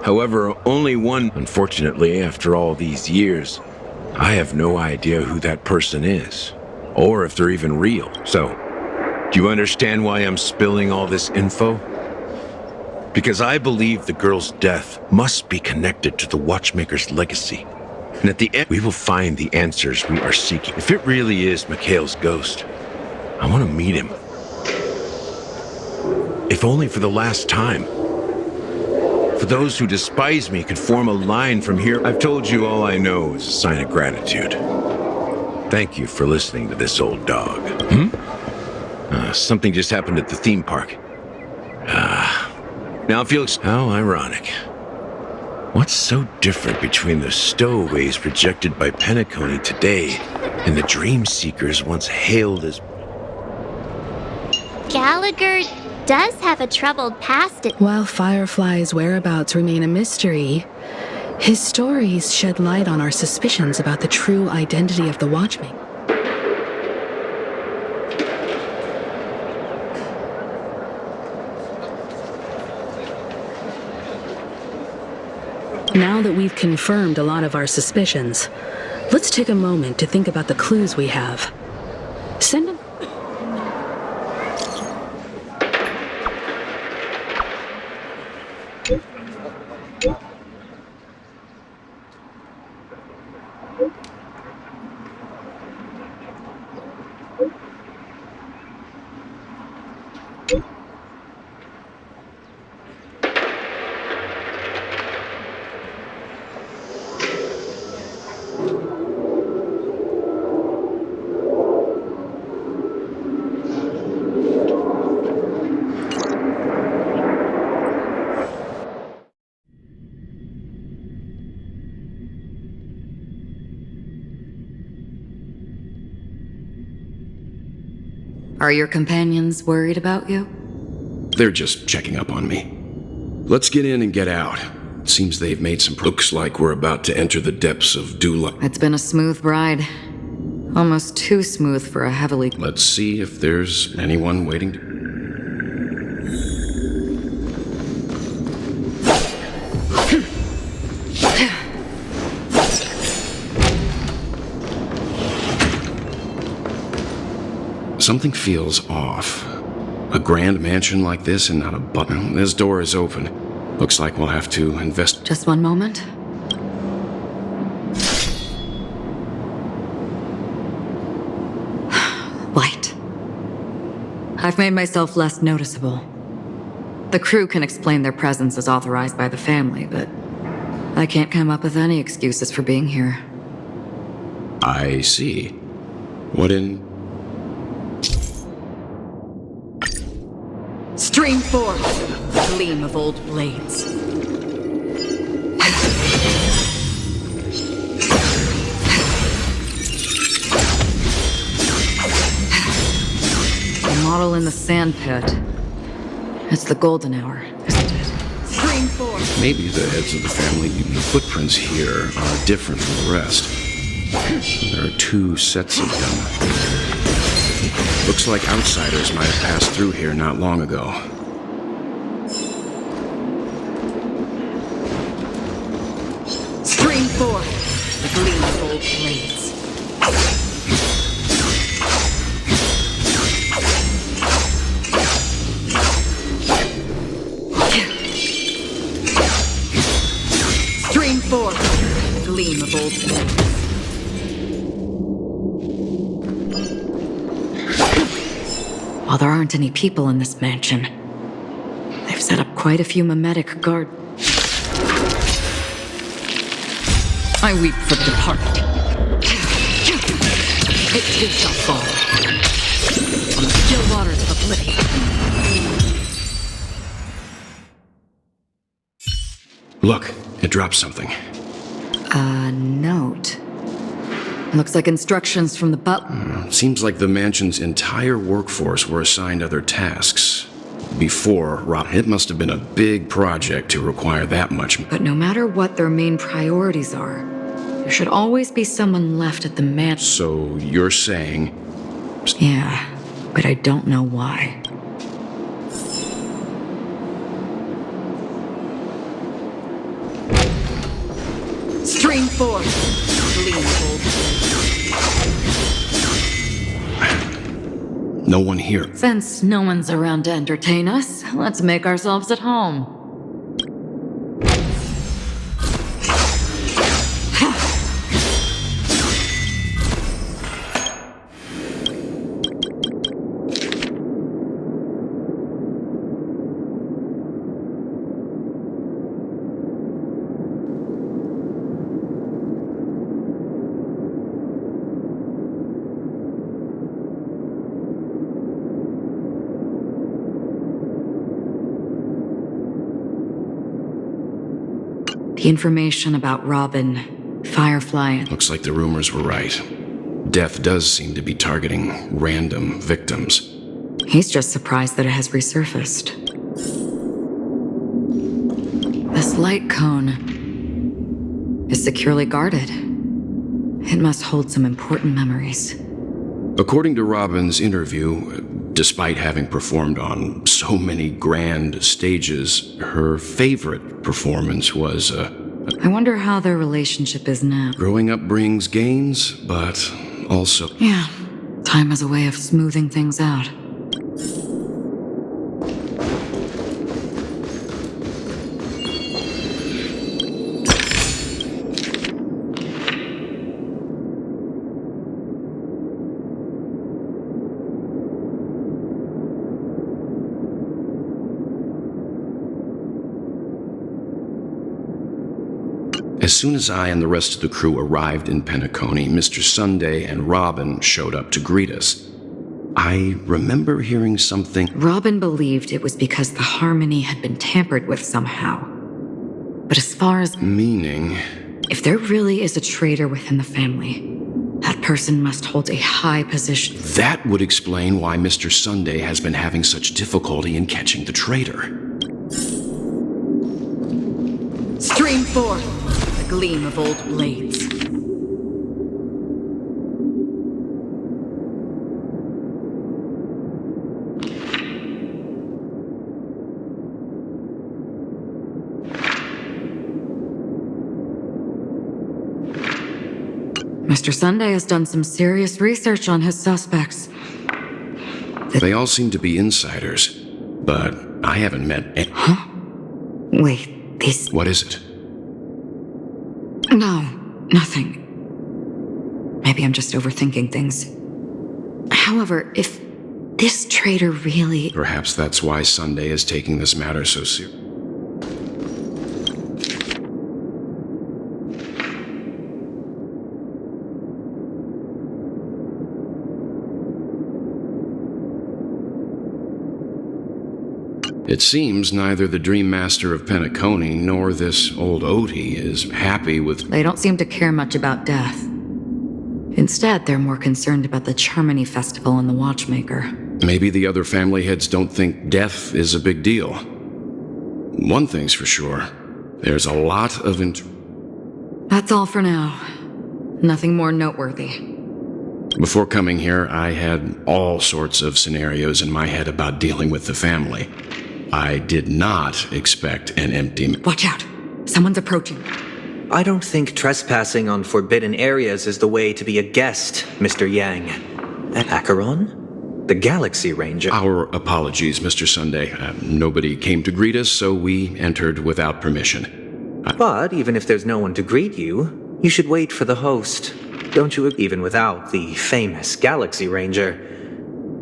However, only one... Unfortunately, after all these years, I have no idea who that person is, or if they're even real. So, do you understand why I'm spilling all this info? Because I believe the girl's death must be connected to the Watchmaker's legacy. And at the end, we will find the answers we are seeking. If it really is Mikhail's ghost, I want to meet him. If only for the last time. For those who despise me could form a line from here. I've told you all I know is a sign of gratitude. Thank you for listening to this old dog. Something just happened at the theme park. Now it feels... How ironic. What's so different between the stowaways projected by Penacony today and the dream seekers once hailed as... Gallagher does have a troubled past. While Firefly's whereabouts remain a mystery, his stories shed light on our suspicions about the true identity of the Watchmaker. Now that we've confirmed a lot of our suspicions, let's take a moment to think about the clues we have. Send them... Are your companions worried about you? They're just checking up on me. Let's get in and get out. It seems they've made some... Looks like we're about to enter the depths of Dula. It's been a smooth ride. Almost too smooth for a heavily... Let's see if there's anyone waiting to... Something feels off. A grand mansion like this and not a button. This door is open. Looks like we'll have to invest... Just one moment. Light. I've made myself less noticeable. The crew can explain their presence as authorized by the family, but I can't come up with any excuses for being here. I see. What in... Stream forth, gleam of old blades. The model in the sand pit. It's the golden hour, isn't it? Stream forth. Maybe the heads of the family, the footprints here are different from the rest. There are two sets of them. Looks like outsiders might have passed through here not long ago. Stream 4, the gleam of old blades. Stream 4, the gleam of old blades. While there aren't any people in this mansion, they've set up quite a few mimetic guard. I weep for the departed. It too shall fall on the still waters of oblivion. Look, it dropped something. A note. Looks like instructions from the butler. Seems like the mansion's entire workforce were assigned other tasks. Before, it must have been a big project to require that much. But no matter what their main priorities are, there should always be someone left at the mansion. So you're saying... Yeah, but I don't know why. Stream 4. Gleam old. No one here. Since no one's around to entertain us, let's make ourselves at home. The information about Robin, Firefly... Looks like the rumors were right. Death does seem to be targeting random victims. He's just surprised that it has resurfaced. This light cone is securely guarded. It must hold some important memories. According to Robin's interview, despite having performed on so many grand stages, her favorite performance was I wonder how their relationship is now. Growing up brings gains, but also... Yeah, time has a way of smoothing things out. As soon as I and the rest of the crew arrived in Penacony, Mr. Sunday and Robin showed up to greet us. I remember hearing something... Robin believed it was because the harmony had been tampered with somehow. But as far as... Meaning... If there really is a traitor within the family, that person must hold a high position. That would explain why Mr. Sunday has been having such difficulty in catching the traitor. Stream 4. The gleam of old blades. Mr. Sunday has done some serious research on his suspects. They all seem to be insiders, but I haven't met any... Huh? Wait, these... What is it? No, nothing. Maybe I'm just overthinking things. However, if this traitor really... Perhaps that's why Sunday is taking this matter so seriously. It seems neither the Dream Master of Penacony nor this old Odie is happy with... They don't seem to care much about death. Instead, they're more concerned about the Charmony Festival and the Watchmaker. Maybe the other family heads don't think death is a big deal. One thing's for sure. There's a lot of... That's all for now. Nothing more noteworthy. Before coming here, I had all sorts of scenarios in my head about dealing with the family. I did not expect an empty... Watch out! Someone's approaching. I don't think trespassing on forbidden areas is the way to be a guest, Mr. Yang. At Acheron? The Galaxy Ranger. Our apologies, Mr. Sunday. Nobody came to greet us, so we entered without permission. But even if there's no one to greet you, you should wait for the host. Don't you? Even without the famous Galaxy Ranger.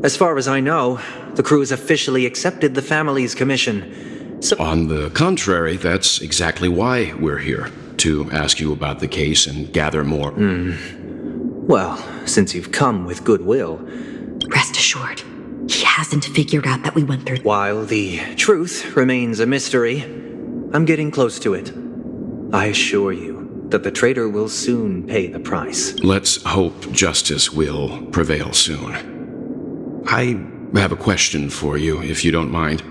As far as I know, the crew has officially accepted the family's commission. So on the contrary, that's exactly why we're here. To ask you about the case and gather more. Well, since you've come with goodwill... Rest assured, he hasn't figured out that we went through... While the truth remains a mystery, I'm getting close to it. I assure you that the traitor will soon pay the price. Let's hope justice will prevail soon. I have a question for you, if you don't mind.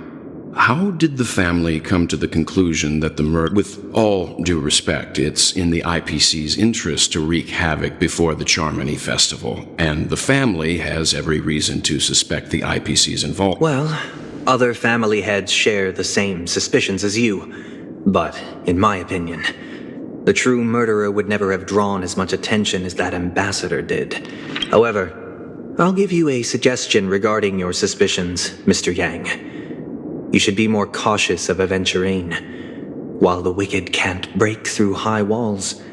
How did the family come to the conclusion that the murder... With all due respect, it's in the IPC's interest to wreak havoc before the Charmony Festival, and the family has every reason to suspect the IPC's involvement. Well, other family heads share the same suspicions as you, but in my opinion, the true murderer would never have drawn as much attention as that ambassador did. However, I'll give you a suggestion regarding your suspicions, Mr. Yang. You should be more cautious of Aventurine. While the wicked can't break through high walls,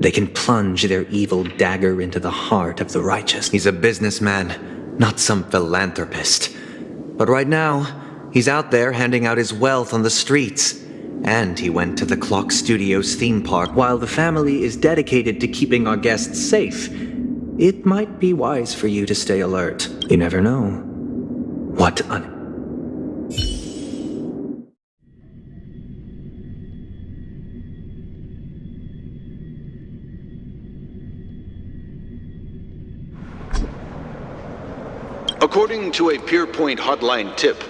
they can plunge their evil dagger into the heart of the righteous. He's a businessman, not some philanthropist. But right now, he's out there handing out his wealth on the streets. And he went to the Clock Studios theme park. While the family is dedicated to keeping our guests safe, it might be wise for you to stay alert. You never know. According to a Pierpoint hotline tip,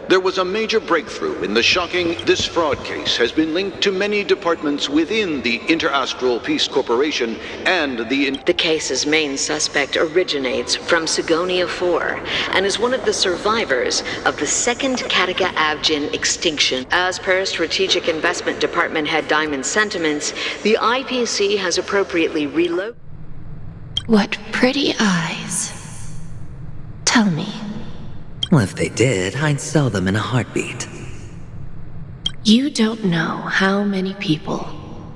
there was a major breakthrough in the shocking "This fraud case has been linked to many departments within the Interastral Peace Corporation and the case's main suspect originates from Sigonia 4 and is one of the survivors of the second Kataka Avgin extinction. As per Strategic Investment Department head Diamond's sentiments, the IPC has appropriately relocated... What pretty eyes. Tell me. Well, if they did, I'd sell them in a heartbeat. You don't know how many people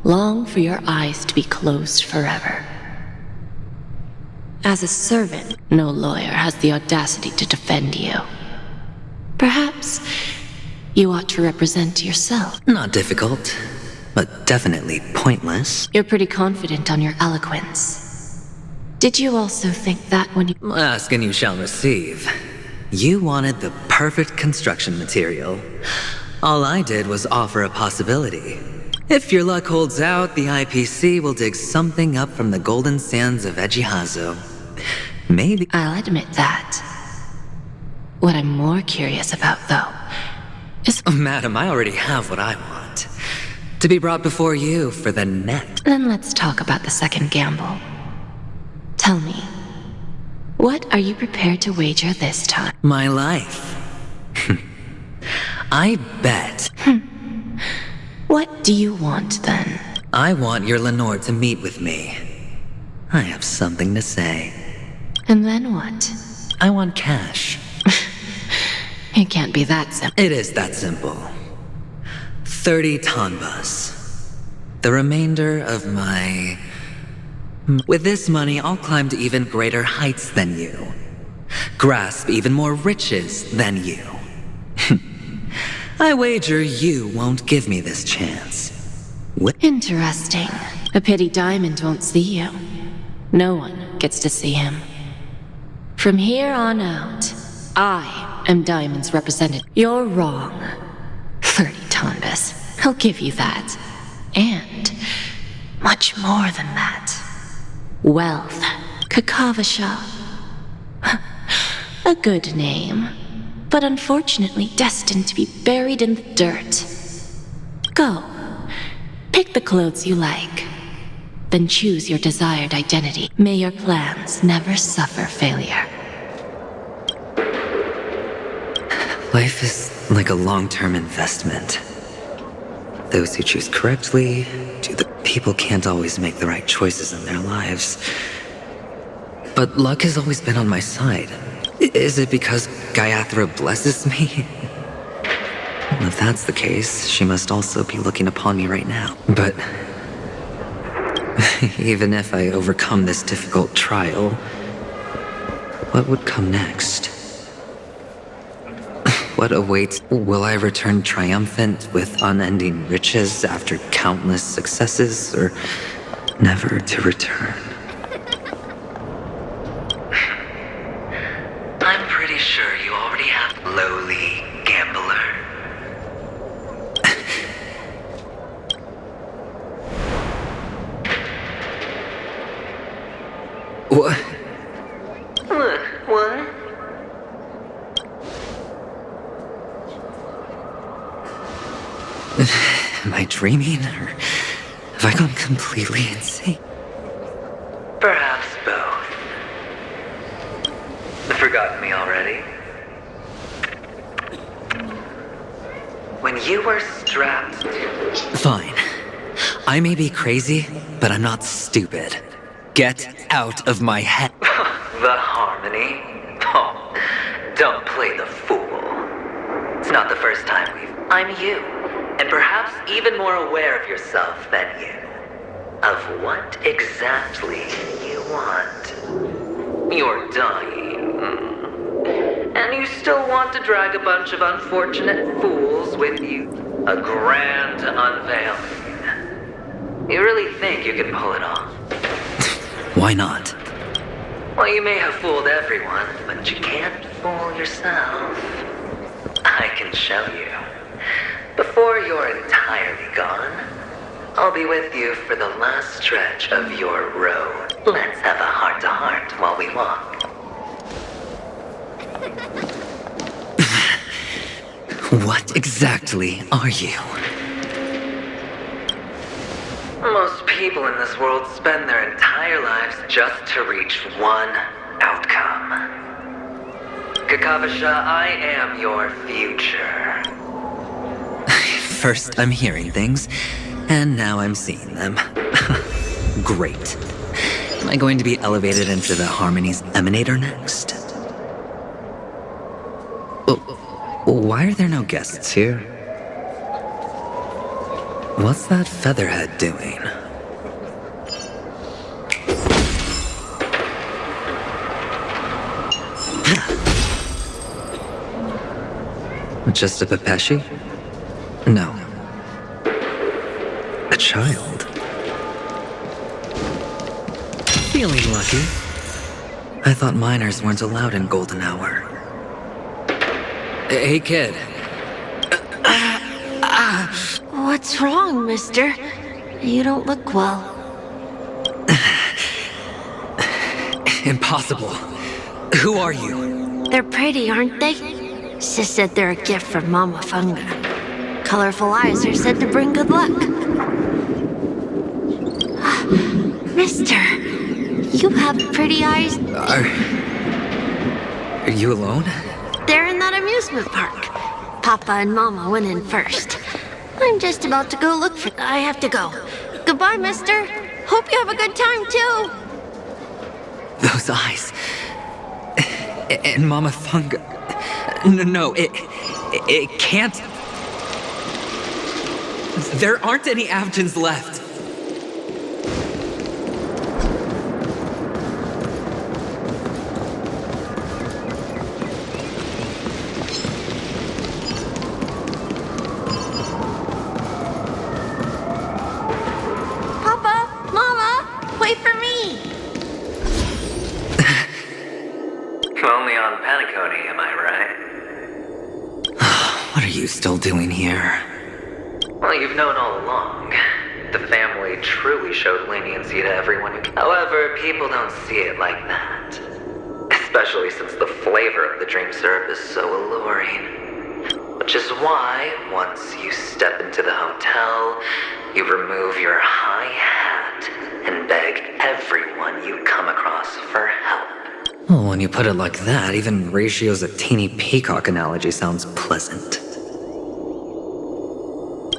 long for your eyes to be closed forever. As a servant, no lawyer has the audacity to defend you. Perhaps you ought to represent yourself. Not difficult, but definitely pointless. You're pretty confident on your eloquence. Did you also think that when you... Ask and you shall receive. You wanted the perfect construction material. All I did was offer a possibility. If your luck holds out, the IPC will dig something up from the golden sands of Ejihazo. Maybe... I'll admit that. What I'm more curious about, though, is... Madam, I already have what I want. To be brought before you for the net. Then let's talk about the second gamble. Tell me, what are you prepared to wager this time? My life. I bet. What do you want, then? I want your Lenore to meet with me. I have something to say. And then what? I want cash. It can't be that simple. It is that simple. 30 tonbas. The remainder of my... With this money, I'll climb to even greater heights than you. Grasp even more riches than you. I wager you won't give me this chance. Interesting. A pity Diamond won't see you. No one gets to see him. From here on out, I am Diamond's representative. You're wrong. 30 tonbas. I'll give you that. And much more than that. Wealth. Kakavasha. A good name, but unfortunately destined to be buried in the dirt. Go. Pick the clothes you like. then choose your desired identity. May your plans never suffer failure. Life is like a long-term investment. Those who choose correctly do. The people can't always make the right choices in their lives. But luck has always been on my side. Is it because Gaiathra blesses me? Well, if that's the case, she must also be looking upon me right now. But even if I overcome this difficult trial, what would come next? What awaits? Will I return triumphant with unending riches after countless successes, or never to return? I'm pretty sure you already have lowly gambler. What? What? Am I dreaming, or have I gone completely insane? Perhaps both. Forgotten me already? When you were strapped to... Fine. I may be crazy, but I'm not stupid. Get out of my head. The harmony? Oh, don't play the fool. It's not the first time I'm you, and perhaps even more aware of yourself than you. Of what exactly you want. You're dying. And you still want to drag a bunch of unfortunate fools with you. A grand unveiling. You really think you can pull it off? Why not? Well, you may have fooled everyone, but you can't fool yourself. I can show you. Before you're entirely gone, I'll be with you for the last stretch of your road. Let's have a heart-to-heart while we walk. What exactly are you? Most people in this world spend their entire lives just to reach one outcome. Kakavasha, I am your future. First, I'm hearing things, and now I'm seeing them. Great. Am I going to be elevated into the Harmony's Emanator next? Why are there no guests here? What's that featherhead doing? Just a Pepeshi? No. A child. Feeling lucky. I thought minors weren't allowed in Golden Hour. Hey, kid. What's wrong, mister? You don't look well. Impossible. Who are you? They're pretty, aren't they? Sis said they're a gift from Mama Funga. Colorful eyes are said to bring good luck. Mister, you have pretty eyes. Are you alone? They're in that amusement park. Papa and Mama went in first. I'm just about to go look for... I have to go. Goodbye, mister. Hope you have a good time, too. Those eyes. And Mama Funga. No, it can't. There aren't any Avgens left. Papa, Mama, wait for me. Only on Penacony, am I right? What are you still doing here? Well, you've known all along. The family truly showed leniency to everyone. However, people don't see it like that. Especially since the flavor of the dream syrup is so alluring. Which is why, once you step into the hotel, you remove your high hat out and beg everyone you come across for help. Oh, when you put it like that, even Ratio's a teeny peacock analogy sounds pleasant.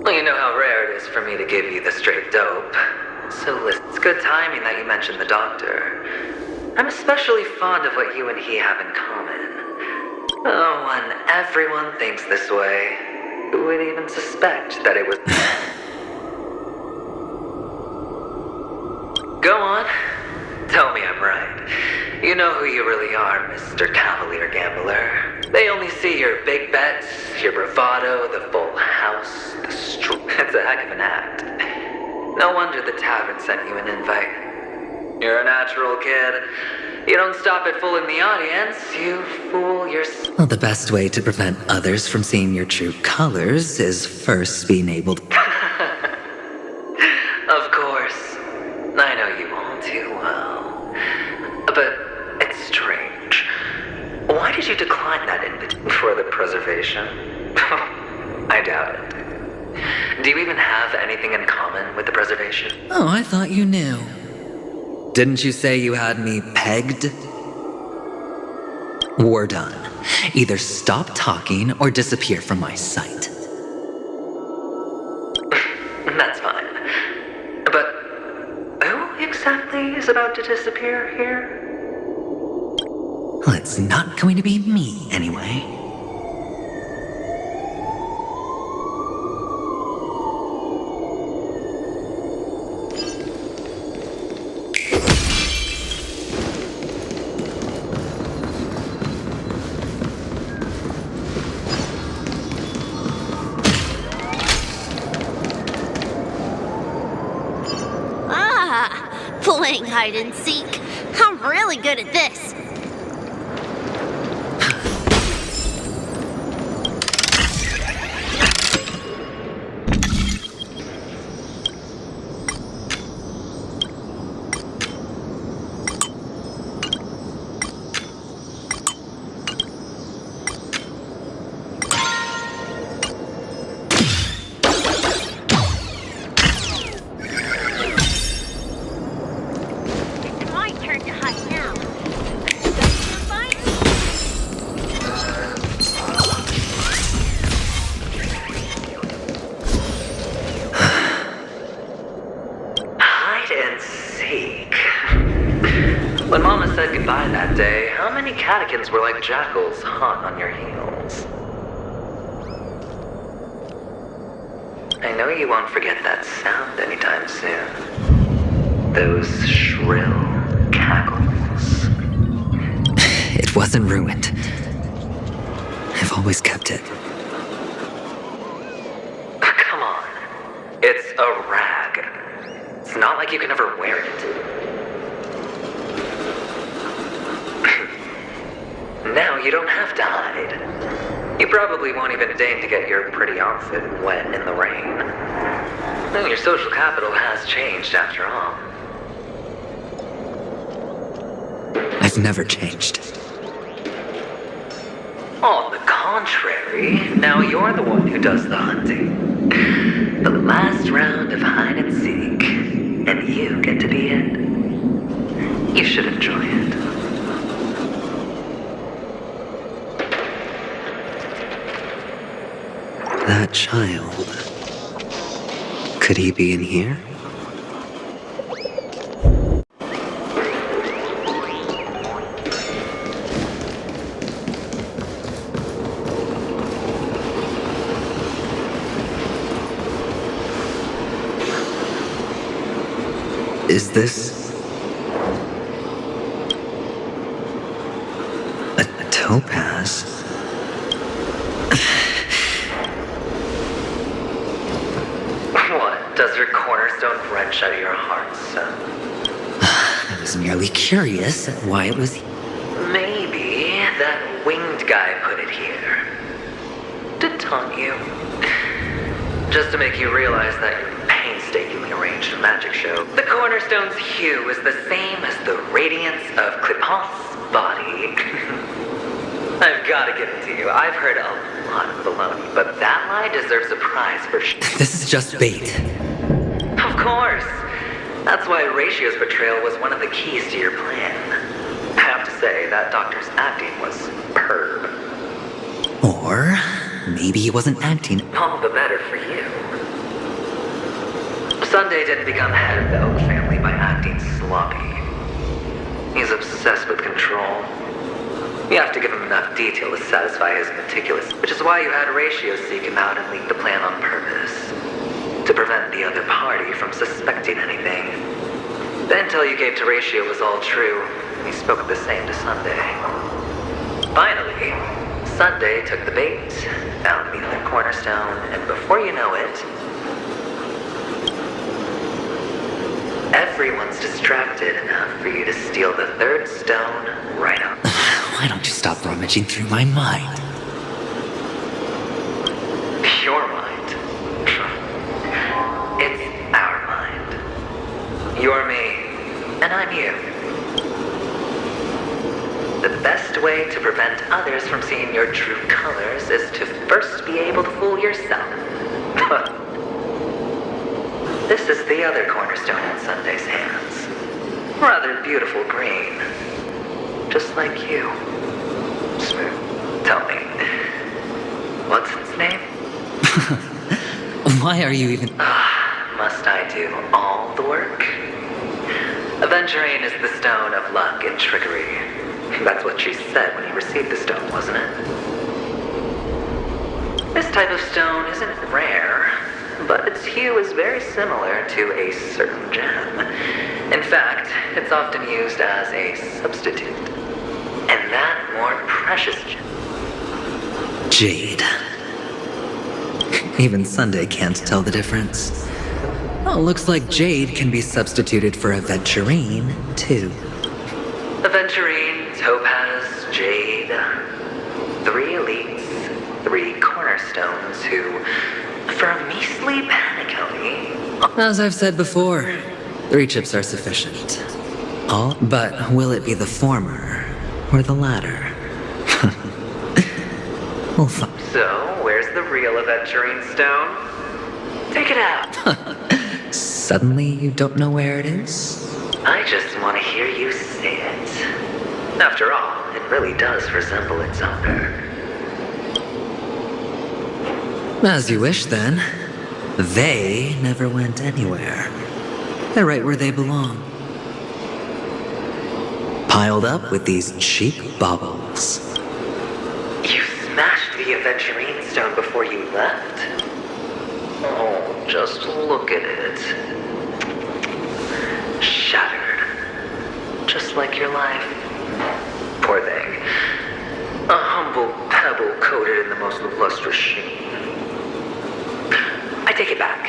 Well, you know how rare it is for me to give you the straight dope. So listen, it's good timing that you mentioned the doctor. I'm especially fond of what you and he have in common. Oh, when everyone thinks this way, who would even suspect that it was... Go on. Tell me I'm right. You know who you really are, Mr. Cavalier Gambler. They only see your big bets, your bravado, the full house, the It's a heck of an act. No wonder the tavern sent you an invite. You're a natural kid. You don't stop at fooling the audience, you fool yourself. Well, the best way to prevent others from seeing your true colors is first being able to... Of course. I know you all too well. But it's strange. Why did you decline that invitation for the preservation? I doubt it. Do you even have anything in common with the preservation? Oh, I thought you knew. Didn't you say you had me pegged? We're done. Either stop talking or disappear from my sight. That's fine. But who exactly is about to disappear here? Well, it's not going to be me, anyway. Playing hide and seek. I'm really good at this. When Mama said goodbye that day, how many catechins were like jackals hot on your heels? I know you won't forget that sound anytime soon. Those shrill cackles. It wasn't ruined. I've always kept it. Come on. It's a rag. It's not like you can ever wear it. Now you don't have to hide. You probably won't even deign to get your pretty outfit wet in the rain. Well, your social capital has changed after all. I've never changed. On the contrary, now you're the one who does the hunting. The last round of hide and seek, and you get to be it. You should enjoy it. That child. Could he be in here? Is this a topaz? What? Does your cornerstone wrench out of your heart, son? I was merely curious why it was. Maybe that winged guy put it here to taunt you, just to make you realize that your painstakingly arranged magic show. The cornerstone's hue is the same as the radiance of Cliphoth's body. I've got to give it to you. I've heard a lot of baloney, but that lie deserves a prize for sure. This is just bait. Of course. That's why Ratio's betrayal was one of the keys to your plan. I have to say, that doctor's acting was superb. Or maybe he wasn't acting. All the better for you. Sunday didn't become head of the Oak family by acting sloppy. He's obsessed with control. You have to give him enough detail to satisfy his meticulous, which is why you had Ratio seek him out and leak the plan on purpose. To prevent the other party from suspecting anything. The intel you gave to Ratio was all true. He spoke the same to Sunday. Finally, Sunday took the bait, found the other cornerstone, and before you know it, everyone's distracted enough for you to steal the third stone right up. Why don't you stop rummaging through my mind? Your mind. It's our mind. You're me, and I'm you. The best way to prevent others from seeing your true colors is to first be able to fool yourself. This is the other cornerstone in Sunday's hands. Rather beautiful green. Just like you. Smooth. Tell me, what's its name? Why are you even... Must I do all the work? Aventurine is the stone of luck and trickery. That's what she said when you received the stone, wasn't it? This type of stone isn't rare, but its hue is very similar to a certain gem. In fact, it's often used as a substitute. And that more precious gem. Jade. Even Sunday can't tell the difference. Oh, looks like jade can be substituted for aventurine, too. Aventurine, topaz, jade. 3 elites, 3 cornerstones who, for a measly paniconi... As I've said before, 3 chips are sufficient. All, but will it be the former or the latter? We'll find. So, where's the real aventurine stone? Take it out. Suddenly you don't know where it is? I just want to hear you say it. After all, it really does resemble its owner. As you wish, then. They never went anywhere. They're right where they belong. Piled up with these cheap baubles. You smashed the aventurine stone before you left? Oh, just look at it. Shattered. Just like your life. Poor thing. A humble pebble coated in the most lustrous sheen. I take it back.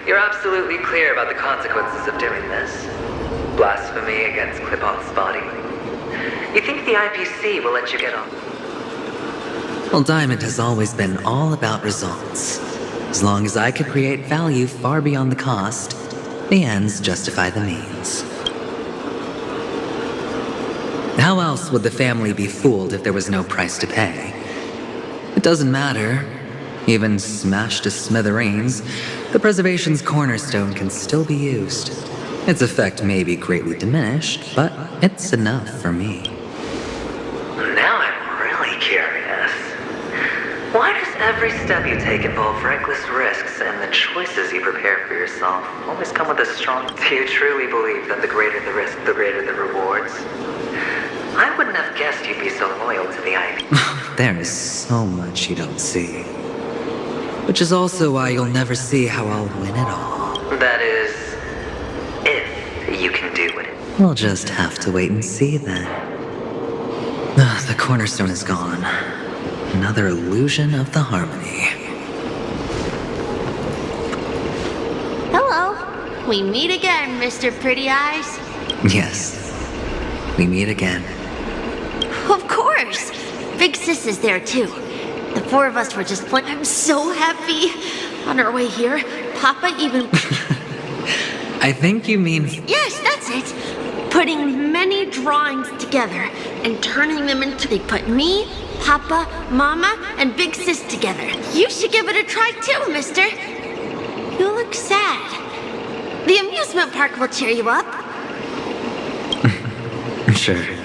You're absolutely clear about the consequences of doing this. Blasphemy against Clipoth's body. You think the IPC will let you get off? Well, Diamond has always been all about results. As long as I could create value far beyond the cost, the ends justify the means. How else would the family be fooled if there was no price to pay? It doesn't matter. Even smashed to smithereens, the preservation's cornerstone can still be used. Its effect may be greatly diminished, but it's enough for me. Now I'm really curious. Why does every step you take involve reckless risks, and the choices you prepare for yourself always come with a strong... Do you truly believe that the greater the risk, the greater the rewards? I wouldn't have guessed you'd be so loyal to the IP. There is so much you don't see. Which is also why you'll never see how I'll win it all. That is, if you can do it. We'll just have to wait and see then. The cornerstone is gone. Another illusion of the harmony. Hello. We meet again, Mr. Pretty Eyes. Yes. We meet again. Of course. Big Sis is there too. The 4 of us were just playing. I'm so happy. On our way here, Papa even... I think you mean... Yes, that's it. Putting many drawings together and turning them into... They put me, Papa, Mama, and Big Sis together. You should give it a try too, mister. You look sad. The amusement amusement park will cheer you up. Sure.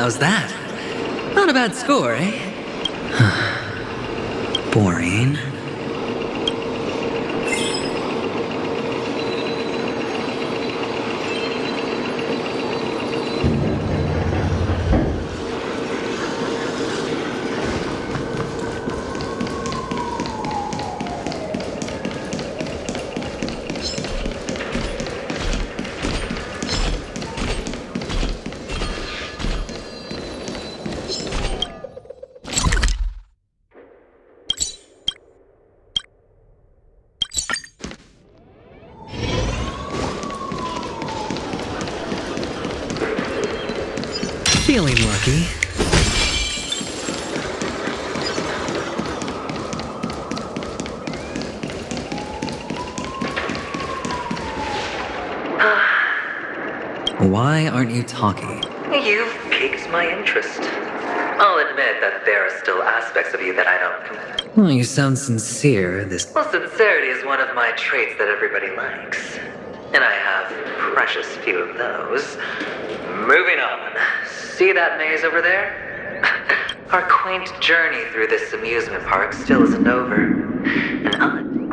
How's that? Not a bad score, eh? Boring. Feeling lucky. Why aren't you talking? You've piqued my interest. I'll admit that there are still aspects of you that I don't. Well, you sound sincere. Well, sincerity is one of my traits that everybody likes. And I have precious few of those. Moving on. See that maze over there? Our quaint journey through this amusement park still isn't over. And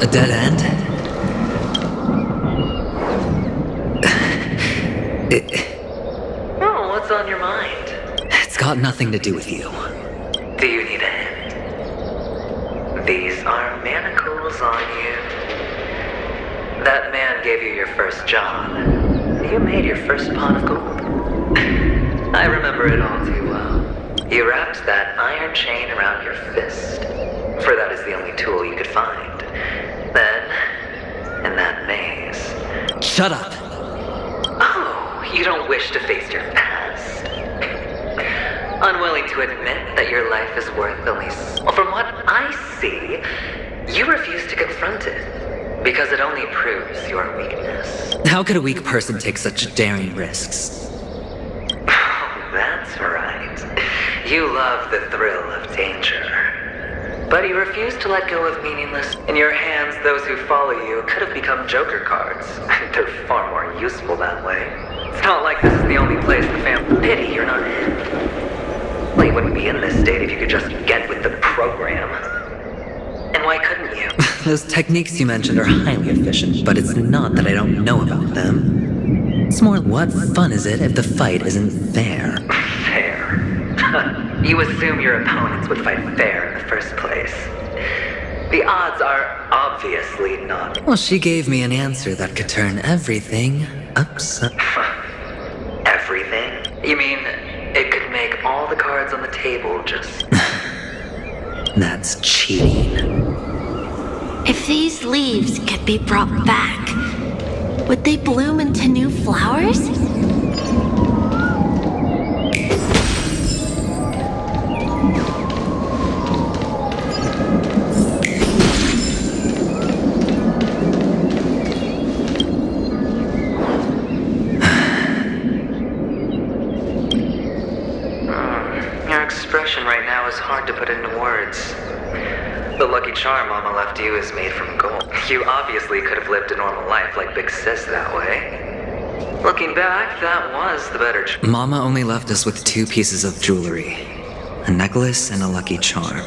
a dead end? oh, what's on your mind? It's got nothing to do with you. Do you need a hand? These are manacles on you. That man gave you your first job. You made your first pot of gold. I remember it all too well. You wrapped that iron chain around your fist, for that is the only tool you could find. Then, in that maze... Shut up! Oh, you don't wish to face your past? Unwilling to admit that your life is worth only... Well, from what I see, you refuse to confront it, because it only proves your weakness. How could a weak person take such daring risks? Oh, that's right. You love the thrill of danger. But you refuse to let go of meaningless. In your hands, those who follow you could have become Joker cards. They're far more useful that way. It's not like this is the only place the family... Pity you're not in. Well, you wouldn't be in this state if you could just get with the program. And why couldn't you? Those techniques you mentioned are highly efficient, but it's not that I don't know about them. It's more, what fun is it if the fight isn't fair? Fair? You assume your opponents would fight fair in the first place. The odds are obviously not. Well, she gave me an answer that could turn everything upside. Everything? You mean it could make all the cards on the table just... That's cheating. If these leaves could be brought back, would they bloom into new flowers? Your expression right now is hard to put into words. The lucky charm Mama left you is made from gold. You obviously could have lived a normal life like Big Sis that way. Looking back, that was the better choice. Mama only left us with 2 pieces of jewelry. A necklace and a lucky charm.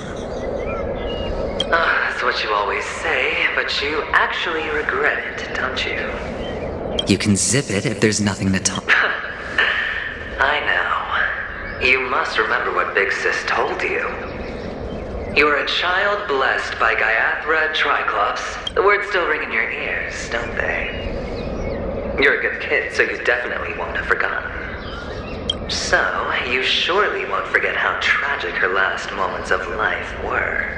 That's what you always say, but you actually regret it, don't you? You can zip it if there's nothing to talk. I know. You must remember what Big Sis told you. You are a child blessed by Gaiathra Triclops. The words still ring in your ears, don't they? You're a good kid, so you definitely won't have forgotten. So, you surely won't forget how tragic her last moments of life were.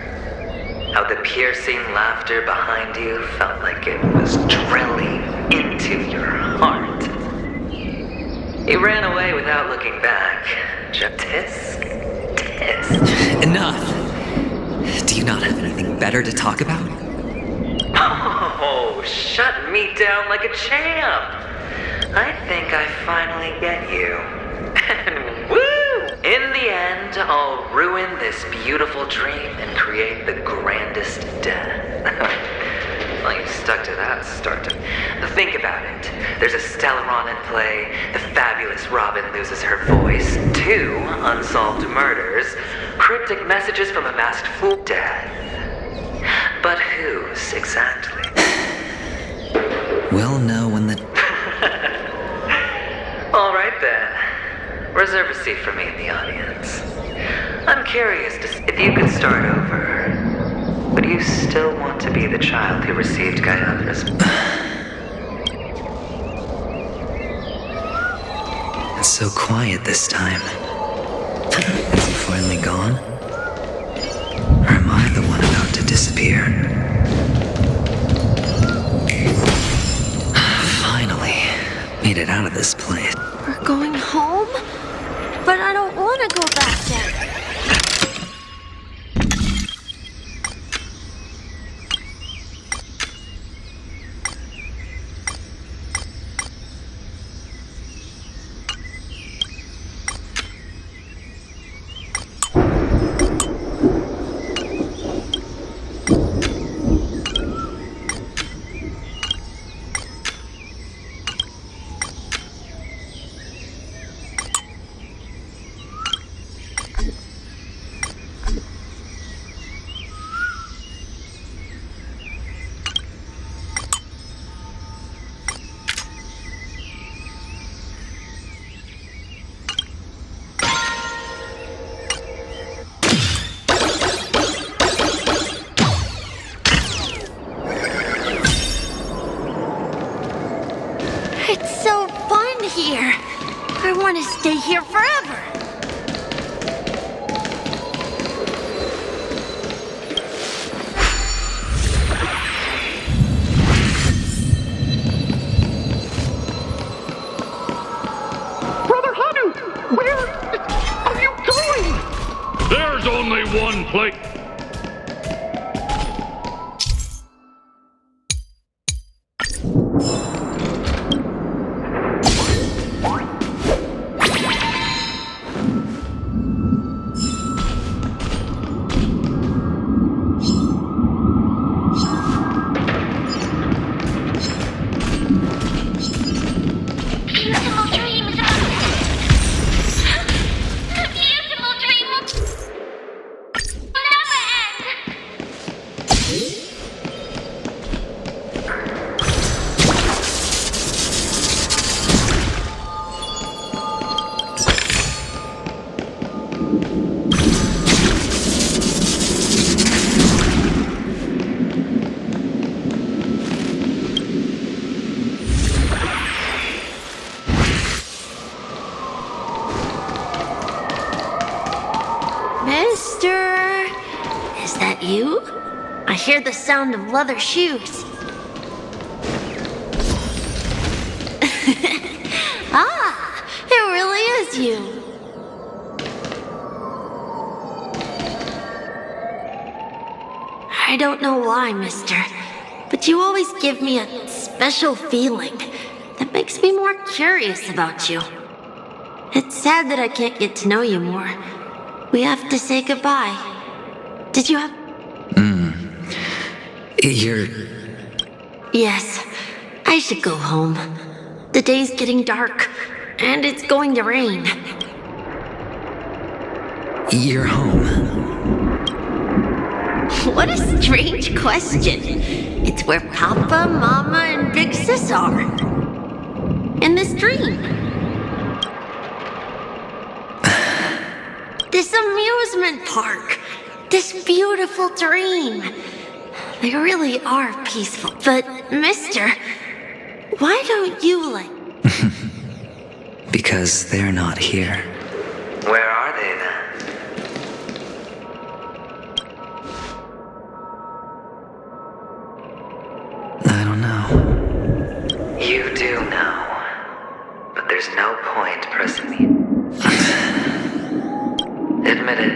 How the piercing laughter behind you felt like it was drilling into your heart. You ran away without looking back. Just tisk, tisk. Enough! Do you not have anything better to talk about? Oh, shut me down like a champ! I think I finally get you. And woo! In the end, I'll ruin this beautiful dream and create the grandest death. Well, you stuck to that start to... Think about it. There's a Stellaron in play, the fabulous Robin loses her voice, 2 unsolved murders, cryptic messages from a masked fool, death. But whose exactly? We'll know when the... All right then. Reserve a seat for me in the audience. I'm curious to see if you could start over. Would you still want to be the child who received Gaiathra's... It's so quiet this time. Is he finally gone? Or am I the one about to disappear? Finally, made it out of this place. We're going home? But I don't want to go back there. It's so fun here. I want to stay here forever. Brother Hanu, where are you going? There's only one place. Mister, is that you? I hear the sound of leather shoes. Ah, it really is you. I don't know why, mister, but you always give me a special feeling that makes me more curious about you. It's sad that I can't get to know you more. We have to say goodbye. Did you have... You're... Yes, I should go home. The day's getting dark, and it's going to rain. You're home. What a strange question. It's where Papa, Mama, and Big Sis are. In this dream. This amusement park. This beautiful dream. They really are peaceful. But, mister, why don't you like... Because they're not here. Where are they then? I don't know. You do know. But there's no point pressing me. Admit it.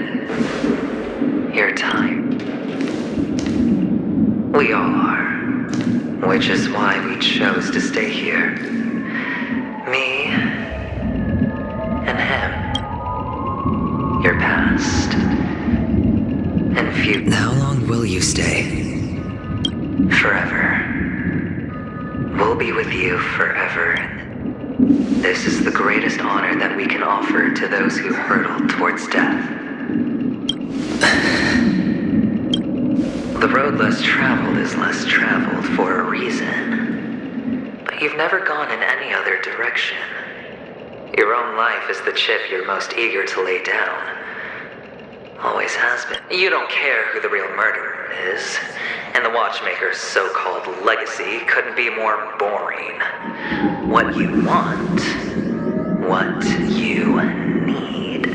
You're tired. We all are. Which is why we chose to stay here. Me and him. Your past and future. How long will you stay? Forever. We'll be with you forever. This is the greatest honor that we can offer to those who hurtle towards death. The road less traveled is less traveled for a reason. But you've never gone in any other direction. Your own life is the chip you're most eager to lay down. Always has been. You don't care who the real murderer is. And the watchmaker's so-called legacy couldn't be more boring. What you want, what you need,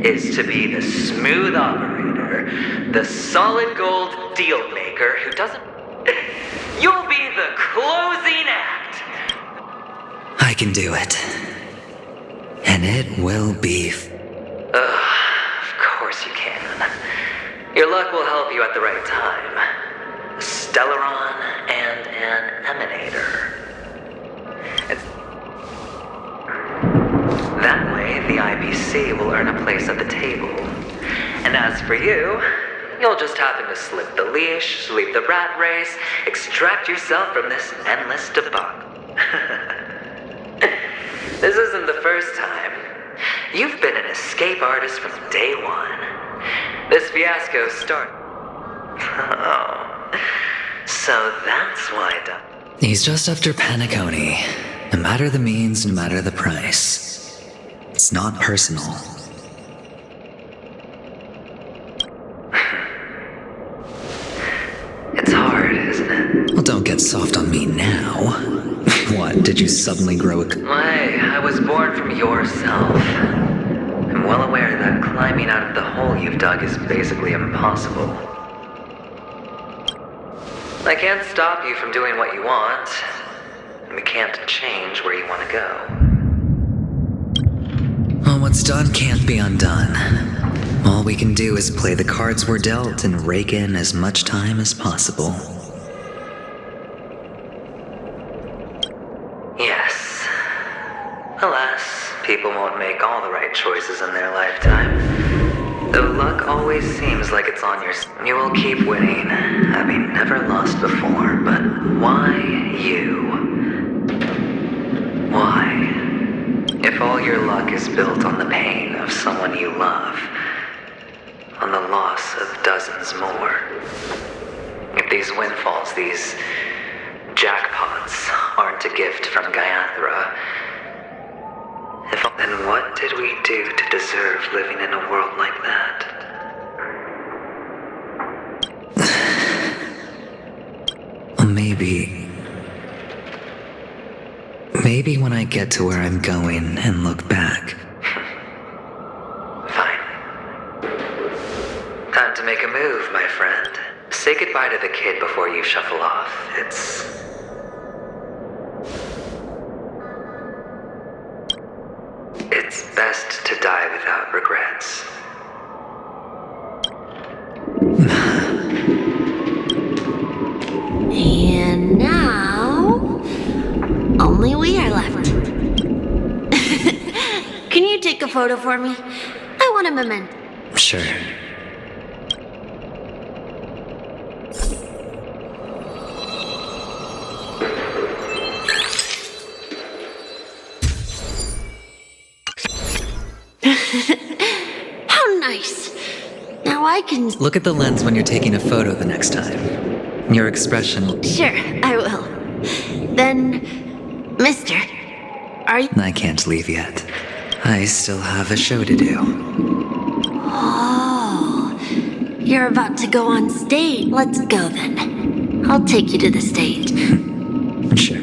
is to be the smooth operator, the solid gold deal maker who doesn't... You'll be the closing act! I can do it. And it will be... Of course you can. Your luck will help you at the right time. A Stellaron and an Emanator. That way, the IBC will earn a place at the table. And as for you, you'll just happen to slip the leash, leave the rat race, extract yourself from this endless debacle. This isn't the first time. You've been an escape artist from day one. This fiasco started. Oh, so that's why He's just after Penacony. No matter the means, no matter the price. It's not personal. It's hard, isn't it? Well, don't get soft on me now. What, did you suddenly grow a... Why, I was born from yourself. I'm well aware that climbing out of the hole you've dug is basically impossible. I can't stop you from doing what you want, and we can't change where you want to go. Well, what's done can't be undone. All we can do is play the cards we're dealt and rake in as much time as possible. Yes. Alas, people won't make all the right choices in their lifetime. Though luck always seems like it's on your side. You will keep winning, having never lost before, but why you? Why? If all your luck is built on the pain of someone you love, on the loss of dozens more. If these windfalls, these jackpots, aren't a gift from Gaiathra, then what did we do to deserve living in a world like that? Well, maybe when I get to where I'm going and look back. Time to make a move, my friend. Say goodbye to the kid before you shuffle off. It's best to die without regrets. And now, only we are left. Can you take a photo for me? I want a memento. Sure. How nice. Now I can... Look at the lens when you're taking a photo the next time. Your expression will... Sure, I will. Then, mister, are you... I can't leave yet. I still have a show to do. Oh, you're about to go on stage. Let's go then. I'll take you to the stage. Sure.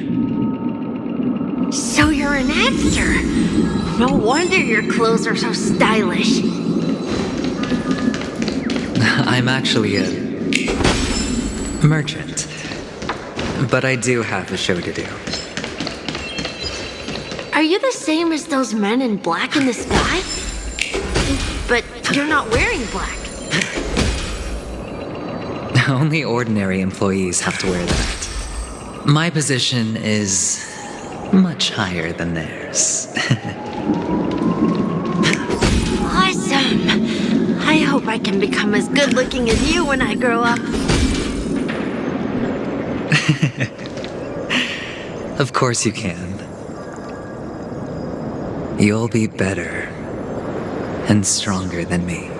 So you're an actor. No wonder your clothes are so stylish. I'm actually a merchant. But I do have a show to do. Are you the same as those men in black in the sky? But you're not wearing black. Only ordinary employees have to wear that. My position is much higher than theirs. Awesome! I hope I can become as good looking as you when I grow up. Of course you can. You'll be better and stronger than me.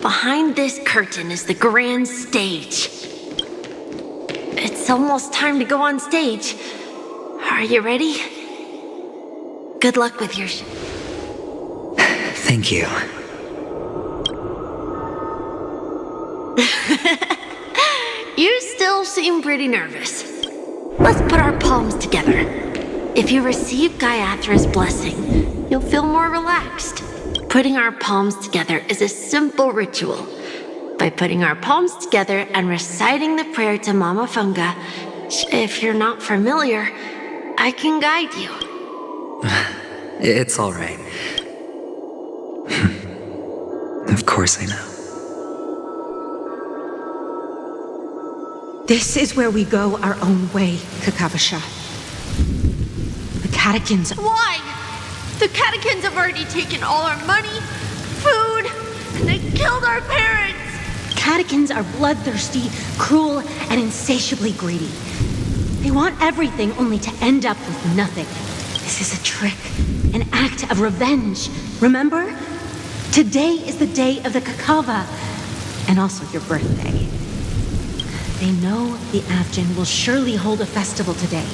Behind this curtain is the grand stage. It's almost time to go on stage. Are you ready? Good luck with your Thank you. You still seem pretty nervous. Let's put our palms together. If you receive Gaiathra's blessing, you'll feel more relaxed. Putting our palms together is a simple ritual. By putting our palms together and reciting the prayer to Mama Funga, if you're not familiar, I can guide you. It's all right. Of course I know. This is where we go our own way, Kakavasha. The catechins... Why? The catechins have already taken all our money, food, and they killed our parents! Catechins are bloodthirsty, cruel, and insatiably greedy. They want everything only to end up with nothing. This is a trick, an act of revenge. Remember? Today is the day of the Kakava, and also your birthday. They know the Avgin will surely hold a festival today.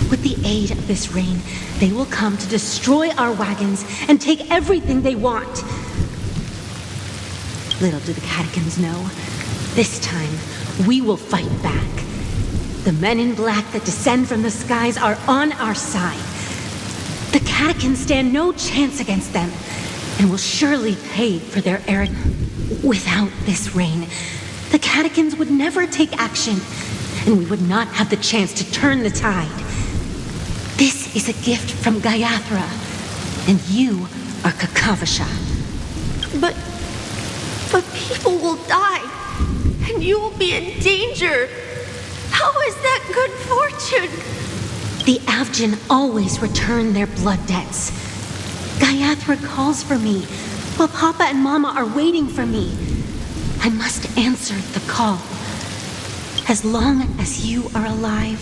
With the aid of this rain, they will come to destroy our wagons and take everything they want. Little do the catechins know, this time we will fight back. The men in black that descend from the skies are on our side. The catechins stand no chance against them, and will surely pay for their error. Without this rain, the catechins would never take action, and we would not have the chance to turn the tide. This is a gift from Gayathra, and you are Kakavasha. But people will die, and you will be in danger. How is that good fortune? The Avgin always return their blood debts. Gayathra calls for me, while Papa and Mama are waiting for me. I must answer the call. As long as you are alive,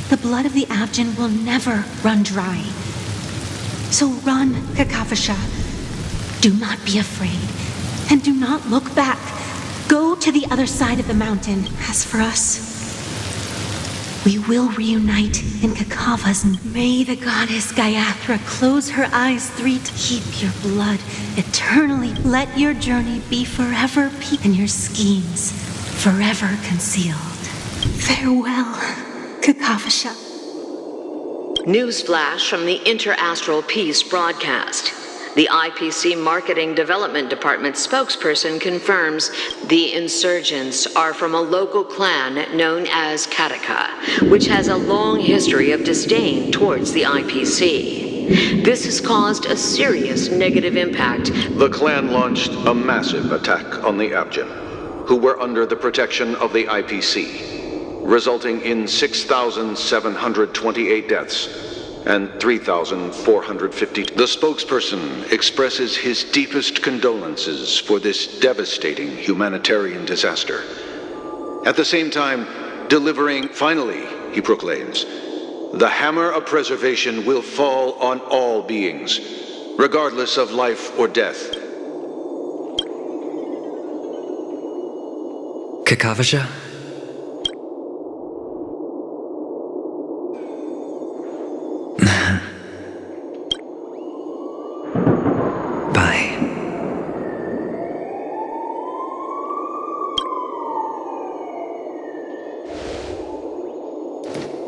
the blood of the Avgin will never run dry. So run, Kakavasha. Do not be afraid, and do not look back. Go to the other side of the mountain. As for us, we will reunite in Kakavas. May the goddess Gayathra close her eyes 3 to keep your blood eternally. Let your journey be forever peaked and your schemes forever concealed. Farewell, Kakavasha. Newsflash from the Interastral Peace broadcast. The IPC Marketing Development Department spokesperson confirms the insurgents are from a local clan known as Kataka, which has a long history of disdain towards the IPC. This has caused a serious negative impact. The clan launched a massive attack on the Avgin, who were under the protection of the IPC, resulting in 6,728 deaths and 3,450. The spokesperson expresses his deepest condolences for this devastating humanitarian disaster. At the same time, delivering, finally, he proclaims, the hammer of preservation will fall on all beings, regardless of life or death. Kakavasha? Bye.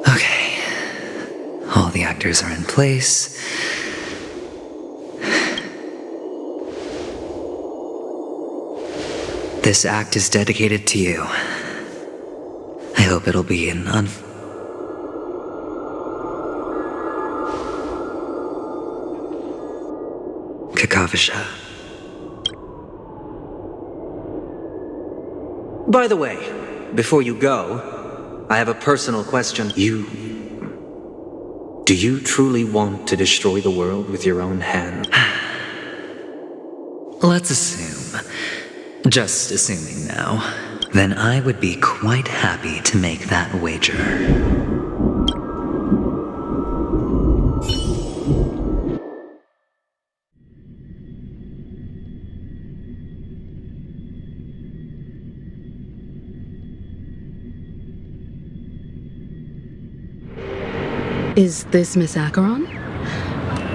Okay. All the actors are in place. This act is dedicated to you. I hope it'll be an Kakavasha. By the way, before you go, I have a personal question. Do you truly want to destroy the world with your own hand? Let's assume, just assuming now, then I would be quite happy to make that wager. Is this Miss Acheron?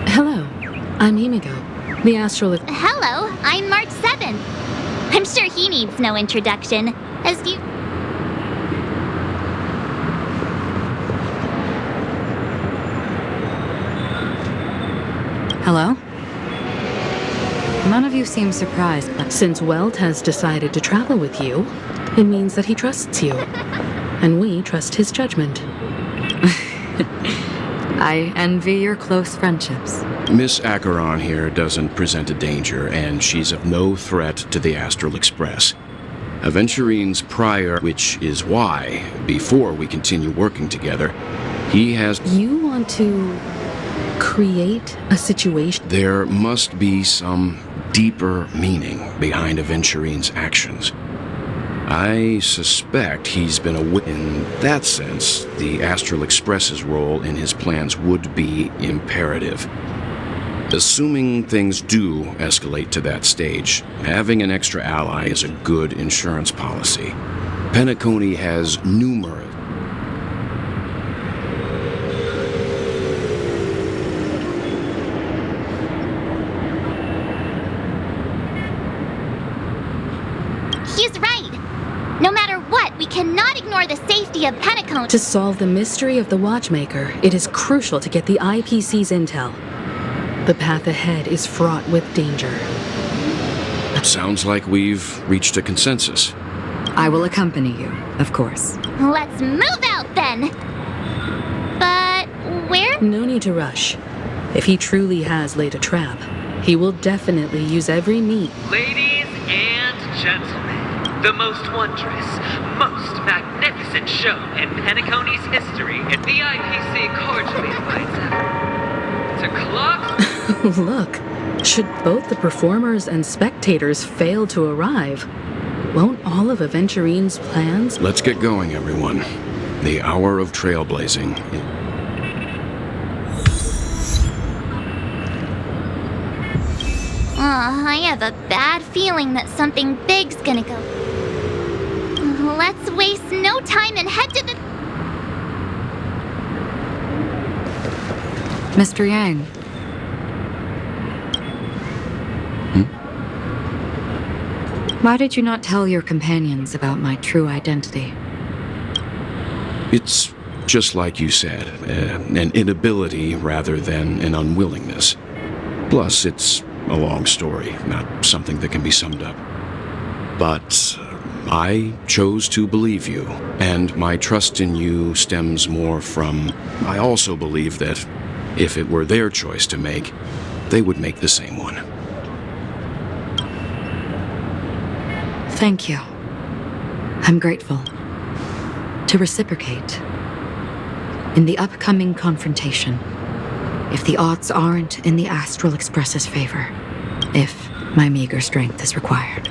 Hello, I'm Himigo, the astral... Hello, I'm March 7. I'm sure he needs no introduction, as you... Hello? None of you seem surprised. Since Welt has decided to travel with you, it means that he trusts you. And we trust his judgment. I envy your close friendships. Miss Acheron here doesn't present a danger, and she's of no threat to the Astral Express. Aventurine's prior, which is why, before we continue working together, he has... You want to create a situation? There must be some deeper meaning behind Aventurine's actions. I suspect he's been in that sense, the Astral Express's role in his plans would be imperative. Assuming things do escalate to that stage, having an extra ally is a good insurance policy. Penacony has numerous... He's right. No matter what, we cannot ignore the safety of Penacony. To solve the mystery of the Watchmaker, it is crucial to get the IPC's intel. The path ahead is fraught with danger. Sounds like we've reached a consensus. I will accompany you, of course. Let's move out then. But where? No need to rush. If he truly has laid a trap, he will definitely use every means. Ladies and gentlemen, the most wondrous, most magnificent show in Penacony's history, and the IPC cordially invites everyone to clock... Look, should both the performers and spectators fail to arrive, won't all of Aventurine's plans... Let's get going, everyone. The hour of trailblazing. I have a bad feeling that something big's gonna go. Let's waste no time and head to the... Mr. Yang. Why did you not tell your companions about my true identity? It's just like you said, an inability rather than an unwillingness. Plus, it's a long story, not something that can be summed up. But I chose to believe you, and my trust in you stems more from... I also believe that if it were their choice to make, they would make the same one. Thank you. I'm grateful. To reciprocate. In the upcoming confrontation, if the odds aren't in the Astral Express's favor, if my meager strength is required.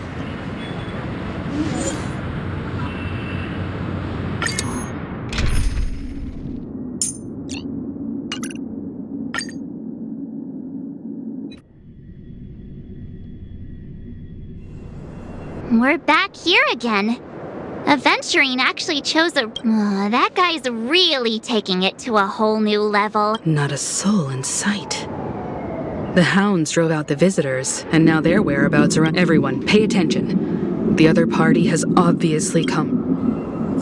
We're back here again. Aventurine actually chose a... that guy's really taking it to a whole new level. Not a soul in sight. The hounds drove out the visitors, and now their whereabouts are... Everyone, pay attention. The other party has obviously come.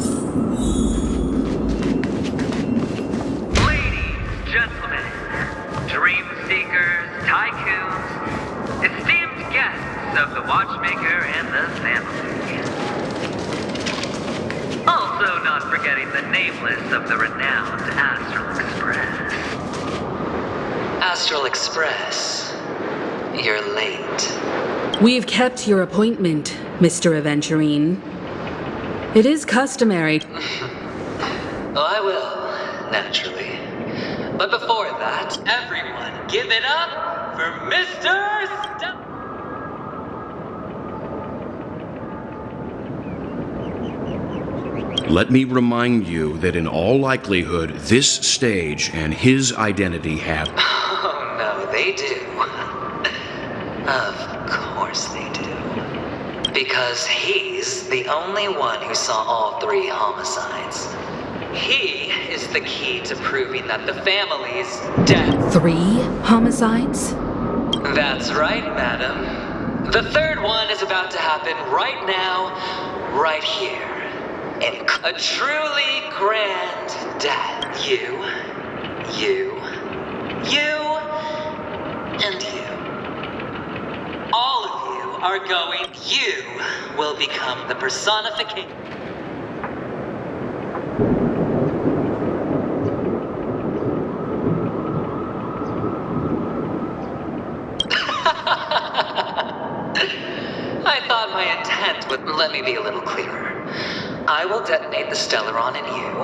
Ladies, gentlemen, dream seekers, tycoons, esteemed guests of the Watchmaker and the family. Also not forgetting the nameless of the renowned Astral Express. Astral Express, you're late. We've kept your appointment, Mr. Aventurine. It is customary. I will, naturally. But before that, everyone give it up for Mr. Let me remind you that in all likelihood, this stage and his identity have... Oh, no, they do. Of course they do. Because he's the only one who saw all 3 homicides. He is the key to proving that the family's dead. 3 homicides? That's right, madam. The 3rd one is about to happen right now, right here. A truly grand death. You, and you. All of you are going. You will become the personification. I thought my intent Let me be a little clearer. I will detonate the Stellaron in you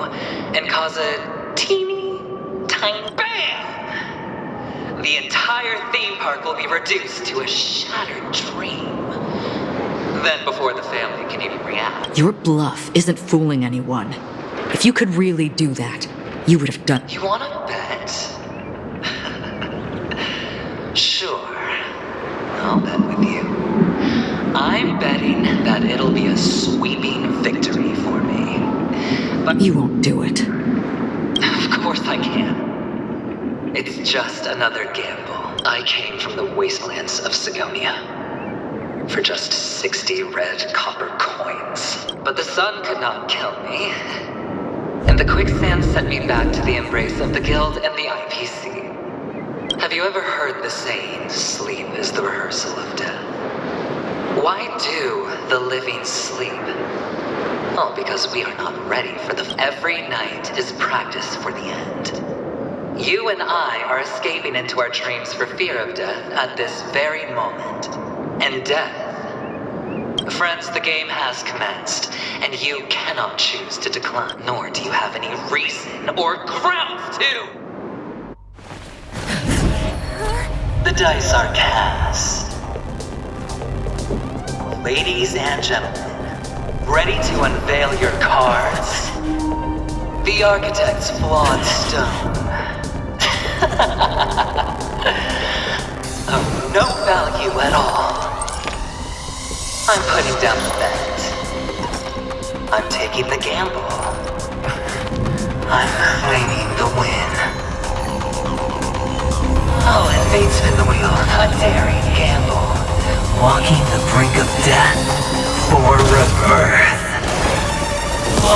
and cause a teeny tiny BAM! The entire theme park will be reduced to a shattered dream. Then before the family can even react. Your bluff isn't fooling anyone. If you could really do that, you would have done. You wanna bet? Sure. I'll bet with you. I'm betting that it'll be a sweeping victory for me. But you won't do it. Of course I can. It's just another gamble. I came from the wastelands of Sigonia for just 60 red copper coins. But the sun could not kill me. And the quicksand sent me back to the embrace of the Guild and the IPC. Have you ever heard the saying, sleep is the rehearsal of death? Why do the living sleep? Oh, because we are not ready for the... Every night is practice for the end. You and I are escaping into our dreams for fear of death at this very moment. And death... Friends, the game has commenced, and you cannot choose to decline, nor do you have any reason or grounds to! The dice are cast. Ladies and gentlemen, ready to unveil your cards? The architect's flawed stone. Of no value at all. I'm putting down the bet. I'm taking the gamble. I'm claiming the win. Oh, and fate spin the wheel. A daring gamble. Walking the brink of death for rebirth. Oh,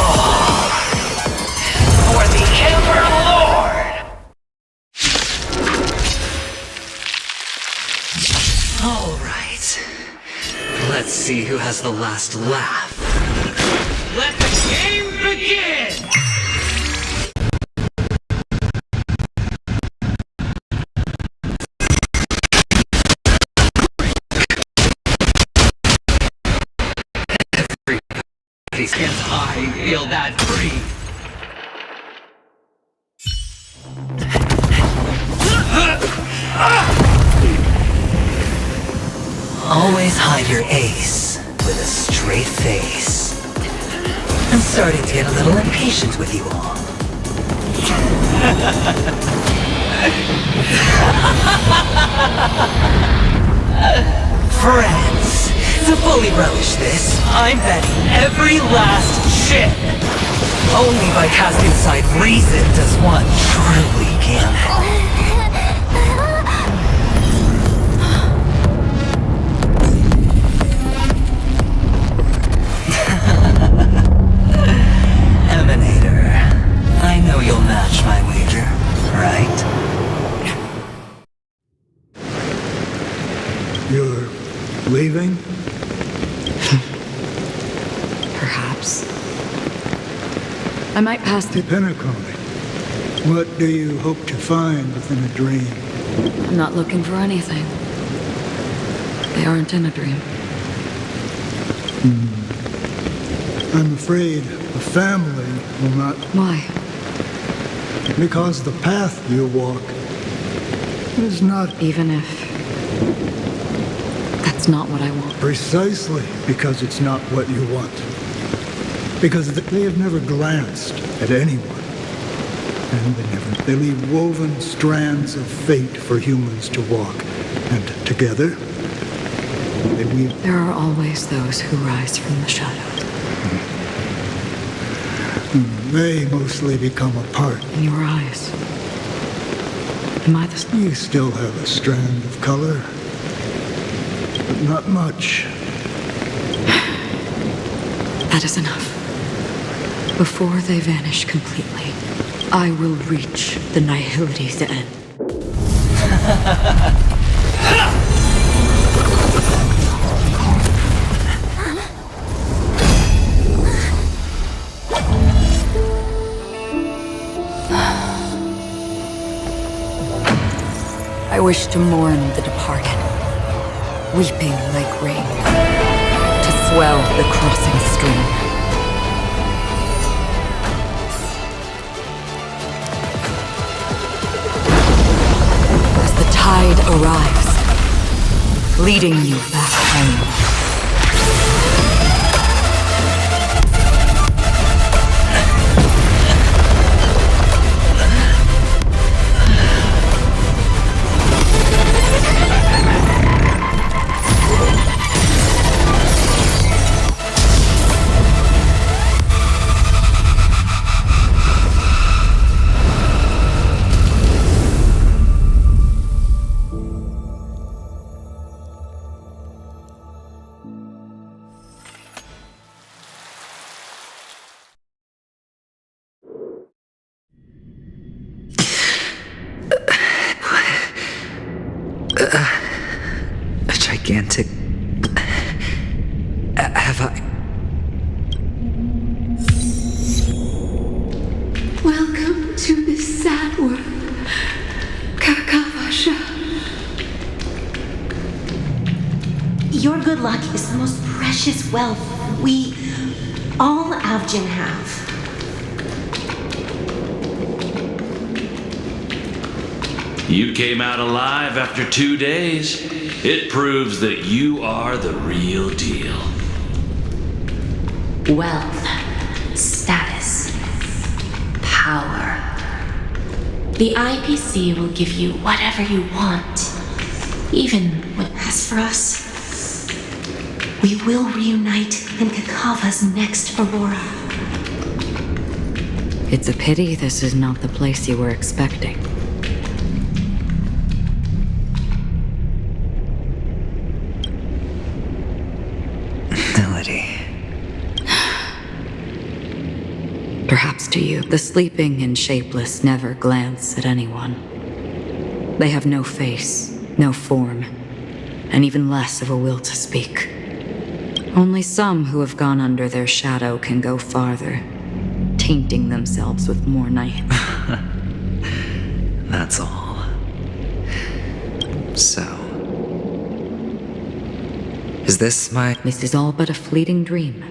for the Emperor Lord! All right. Let's see who has the last laugh. Let the game begin! Yes, I feel that breathe. Always hide your ace with a straight face. I'm starting to get a little impatient with you all. Friends, to fully relish this, I'm betting every last chip. Only by casting aside reason does one truly gamble. Emanator, I know you'll match my wager, right? You're leaving? Perhaps. I might pass through Penacony. What do you hope to find within a dream? I'm not looking for anything. They aren't in a dream. I'm afraid the family will not... Why? Because the path you walk is not... Even if... that's not what I want. Precisely because it's not what you want. Because they have never glanced at anyone. And they leave woven strands of fate for humans to walk. And together, they weave... There are always those who rise from the shadows. They mostly become a part. In your eyes. Am I the... You still have a strand of color. But not much. That is enough. Before they vanish completely, I will reach the nihility's end. I wish to mourn the departed, weeping like rain, to quell the crossing stream. As the tide arrives, leading you back home. A gigantic... Have I... Welcome to this sad world, Kakavasha. Your good luck is the most precious wealth we, all Avgin, have. You came out alive after 2 days. It proves that you are the real deal. Wealth, status, power. The IPC will give you whatever you want, even with... As for us, we will reunite in Kakava's next Aurora. It's a pity this is not the place you were expecting. Perhaps to you, the sleeping and shapeless never glance at anyone. They have no face, no form, and even less of a will to speak. Only some who have gone under their shadow can go farther, tainting themselves with more night. That's all. So... is this my... This is all but a fleeting dream.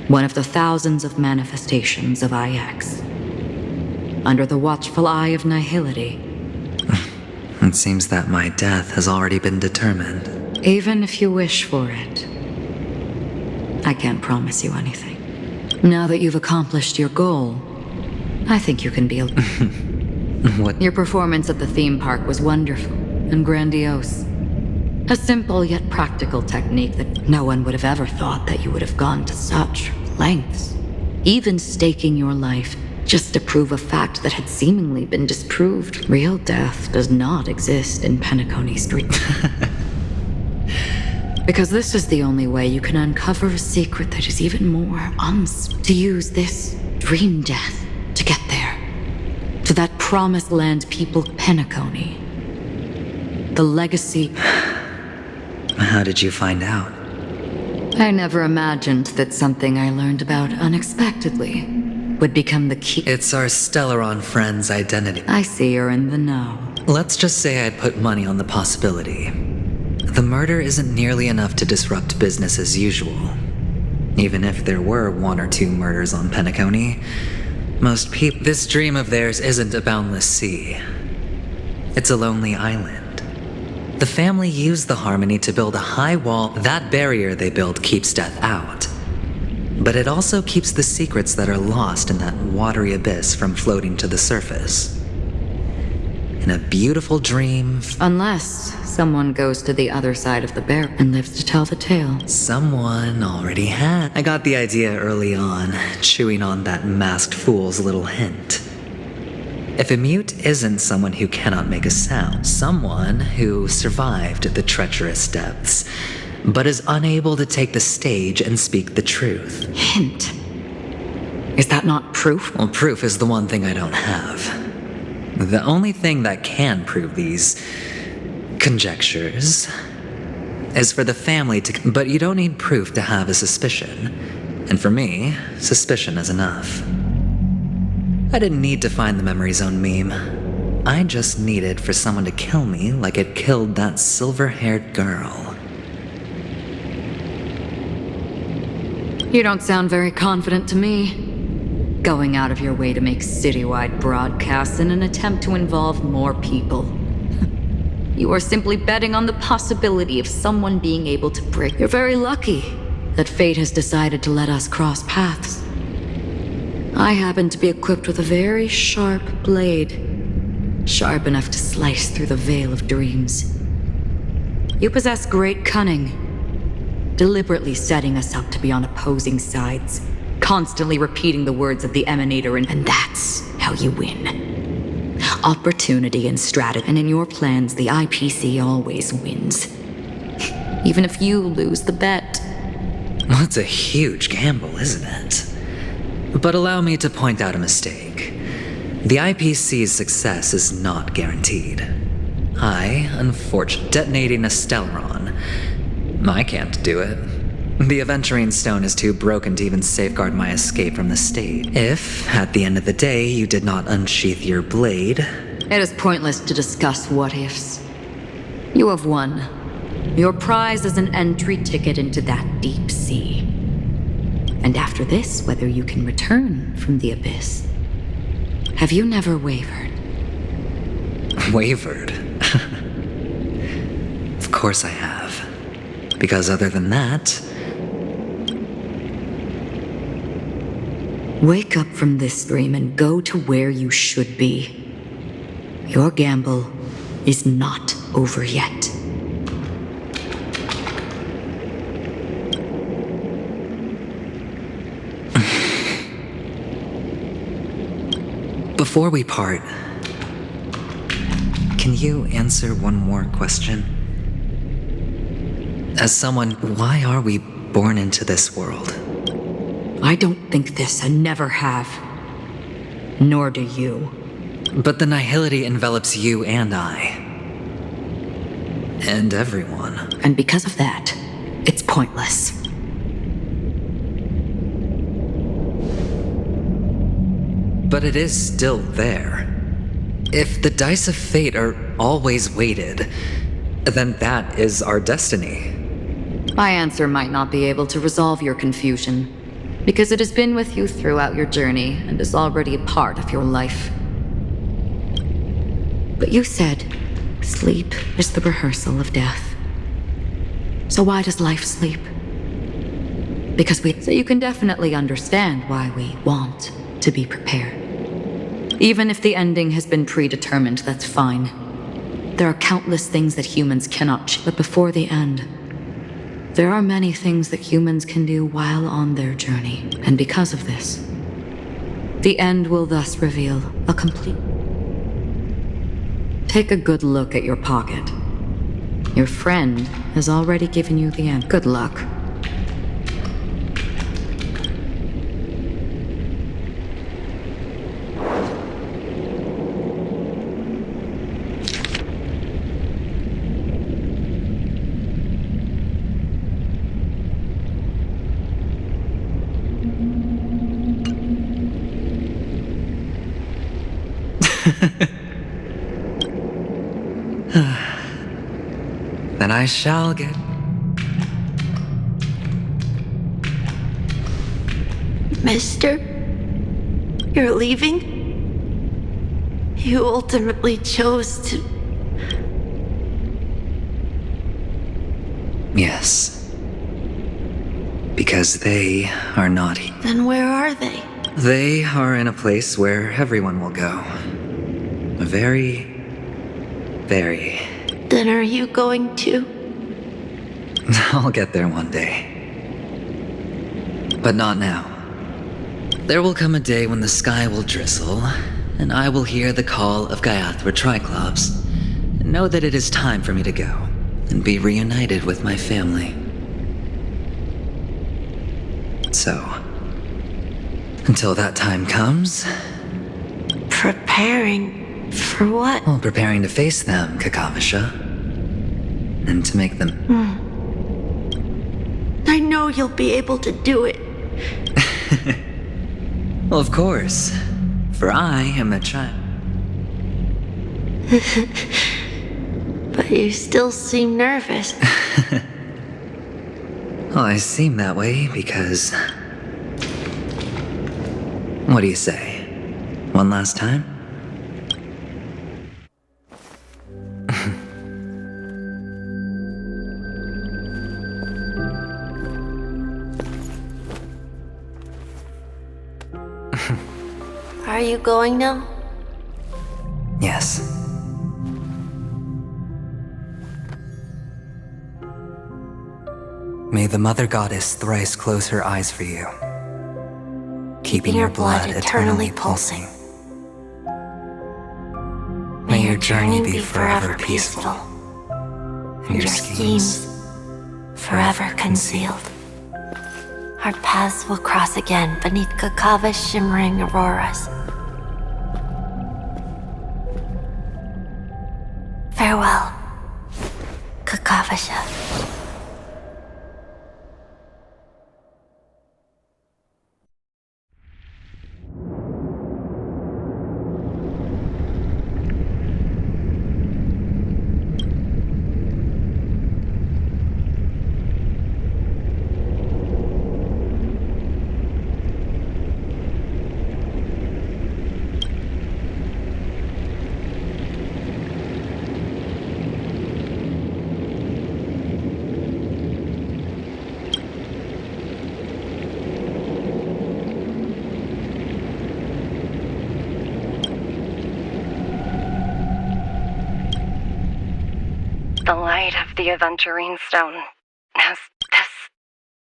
One of the thousands of manifestations of IX. Under the watchful eye of nihility. It seems that my death has already been determined. Even if you wish for it, I can't promise you anything. Now that you've accomplished your goal, I think you can be What? Your performance at the theme park was wonderful and grandiose. A simple yet practical technique that no one would have ever thought that you would have gone to such lengths. Even staking your life just to prove a fact that had seemingly been disproved. Real death does not exist in Penacony Street. Because this is the only way you can uncover a secret that is even more to use this dream death to get there. To that promised land people, Penacony. The legacy... How did you find out? I never imagined that something I learned about unexpectedly would become the key. It's our Stellaron friend's identity. I see you're in the know. Let's just say I'd put money on the possibility. The murder isn't nearly enough to disrupt business as usual. Even if there were 1 or 2 murders on Penacony, most people... This dream of theirs isn't a boundless sea. It's a lonely island. The family used the Harmony to build a high wall. That barrier they built keeps death out. But it also keeps the secrets that are lost in that watery abyss from floating to the surface. In a beautiful dream... Unless someone goes to the other side of the barrier and lives to tell the tale. Someone already had. I got the idea early on, chewing on that masked fool's little hint. If a mute isn't someone who cannot make a sound, someone who survived the treacherous depths, but is unable to take the stage and speak the truth. Hint. Is that not proof? Well, proof is the one thing I don't have. The only thing that can prove these conjectures is for the family to... But you don't need proof to have a suspicion. And for me, suspicion is enough. I didn't need to find the Memory Zone meme. I just needed for someone to kill me like it killed that silver-haired girl. You don't sound very confident to me. Going out of your way to make citywide broadcasts in an attempt to involve more people. You are simply betting on the possibility of someone being able to break. You're very lucky that fate has decided to let us cross paths. I happen to be equipped with a very sharp blade, sharp enough to slice through the veil of dreams. You possess great cunning, deliberately setting us up to be on opposing sides, constantly repeating the words of the Emanator, and that's how you win. Opportunity and strategy, and in your plans, the IPC always wins. Even if you lose the bet. Well, it's a huge gamble, isn't it? But allow me to point out a mistake. The IPC's success is not guaranteed. I, unfortunately, detonating a Stellaron. I can't do it. The Aventurine Stone is too broken to even safeguard my escape from the state. If, at the end of the day, you did not unsheath your blade... It is pointless to discuss what-ifs. You have won. Your prize is an entry ticket into that deep sea. And after this, whether you can return from the abyss. Have you never wavered? Wavered? Of course I have. Because other than that... Wake up from this dream and go to where you should be. Your gamble is not over yet. Before we part, can you answer one more question? As someone, why are we born into this world? I don't think this and never have. Nor do you. But the nihility envelops you and I. And everyone. And because of that, it's pointless. But it is still there. If the dice of fate are always weighted, then that is our destiny. My answer might not be able to resolve your confusion, because it has been with you throughout your journey and is already a part of your life. But you said, sleep is the rehearsal of death. So why does life sleep? So you can definitely understand why we want to be prepared. Even if the ending has been predetermined, that's fine. There are countless things that humans cannot change. But before the end, there are many things that humans can do while on their journey. And because of this, the end will thus reveal a complete... Take a good look at your pocket. Your friend has already given you the end. Good luck. Then I shall get... Mister? You're leaving? You ultimately chose to... Yes. Because they are not here. Then where are they? They are in a place where everyone will go. A very... Then are you going too? I'll get there one day. But not now. There will come a day when the sky will drizzle, and I will hear the call of Gaiathra Triclops, and know that it is time for me to go, and be reunited with my family. So, until that time comes... Preparing for what? Well, preparing to face them, Kakavasha. And to make them... I know you'll be able to do it. Well, of course. For I am a child. But you still seem nervous. Well, I seem that way because What do you say? One last time? Are you going now? Yes. May the Mother Goddess thrice close her eyes for you, keeping your blood eternally pulsing. May your journey be forever peaceful, and your schemes forever concealed. Our paths will cross again beneath Kakava's shimmering auroras. Farewell, Kakavasha. The light of the Aventurine Stone, as this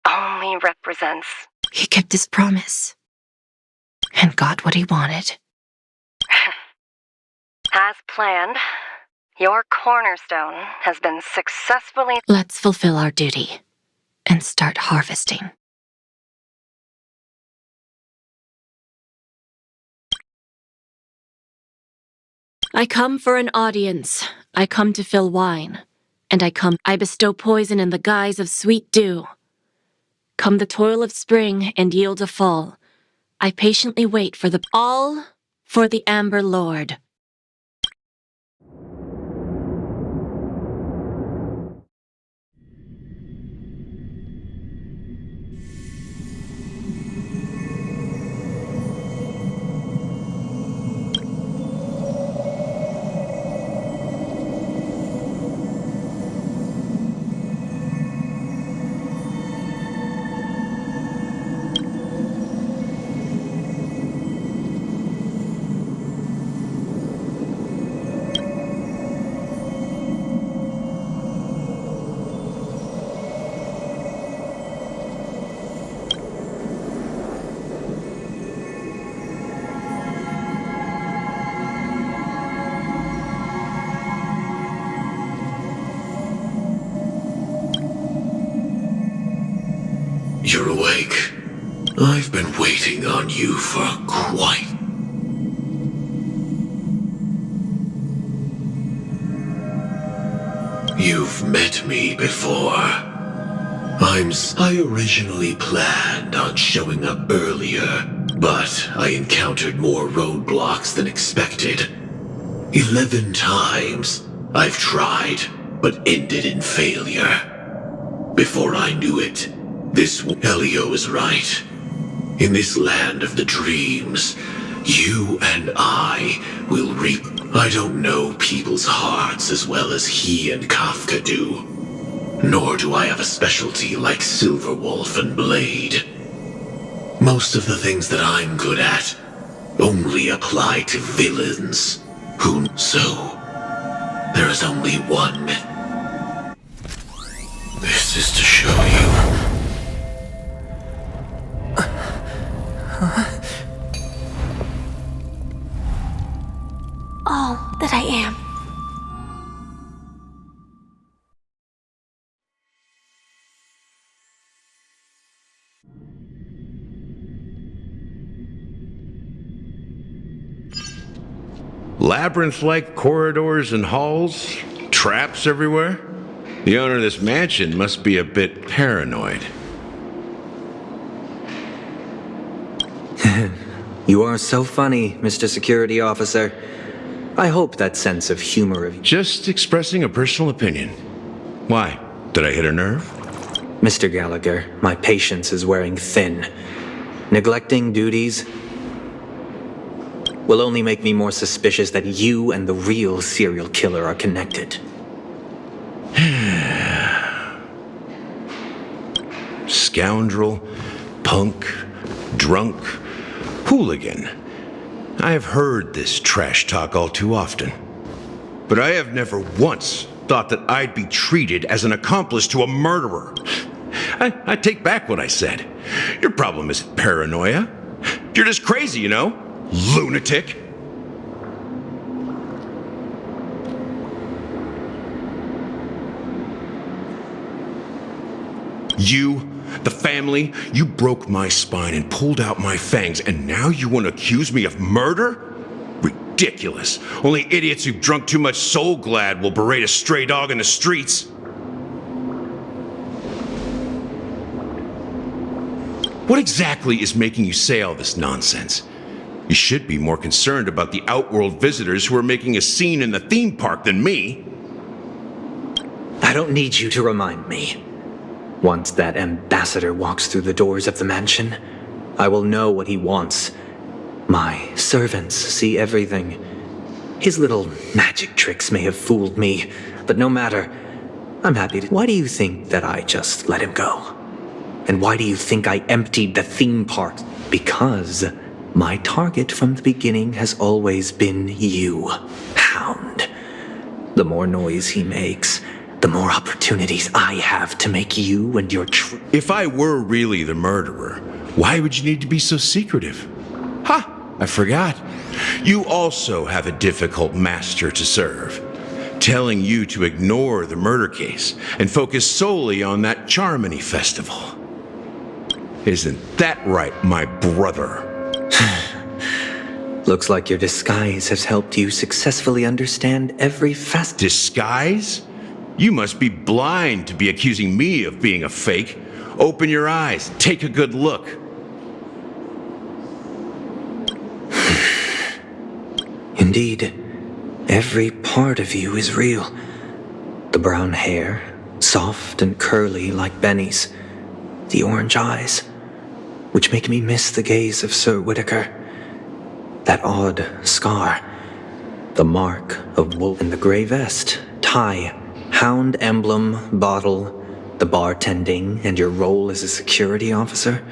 only represents. He kept his promise and got what he wanted. As planned, your cornerstone has been successfully. Let's fulfill our duty and start harvesting. I come for an audience. I come to fill wine. And I bestow poison in the guise of sweet dew. Come the toil of spring and yield a fall. I patiently wait for all for the Amber Lord. You're awake. I've been waiting on you for quite... You've met me before. I originally planned on showing up earlier, but I encountered more roadblocks than expected. 11 times I've tried, but ended in failure. Before I knew it, Elio is right. In this land of the dreams, you and I will reap. I don't know people's hearts as well as he and Kafka do. Nor do I have a specialty like Silverwolf and Blade. Most of the things that I'm good at only apply to villains. So, there is only one method. This is to show you. All that I am. Labyrinth-like corridors and halls? Traps everywhere? The owner of this mansion must be a bit paranoid. You are so funny, Mr. Security Officer. I hope that sense of humor of... Just expressing a personal opinion. Why? Did I hit a nerve? Mr. Gallagher, my patience is wearing thin. Neglecting duties, will only make me more suspicious that you and the real serial killer are connected. Scoundrel, punk, drunk, hooligan. I have heard this trash talk all too often. But I have never once thought that I'd be treated as an accomplice to a murderer. I take back what I said. Your problem isn't paranoia. You're just crazy, you know? Lunatic. You, the family, you broke my spine and pulled out my fangs, and now you want to accuse me of murder? Ridiculous. Only idiots who've drunk too much Soul Glad will berate a stray dog in the streets. What exactly is making you say all this nonsense? You should be more concerned about the outworld visitors who are making a scene in the theme park than me. I don't need you to remind me. Once that ambassador walks through the doors of the mansion, I will know what he wants. My servants see everything. His little magic tricks may have fooled me, but no matter. I'm happy to. Why do you think that I just let him go? And why do you think I emptied the theme park? Because my target from the beginning has always been you, Hound. The more noise he makes, the more opportunities I have to make you and your If I were really the murderer, why would you need to be so secretive? Ha! I forgot. You also have a difficult master to serve, telling you to ignore the murder case and focus solely on that Charmony festival. Isn't that right, my brother? Looks like your disguise has helped you successfully understand every facet. Disguise? You must be blind to be accusing me of being a fake. Open your eyes, take a good look. Indeed, every part of you is real. The brown hair, soft and curly like Benny's. The orange eyes, which make me miss the gaze of Sir Whitaker. That odd scar, the mark of wolf, and the gray vest, tie, hound emblem, bottle, the bartending, and your role as a security officer.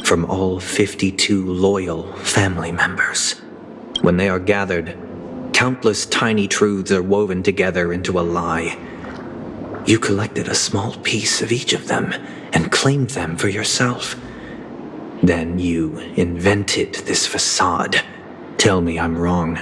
From all 52 loyal family members. When they are gathered, countless tiny truths are woven together into a lie. You collected a small piece of each of them and claimed them for yourself. Then you invented this facade. Tell me I'm wrong.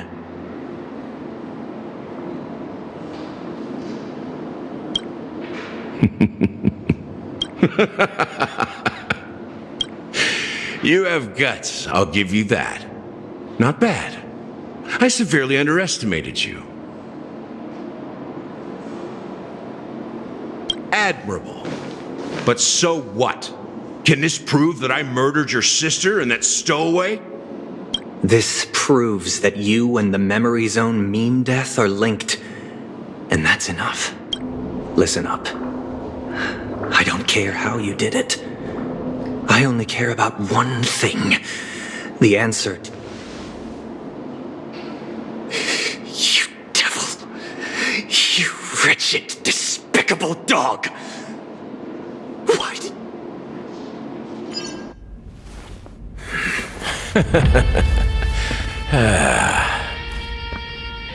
You have guts, I'll give you that. Not bad. I severely underestimated you. Admirable. But so what? Can this prove that I murdered your sister and that stowaway? This proves that you and the Memory Zone meme death are linked. And that's enough. Listen up. I don't care how you did it. I only care about one thing. The answer. You devil. You wretched, despicable dog. Why did...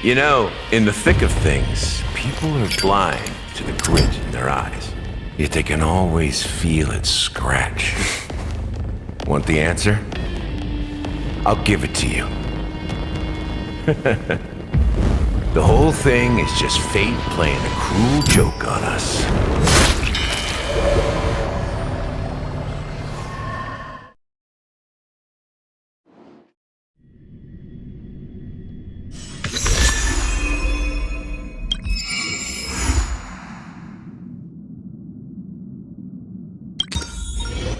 You know, in the thick of things, people are blind to the grit in their eyes. Yet they can always feel it scratch. Want the answer? I'll give it to you. The whole thing is just fate playing a cruel joke on us.